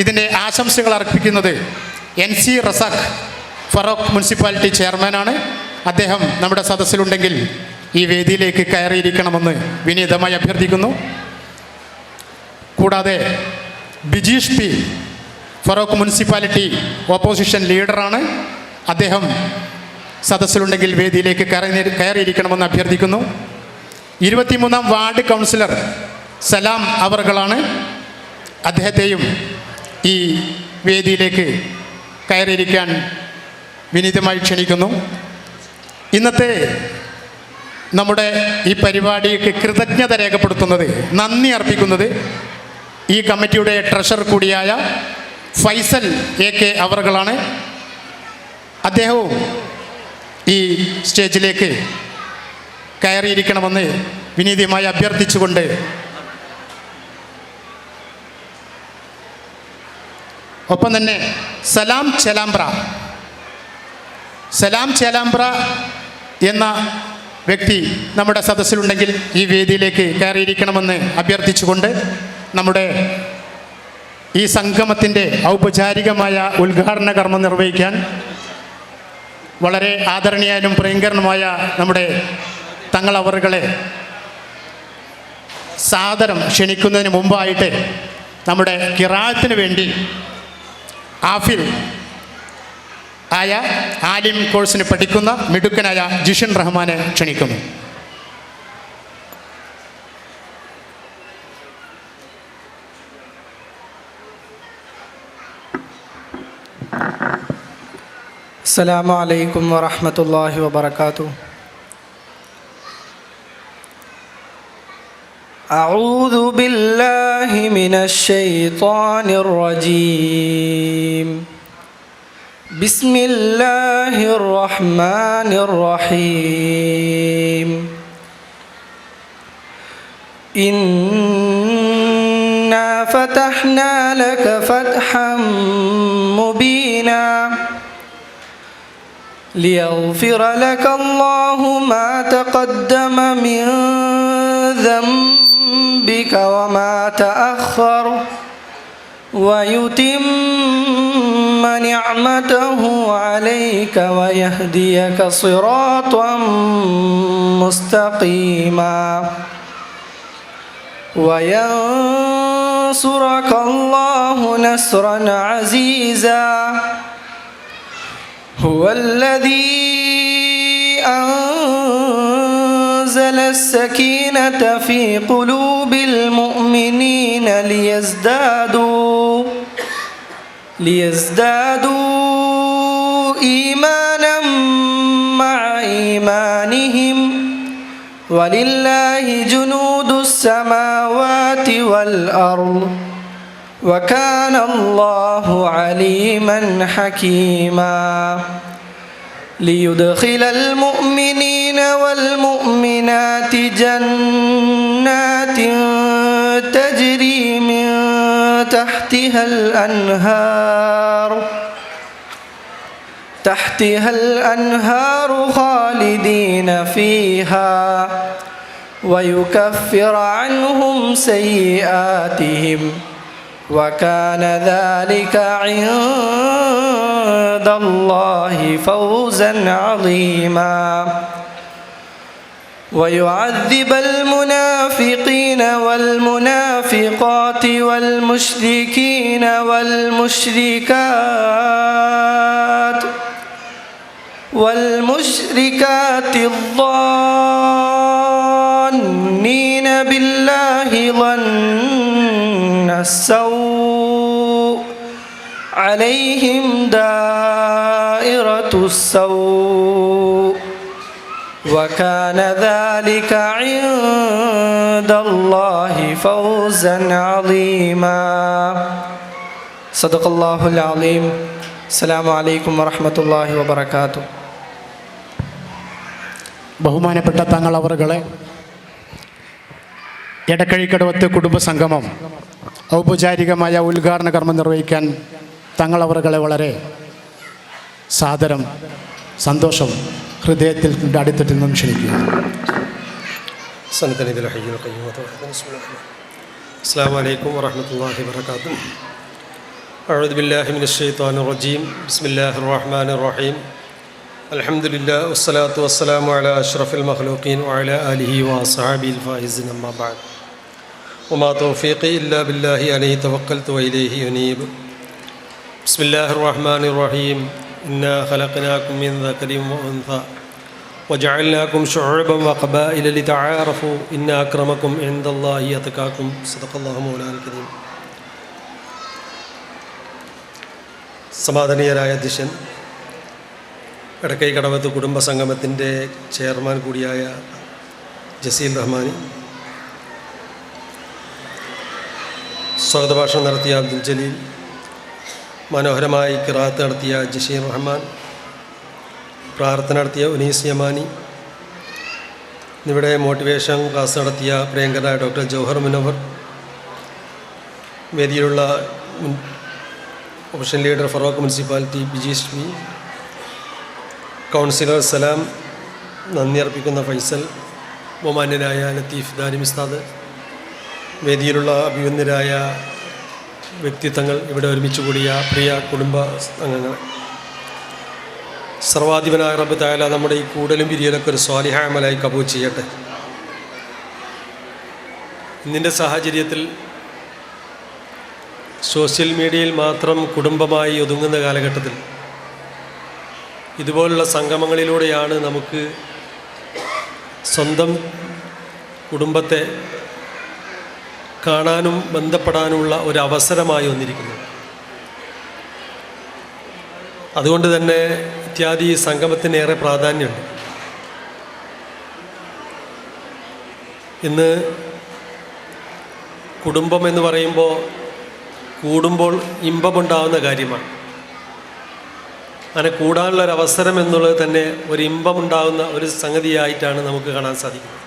ഇതിൻ്റെ ആശംസകൾ അർപ്പിക്കുന്നത് NC റസാഖ് ഫറോക്ക് മുനിസിപ്പാലിറ്റി ചെയർമാനാണ്. അദ്ദേഹം നമ്മുടെ സദസ്സിലുണ്ടെങ്കിൽ ഈ വേദിയിലേക്ക് കയറിയിരിക്കണമെന്ന് വിനീതമായി അഭ്യർത്ഥിക്കുന്നു. കൂടാതെ Bijeesh P Feroke municipality opposition ലീഡറാണ്. അദ്ദേഹം സദസ്സിലുണ്ടെങ്കിൽ വേദിയിലേക്ക് കയറിയിരിക്കണമെന്ന് അഭ്യർത്ഥിക്കുന്നു. 23-ാം വാർഡ് കൗൺസിലർ സലാം അവർകളാണ്. അദ്ദേഹത്തെയും ഈ വേദിയിലേക്ക് കയറിയിരിക്കാൻ വിനീതമായി ക്ഷണിക്കുന്നു. ഇന്നത്തെ നമ്മുടെ ഈ പരിപാടിക്ക് കൃതജ്ഞത രേഖപ്പെടുത്തുന്നത്, നന്ദി അർപ്പിക്കുന്നത് ഈ കമ്മിറ്റിയുടെ ട്രഷറർ കൂടിയായ ഫൈസൽ AK അവർകളാണ്. അദ്ദേഹവും ഈ സ്റ്റേജിലേക്ക് കയറിയിരിക്കണമെന്ന് വിനീതമായി അഭ്യർത്ഥിച്ചുകൊണ്ട് ഒപ്പം തന്നെ സലാം ചേലാമ്പ്ര എന്ന വ്യക്തി നമ്മുടെ സദസ്സിലുണ്ടെങ്കിൽ ഈ വേദിയിലേക്ക് കയറിയിരിക്കണമെന്ന് അഭ്യർത്ഥിച്ചുകൊണ്ട് നമ്മുടെ ഈ സംഗമത്തിൻ്റെ ഔപചാരികമായ ഉദ്ഘാടന കർമ്മം നിർവഹിക്കാൻ വളരെ ആദരണീയനും പ്രിയങ്കരനുമായ നമ്മുടെ തങ്ങളവറുകളെ സാദരം ക്ഷണിക്കുന്നതിന് മുമ്പായിട്ട് നമ്മുടെ ഖിറാഅത്തിന് വേണ്ടി ആഫിൽ ആയ ആലിം കോഴ്സിന് പഠിക്കുന്ന മിടുക്കനായ ജിഷിൻ റഹ്മാനെ ക്ഷണിക്കുന്നു. السلام عليكم ورحمة الله وبركاته. أعوذ بالله من الشيطان الرجيم. بسم الله الرحمن الرحيم. إنا فتحنا لك فتحا مبينا ليغفر لك الله ما تقدم من ذنبك وما تأخر ويتم نعمته عليك ويهديك صراطا مستقيما وينصرك الله نصرا عزيزا. هو الذي أنزل السكينة في قلوب المؤمنين ليزدادوا إيمانا مع إيمانهم ولله جنود السماوات والأرض وكان الله عليما حكيما ليدخل المؤمنين والمؤمنات جنات تجري من تحتها الأنهار خالدين فيها ويكفر عنهم سيئاتهم وكان ذلك عند الله فوزا عظيما ويعذب المنافقين والمنافقات والمشركين والمشركات الظانين بالله ظن السوء عليهم دائرة السوء وكان ذلك عند الله فوزا عظيما صدق الله العظيم السلام عليكم ورحمة الله وبركاته. ബഹുമാനപ്പെട്ട തങ്ങൾ അവറുകളെ, എടക്കഴിക്കടവത്ത് കുടുംബസംഗമം ഔപചാരികമായ ഉദ്ഘാടന കർമ്മം നിർവഹിക്കാൻ തങ്ങൾ അവറുകളെ വളരെ സാദരം സന്തോഷം ഹൃദയത്തിൽ അടിത്തട്ടിൽ നിന്നും ക്ഷണിക്കുക. അസ്സലാമു അലൈക്കും വറഹ്മത്തുള്ളാഹി വബറകാതുഹു. അഊദു ബില്ലാഹി മിനശ് ശൈത്വാനിർ റജീം. ബിസ്മില്ലാഹിർ റഹ്മാനിർ റഹീം. അൽഹംദുലില്ലാഹി വസ്സലാത്തു വസ്സലാമു അലാ അഷ്റഫിൽ മഖ്ലൂഖീൻ വഅലാ ആലിഹി വഅസ്ഹാബിഹിൽ ഫായിസിൻ അമ്മാ ബഅദ്. വമാ തൗഫീഖി ഇല്ലാ ബില്ലാഹി അലൈഹി തവക്കൽതു വഇലൈഹി ഉനീബ്. ബിസ്മില്ലാഹിർ റഹ്മാനിർ റഹീം. ഇന്നാ ഖലഖനാകും മിൻ ദക്കരിൻ വഉൻസാ വജഅൽനാകും ശുഉബൻ വഖബായില ലിതആറഫു ഇന്ന അക്രമകും ഇൻദല്ലാഹി അത്ഖാകും. സദഖല്ലാഹു മൗലാനൽ കരീം. സമാദരണീയരായ അധ്യക്ഷൻ, എടക്കൈക്കടവത്ത് കുടുംബസംഗമത്തിൻ്റെ ചെയർമാൻ കൂടിയായ ജസീൽ റഹ്മാനി, സ്വാഗതഭാഷണം നടത്തിയ അബ്ദുൽ ജലീൽ, മനോഹരമായി ഖിറാഅത്ത് നടത്തിയ ജഷീർ റഹ്മാൻ, പ്രാർത്ഥന നടത്തിയ ഉനീസ് യമാനി, ഇവിടെ മോട്ടിവേഷൻ ക്ലാസ് നടത്തിയ പ്രിയങ്കരനായ ഡോക്ടർ ജൗഹർ മുനവർ, വേദിയിലുള്ള option leader Feroke municipality Bijeesh B, councillor Salam, നന്ദി അർപ്പിക്കുന്ന ഫൈസൽ, ബഹുമാന്യനായ ലത്തീഫ് ദാരിമി ഉസ്താദ്, വേദിയിലുള്ള അഭിവന്യരായ വ്യക്തിത്വങ്ങൾ, ഇവിടെ ഒരുമിച്ച് കൂടിയ പ്രിയ കുടുംബ അംഗങ്ങൾ, സർവാധിപനായ റബ്ബ് തആല നമ്മുടെ ഈ കൂടലും പിരിയലൊക്കെ ഒരു സ്വാലിഹ അമലായി കബൂൽ ചെയ്യട്ടെ. ഇന്നിൻ്റെ സാഹചര്യത്തിൽ സോഷ്യൽ മീഡിയയിൽ മാത്രം കുടുംബമായി ഒതുങ്ങുന്ന കാലഘട്ടത്തിൽ ഇതുപോലുള്ള സംഗമങ്ങളിലൂടെയാണ് നമുക്ക് സ്വന്തം കുടുംബത്തെ കാണാനും ബന്ധപ്പെടാനുമുള്ള ഒരു അവസരമായി വന്നിരിക്കുന്നത്. അതുകൊണ്ട് തന്നെ ഇത്യാദി സംഗമത്തിനേറെ പ്രാധാന്യമുണ്ട്. ഇന്ന് കുടുംബം എന്ന് പറയുമ്പോൾ കൂടുമ്പോൾ ഇമ്പമുണ്ടാവുന്ന കാര്യമാണ്. അങ്ങനെ കൂടാനുള്ളൊരവസരം എന്നുള്ളത് തന്നെ ഒരു ഇമ്പമുണ്ടാകുന്ന ഒരു സംഗതിയായിട്ടാണ് നമുക്ക് കാണാൻ സാധിക്കുന്നത്.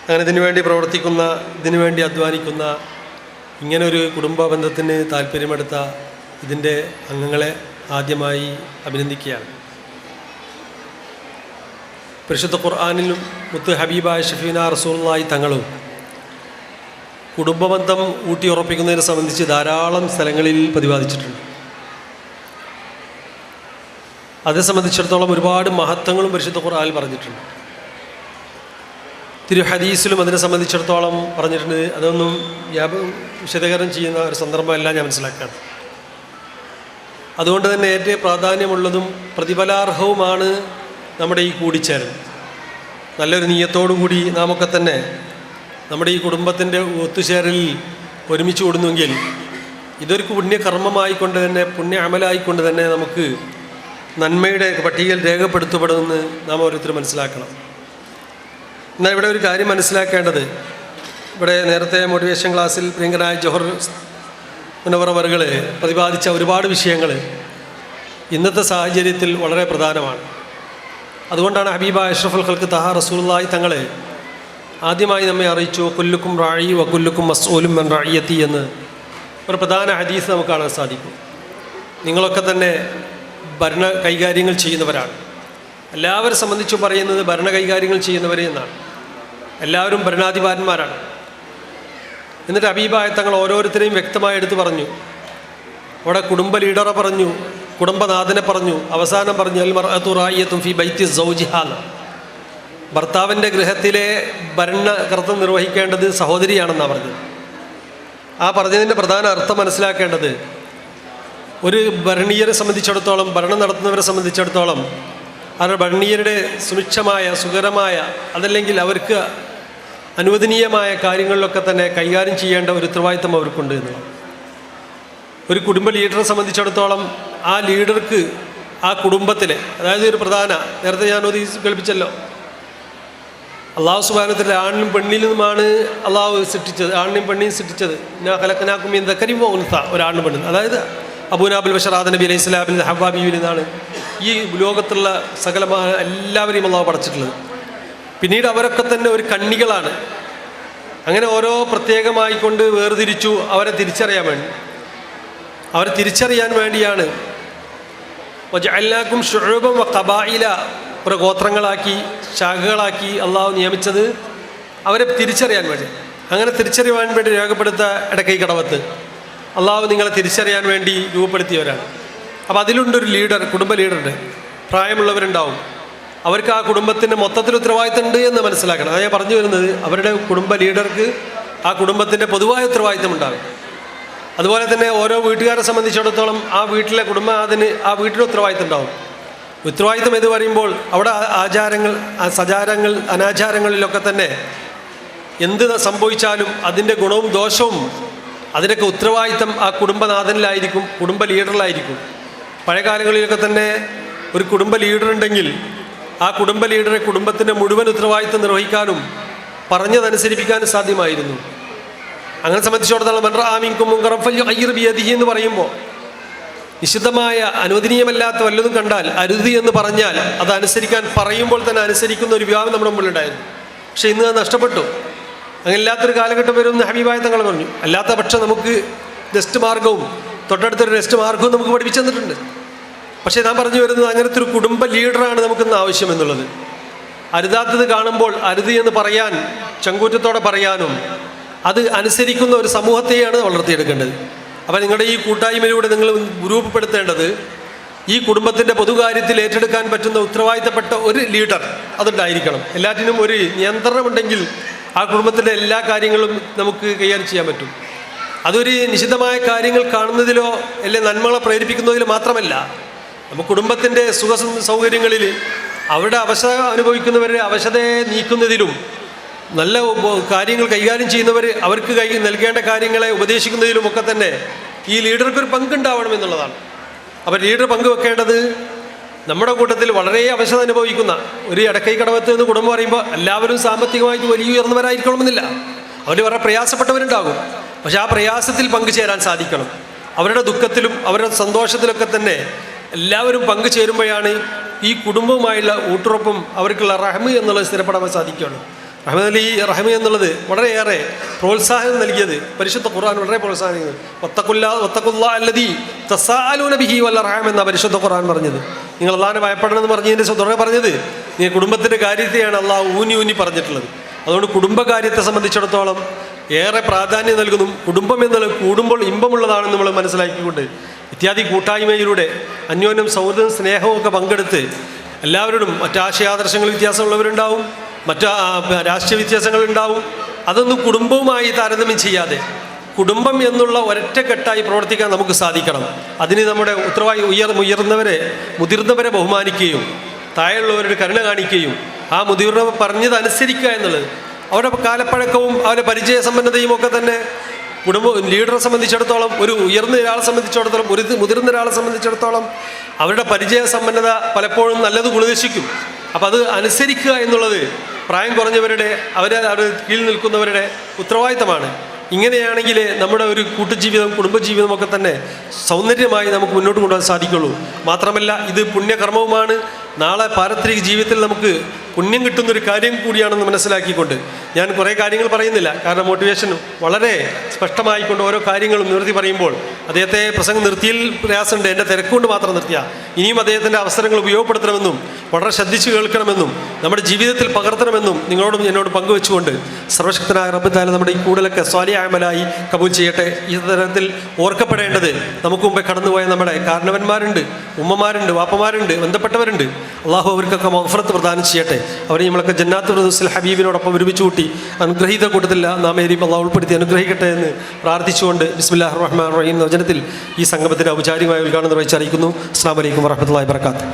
അങ്ങനെ ഇതിനുവേണ്ടി പ്രവർത്തിക്കുന്ന, ഇതിനുവേണ്ടി അധ്വാനിക്കുന്ന, ഇങ്ങനൊരു കുടുംബ ബന്ധത്തിന് താല്പര്യമെടുത്ത ഇതിൻ്റെ അംഗങ്ങളെ ആദ്യമായി അഭിനന്ദിക്കുകയാണ്. പരിശുദ്ധ ഖുർആനിലും മുത്ത് ഹബീബായ ഷഫീന റസൂലുള്ളാഹി തങ്ങളും കുടുംബബന്ധം ഊട്ടിയുറപ്പിക്കുന്നതിനെ സംബന്ധിച്ച് ധാരാളം സ്ഥലങ്ങളിൽ പ്രതിപാദിച്ചിട്ടുണ്ട്. അതേ സംബന്ധിച്ചിടത്തോളം ഒരുപാട് മഹത്വങ്ങളും പരിശുദ്ധ ഖുർആനിൽ പറഞ്ഞിട്ടുണ്ട്. തിരു ഹദീസിലും അതിനെ സംബന്ധിച്ചിടത്തോളം പറഞ്ഞിട്ടുണ്ട്. അതൊന്നും വിശദീകരണം ചെയ്യുന്ന ഒരു സന്ദർഭമല്ല ഞാൻ മനസ്സിലാക്കുകയാണ്. അതുകൊണ്ട് തന്നെ ഏറ്റവും പ്രാധാന്യമുള്ളതും പ്രതിഫലാർഹവുമാണ് നമ്മുടെ ഈ കൂടിച്ചേരൽ. നല്ലൊരു നീയത്തോടു കൂടി നാമൊക്കെ തന്നെ നമ്മുടെ ഈ കുടുംബത്തിൻ്റെ ഒത്തുചേരലിൽ ഒരുമിച്ച് കൂടുന്നുവെങ്കിൽ ഇതൊരു പുണ്യകർമ്മമായിക്കൊണ്ട് തന്നെ, പുണ്യ അമലായിക്കൊണ്ട് തന്നെ നമുക്ക് നന്മയുടെ പട്ടികയിൽ രേഖപ്പെടുത്തപ്പെടുമെന്ന് നാം ഓരോരുത്തരും മനസ്സിലാക്കണം. എന്നാൽ ഇവിടെ ഒരു കാര്യം മനസ്സിലാക്കേണ്ടത്, ഇവിടെ നേരത്തെ മോട്ടിവേഷൻ ക്ലാസ്സിൽ പ്രിയങ്കനായ ജോഹർ മുനവർ അവറുകൾ പ്രതിപാദിച്ച ഒരുപാട് വിഷയങ്ങൾ ഇന്നത്തെ സാഹചര്യത്തിൽ വളരെ പ്രധാനമാണ്. അതുകൊണ്ടാണ് ഹബീബ അഷ്റഫുൽ ഖൽഖ് തഹ റസൂലുള്ളാഹി തങ്ങളെ ആദ്യമായി നമ്മെ അറിയിച്ചു കുല്ലുക്കും റായി വകുല്ലുക്കും മസ്ഊലും മൻ റഅയ്യത്തി എന്ന് ഒരു പ്രധാന ഹദീസ് നമുക്ക് കാണാൻ സാധിക്കും. നിങ്ങളൊക്കെ തന്നെ ഭരണ കൈകാര്യങ്ങൾ ചെയ്യുന്നവരാണ്. എല്ലാവരെ സംബന്ധിച്ചും പറയുന്നത് ഭരണ കൈകാര്യങ്ങൾ ചെയ്യുന്നവരെ എന്നാണ്. എല്ലാവരും ഭരണാധികാരന്മാരാണ്. എന്നിട്ട് ഹബീബായ തങ്ങൾ ഓരോരുത്തരെയും വ്യക്തമായി എടുത്തു പറഞ്ഞു. അവിടെ കുടുംബ ലീഡറെ പറഞ്ഞു, കുടുംബനാഥനെ പറഞ്ഞു, അവസാനം പറഞ്ഞു അൽ മർഅതു റായിയത്തുൻ ഫി ബൈത്തി സൗജിഹാ. ഭർത്താവിൻ്റെ ഗൃഹത്തിലെ ഭരണകർത്തം നിർവഹിക്കേണ്ടത് സഹോദരിയാണെന്നാണ് പറഞ്ഞത്. ആ പറഞ്ഞതിൻ്റെ പ്രധാന അർത്ഥം മനസ്സിലാക്കേണ്ടത്, ഒരു ഭരണീയരെ സംബന്ധിച്ചിടത്തോളം, ഭരണം നടത്തുന്നവരെ സംബന്ധിച്ചിടത്തോളം അവരുടെ ഭരണീയരുടെ സുഭിക്ഷമായ സുഖകരമായ അതല്ലെങ്കിൽ അവർക്ക് അനുവദനീയമായ കാര്യങ്ങളിലൊക്കെ തന്നെ കൈകാര്യം ചെയ്യേണ്ട ഒരു ഉത്തരവാദിത്തം അവർക്കുണ്ട് എന്നുള്ളത്. ഒരു കുടുംബ ലീഡറെ സംബന്ധിച്ചിടത്തോളം ആ ലീഡർക്ക് ആ കുടുംബത്തിലെ, അതായത് ഒരു പ്രധാന, നേരത്തെ ഞാനത് കേൾപ്പിച്ചല്ലോ, അള്ളാഹു സുബ്ഹാനഹു വ തആല ആണിനും പെണ്ണിലുമാണ് അള്ളാഹു സൃഷ്ടിച്ചത്, ആണിനും പെണ്ണിനും സൃഷ്ടിച്ചത്. ഞാൻ ഖലഖനാകും മിൻ ദക്കരിൻ വ ഉൻസ, ഒരാണിനും പെണ്ണിനും. അതായത് അബൂനാബുൽ ബഷർ ആദം നബി അലൈഹി സ്വലാമിൽ ഹവ്വാ ബീവിയിൽ നിന്നാണ് ഈ ലോകത്തുള്ള സകലമായ എല്ലാവരെയും അള്ളാഹു പടച്ചിട്ടുള്ളത്. പിന്നീട് അവരൊക്കെ തന്നെ ഒരു കണ്ണികളാണ്. അങ്ങനെ ഓരോ പ്രത്യേകമായിക്കൊണ്ട് വേർതിരിച്ചു അവരെ തിരിച്ചറിയാൻ വേണ്ടി. അവരെ തിരിച്ചറിയാൻ വേണ്ടിയാണ് വജഅൽനാകും ശുഉബൻ വ ഖബായില, ഒരു ഗോത്രങ്ങളാക്കി ശാഖകളാക്കി അള്ളാഹു നിയമിച്ചത് അവരെ തിരിച്ചറിയാൻ വേണ്ടി. അങ്ങനെ തിരിച്ചറിയാൻ വേണ്ടി രേഖപ്പെടുത്ത ഇടക്കൈ കടവത്ത് അള്ളാഹു നിങ്ങളെ തിരിച്ചറിയാൻ വേണ്ടി രൂപപ്പെടുത്തിയവരാണ്. അപ്പോൾ അതിലുണ്ടൊരു ലീഡർ, കുടുംബ ലീഡറുണ്ട്. പ്രായമുള്ളവരുണ്ടാവും. അവർക്ക് ആ കുടുംബത്തിൻ്റെ മൊത്തത്തിൽ ഉത്തരവാദിത്തം ഉണ്ട് എന്ന് മനസ്സിലാക്കണം. അത് ഞാൻ പറഞ്ഞു വരുന്നത്, അവരുടെ കുടുംബ ലീഡർക്ക് ആ കുടുംബത്തിൻ്റെ പൊതുവായ ഉത്തരവാദിത്തം ഉണ്ടാകും. അതുപോലെ തന്നെ ഓരോ വീട്ടുകാരെ സംബന്ധിച്ചിടത്തോളം ആ വീട്ടിലെ അതിന് ആ വീട്ടിലെ ഉത്തരവാദിത്തം ഉണ്ടാവും. ഉത്തരവാദിത്തം എന്ന് പറയുമ്പോൾ അവിടെ ആചാരങ്ങൾ, സചാരങ്ങൾ, അനാചാരങ്ങളിലൊക്കെ തന്നെ എന്ത് സംഭവിച്ചാലും അതിൻ്റെ ഗുണവും ദോഷവും അതിനൊക്കെ ഉത്തരവാദിത്തം ആ കുടുംബനാഥനിലായിരിക്കും, കുടുംബ ലീഡറിലായിരിക്കും. പഴയ കാലങ്ങളിലൊക്കെ തന്നെ ഒരു കുടുംബ ലീഡറുണ്ടെങ്കിൽ ആ കുടുംബ ലീഡറെ കുടുംബത്തിൻ്റെ മുഴുവൻ ഉത്തരവാദിത്തം നിർവഹിക്കാനും പറഞ്ഞതനുസരിപ്പിക്കാനും സാധ്യമായിരുന്നു. അങ്ങനെ സംബന്ധിച്ചിടത്തോളം മൻ റഅ മിൻകും മുൻകറൻ ഫല്യുഗയ്യിർ ബിയദിഹി എന്ന് പറയുമ്പോൾ നിഷിദ്ധമായ അനുവദനീയമല്ലാത്ത വല്ലതും കണ്ടാൽ അരുത് എന്ന് പറഞ്ഞാൽ അത് അനുസരിക്കാൻ പറയുമ്പോൾ തന്നെ അനുസരിക്കുന്ന ഒരു വിഭാഗം നമ്മുടെ മുമ്പിലുണ്ടായിരുന്നു. പക്ഷേ ഇന്ന് അത് നഷ്ടപ്പെട്ടു. അങ്ങനെ ഇല്ലാത്തൊരു കാലഘട്ടം വരുമെന്ന് ഹബീബായ തങ്ങൾ പറഞ്ഞു. അല്ലാത്ത പക്ഷം നമുക്ക് നെസ്റ്റ് മാർഗവും തൊട്ടടുത്തൊരു നെസ്റ്റ് മാർഗവും നമുക്ക് പഠിപ്പിച്ചു തന്നിട്ടുണ്ട്. പക്ഷേ ഞാൻ പറഞ്ഞു വരുന്നത്, അങ്ങനത്തെ ഒരു കുടുംബ ലീഡറാണ് നമുക്കിന്ന് ആവശ്യം എന്നുള്ളത്. അരുതാത്തത് കാണുമ്പോൾ അരുത് എന്ന് പറയാൻ, ചങ്കൂറ്റത്തോടെ പറയാനും അത് അനുസരിക്കുന്ന ഒരു സമൂഹത്തെയാണ് വളർത്തിയെടുക്കേണ്ടത്. അപ്പോൾ നിങ്ങളുടെ ഈ കൂട്ടായ്മയിലൂടെ നിങ്ങൾ രൂപപ്പെടുത്തേണ്ടത് ഈ കുടുംബത്തിൻ്റെ പൊതുകാര്യത്തിൽ ഏറ്റെടുക്കാൻ പറ്റുന്ന ഉത്തരവാദിത്തപ്പെട്ട ഒരു ലീഡർ അതുണ്ടായിരിക്കണം. എല്ലാറ്റിനും ഒരു നിയന്ത്രണമുണ്ടെങ്കിൽ ആ കുടുംബത്തിൻ്റെ എല്ലാ കാര്യങ്ങളും നമുക്ക് കൈകാര്യം ചെയ്യാൻ പറ്റും. അതൊരു നിശിതമായ കാര്യങ്ങൾ കാണുന്നതിലോ അല്ലെങ്കിൽ നന്മകളെ പ്രേരിപ്പിക്കുന്നതിലോ മാത്രമല്ല, നമുക്ക് കുടുംബത്തിൻ്റെ സുഖ സൗകര്യങ്ങളിൽ അവരുടെ അവശത അനുഭവിക്കുന്നവരുടെ അവശതയെ നീക്കുന്നതിലും നല്ല കാര്യങ്ങൾ കൈകാര്യം ചെയ്യുന്നവർ അവർക്ക് നൽകേണ്ട കാര്യങ്ങളെ ഉപദേശിക്കുന്നതിലുമൊക്കെ തന്നെ ഈ ലീഡർക്കൊരു പങ്കുണ്ടാവണം എന്നുള്ളതാണ്. അപ്പോൾ ലീഡർ പങ്കുവെക്കേണ്ടത് നമ്മുടെ കൂട്ടത്തിൽ വളരെ അവശത അനുഭവിക്കുന്ന ഒരു ഇടക്കൈ കടവത്ത് നിന്ന് കുടുംബം പറയുമ്പോൾ എല്ലാവരും സാമ്പത്തികമായിട്ട് വലിയ ഉയർന്നവരായിരിക്കണമെന്നില്ല. അവർ വളരെ പ്രയാസപ്പെട്ടവരുണ്ടാകും. പക്ഷെ ആ പ്രയാസത്തിൽ പങ്കുചേരാൻ സാധിക്കണം. അവരുടെ ദുഃഖത്തിലും അവരുടെ സന്തോഷത്തിലൊക്കെ തന്നെ എല്ലാവരും പങ്കുചേരുമ്പോഴാണ് ഈ കുടുംബവുമായുള്ള ഊട്ടുറപ്പും അവർക്കുള്ള റഹ്മ് എന്നുള്ളത് സ്ഥിരപ്പെടാൻ സാധിക്കുകയുള്ളൂ. ഈ റഹ്മ എന്നുള്ളത് വളരെയേറെ പ്രോത്സാഹനം നൽകിയത് പരിശുദ്ധ ഖുർആൻ വളരെ പ്രോത്സാഹിക്കുന്നത്. എന്ന പരിശുദ്ധ ഖുർആൻ പറഞ്ഞത്, നിങ്ങൾ അള്ളാഹിനെ ഭയപ്പെടണം എന്ന് പറഞ്ഞതിൻ്റെ തുടരെ പറഞ്ഞത് നിങ്ങൾ കുടുംബത്തിൻ്റെ കാര്യത്തെയാണ് അള്ളാഹ് ഊന്നി പറഞ്ഞിട്ടുള്ളത്. അതുകൊണ്ട് കുടുംബകാര്യത്തെ സംബന്ധിച്ചിടത്തോളം ഏറെ പ്രാധാന്യം നൽകുന്നു. കുടുംബം എന്നുള്ളത് കൂടുമ്പോൾ ഇമ്പമുള്ളതാണെന്ന് നമ്മൾ മനസ്സിലാക്കിക്കൊണ്ട് ഇത്യാദി കൂട്ടായ്മയിലൂടെ അന്യോന്യം സൗഹൃദവും സ്നേഹവും ഒക്കെ പങ്കെടുത്ത് എല്ലാവരോടും മറ്റാശയാദർശങ്ങൾ വ്യത്യാസമുള്ളവരുണ്ടാവും, മറ്റ് രാഷ്ട്രീയ വ്യത്യാസങ്ങളുണ്ടാവും. അതൊന്നും കുടുംബവുമായി താരതമ്യം ചെയ്യാതെ കുടുംബം എന്നുള്ള ഒരൊറ്റക്കെട്ടായി പ്രവർത്തിക്കാൻ നമുക്ക് സാധിക്കണം. അതിന് നമ്മുടെ മുതിർന്നവരെ ബഹുമാനിക്കുകയും താഴെയുള്ളവരുടെ കരുണ കാണിക്കുകയും ആ മുതിർന്നവർ പറഞ്ഞത് അനുസരിക്കുക എന്നുള്ളത്, അവരുടെ കാലപ്പഴക്കവും അവരുടെ പരിചയസമ്പന്നതയും ഒക്കെ തന്നെ ലീഡറെ സംബന്ധിച്ചിടത്തോളം, ഒരു ഉയർന്ന ഒരാളെ സംബന്ധിച്ചിടത്തോളം, ഒരു മുതിർന്ന ഒരാളെ സംബന്ധിച്ചിടത്തോളം അവരുടെ പരിചയസമ്പന്നത പലപ്പോഴും നല്ലത് ഗുണദശിക്കും. അപ്പം അത് അനുസരിക്കുക എന്നുള്ളത് പ്രായം കുറഞ്ഞവരുടെ അവരുടെ കീഴിൽ നിൽക്കുന്നവരുടെ ഉത്തരവാദിത്തമാണ്. ഇങ്ങനെയാണെങ്കിൽ നമ്മുടെ ഒരു കൂട്ടുജീവിതം കുടുംബജീവിതമൊക്കെ തന്നെ സൗന്ദര്യമായി നമുക്ക് മുന്നോട്ട് കൊണ്ടുപോകാൻ സാധിക്കുള്ളൂ. മാത്രമല്ല ഇത് പുണ്യകർമ്മവുമാണ്. നാളെ പാരത്രിക ജീവിതത്തിൽ നമുക്ക് പുണ്യം കിട്ടുന്നൊരു കാര്യം കൂടിയാണെന്ന് മനസ്സിലാക്കിക്കൊണ്ട് ഞാൻ കുറേ കാര്യങ്ങൾ പറയുന്നില്ല. കാരണം മോട്ടിവേഷൻ വളരെ സ്പഷ്ടമായിക്കൊണ്ട് ഓരോ കാര്യങ്ങളും നിർത്തി പറയുമ്പോൾ അദ്ദേഹത്തെ പ്രസംഗം നിർത്തിയിൽ പ്രയാസമുണ്ട്. എൻ്റെ തിരക്കുകൊണ്ട് മാത്രം നിർത്തിയാൽ ഇനിയും അദ്ദേഹത്തിൻ്റെ അവസരങ്ങൾ ഉപയോഗപ്പെടുത്തണമെന്നും വളരെ ശ്രദ്ധിച്ച് കേൾക്കണമെന്നും നമ്മുടെ ജീവിതത്തിൽ പകർത്തണമെന്നും നിങ്ങളോടും എന്നോട് പങ്കുവെച്ചുകൊണ്ട് സർവശക്തനായ റബ്ബ് തആല നമ്മുടെ ഈ കൂടലൊക്കെ സ്വാലിഹ് അമലായി കബൂൽ ചെയ്യട്ടെ. ഈ തരത്തിൽ ഓർക്കപ്പെടേണ്ടത് നമുക്ക് മുമ്പേ കടന്നുപോയ നമ്മുടെ കാരണവന്മാരുണ്ട്, ഉമ്മമാരുണ്ട്, വാപ്പമാരുണ്ട്, ബന്ധപ്പെട്ടവരുണ്ട്. അള്ളാഹു അവർക്കൊക്കെ മഗ്ഫിറത്ത് പ്രദാനം ചെയ്യട്ടെ. അവരെ നമ്മളൊക്കെ ജന്നാത്തുൽ ഫിർദൗസിൽ ഹബീബിനോടൊപ്പം ഒരുമിച്ച് കൂട്ടി അനുഗ്രഹീത കൂട്ടത്തിൽ നാം ഏരിയും അള്ളാഹു ഉൾപ്പെടുത്തി അനുഗ്രഹിക്കട്ടെ എന്ന് പ്രാർത്ഥിച്ചുകൊണ്ട് ബിസ്മില്ലാഹിർ റഹ്മാനിർ റഹീം എന്ന വചനത്തിൽ ഈ സംഗമത്തിൻ്റെ ഔപചാരികമായ ഉദ്ഘാടനം നിർവഹിച്ചറിയിക്കുന്നു. അസ്സലാമു അലൈക്കും വറഹ്മത്തുള്ളാഹി വബറകാതുഹു.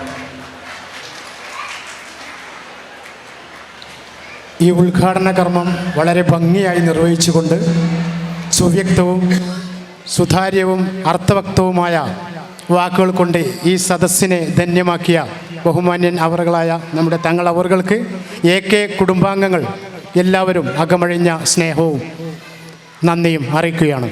ഈ ഉദ്ഘാടന കർമ്മം വളരെ ഭംഗിയായി നിർവഹിച്ചുകൊണ്ട് സുവ്യക്തവും സുതാര്യവും അർത്ഥവക്തവുമായ വാക്കുകൾ കൊണ്ട് ഈ സദസ്സിനെ ധന്യമാക്കിയ ബഹുമാന്യൻ അവറുകളായ നമ്മുടെ തങ്ങൾ അവറുകൾക്ക് AK കുടുംബാംഗങ്ങൾ എല്ലാവരും അകമഴിഞ്ഞ സ്നേഹവും നന്ദിയും അറിയിക്കുകയാണ്.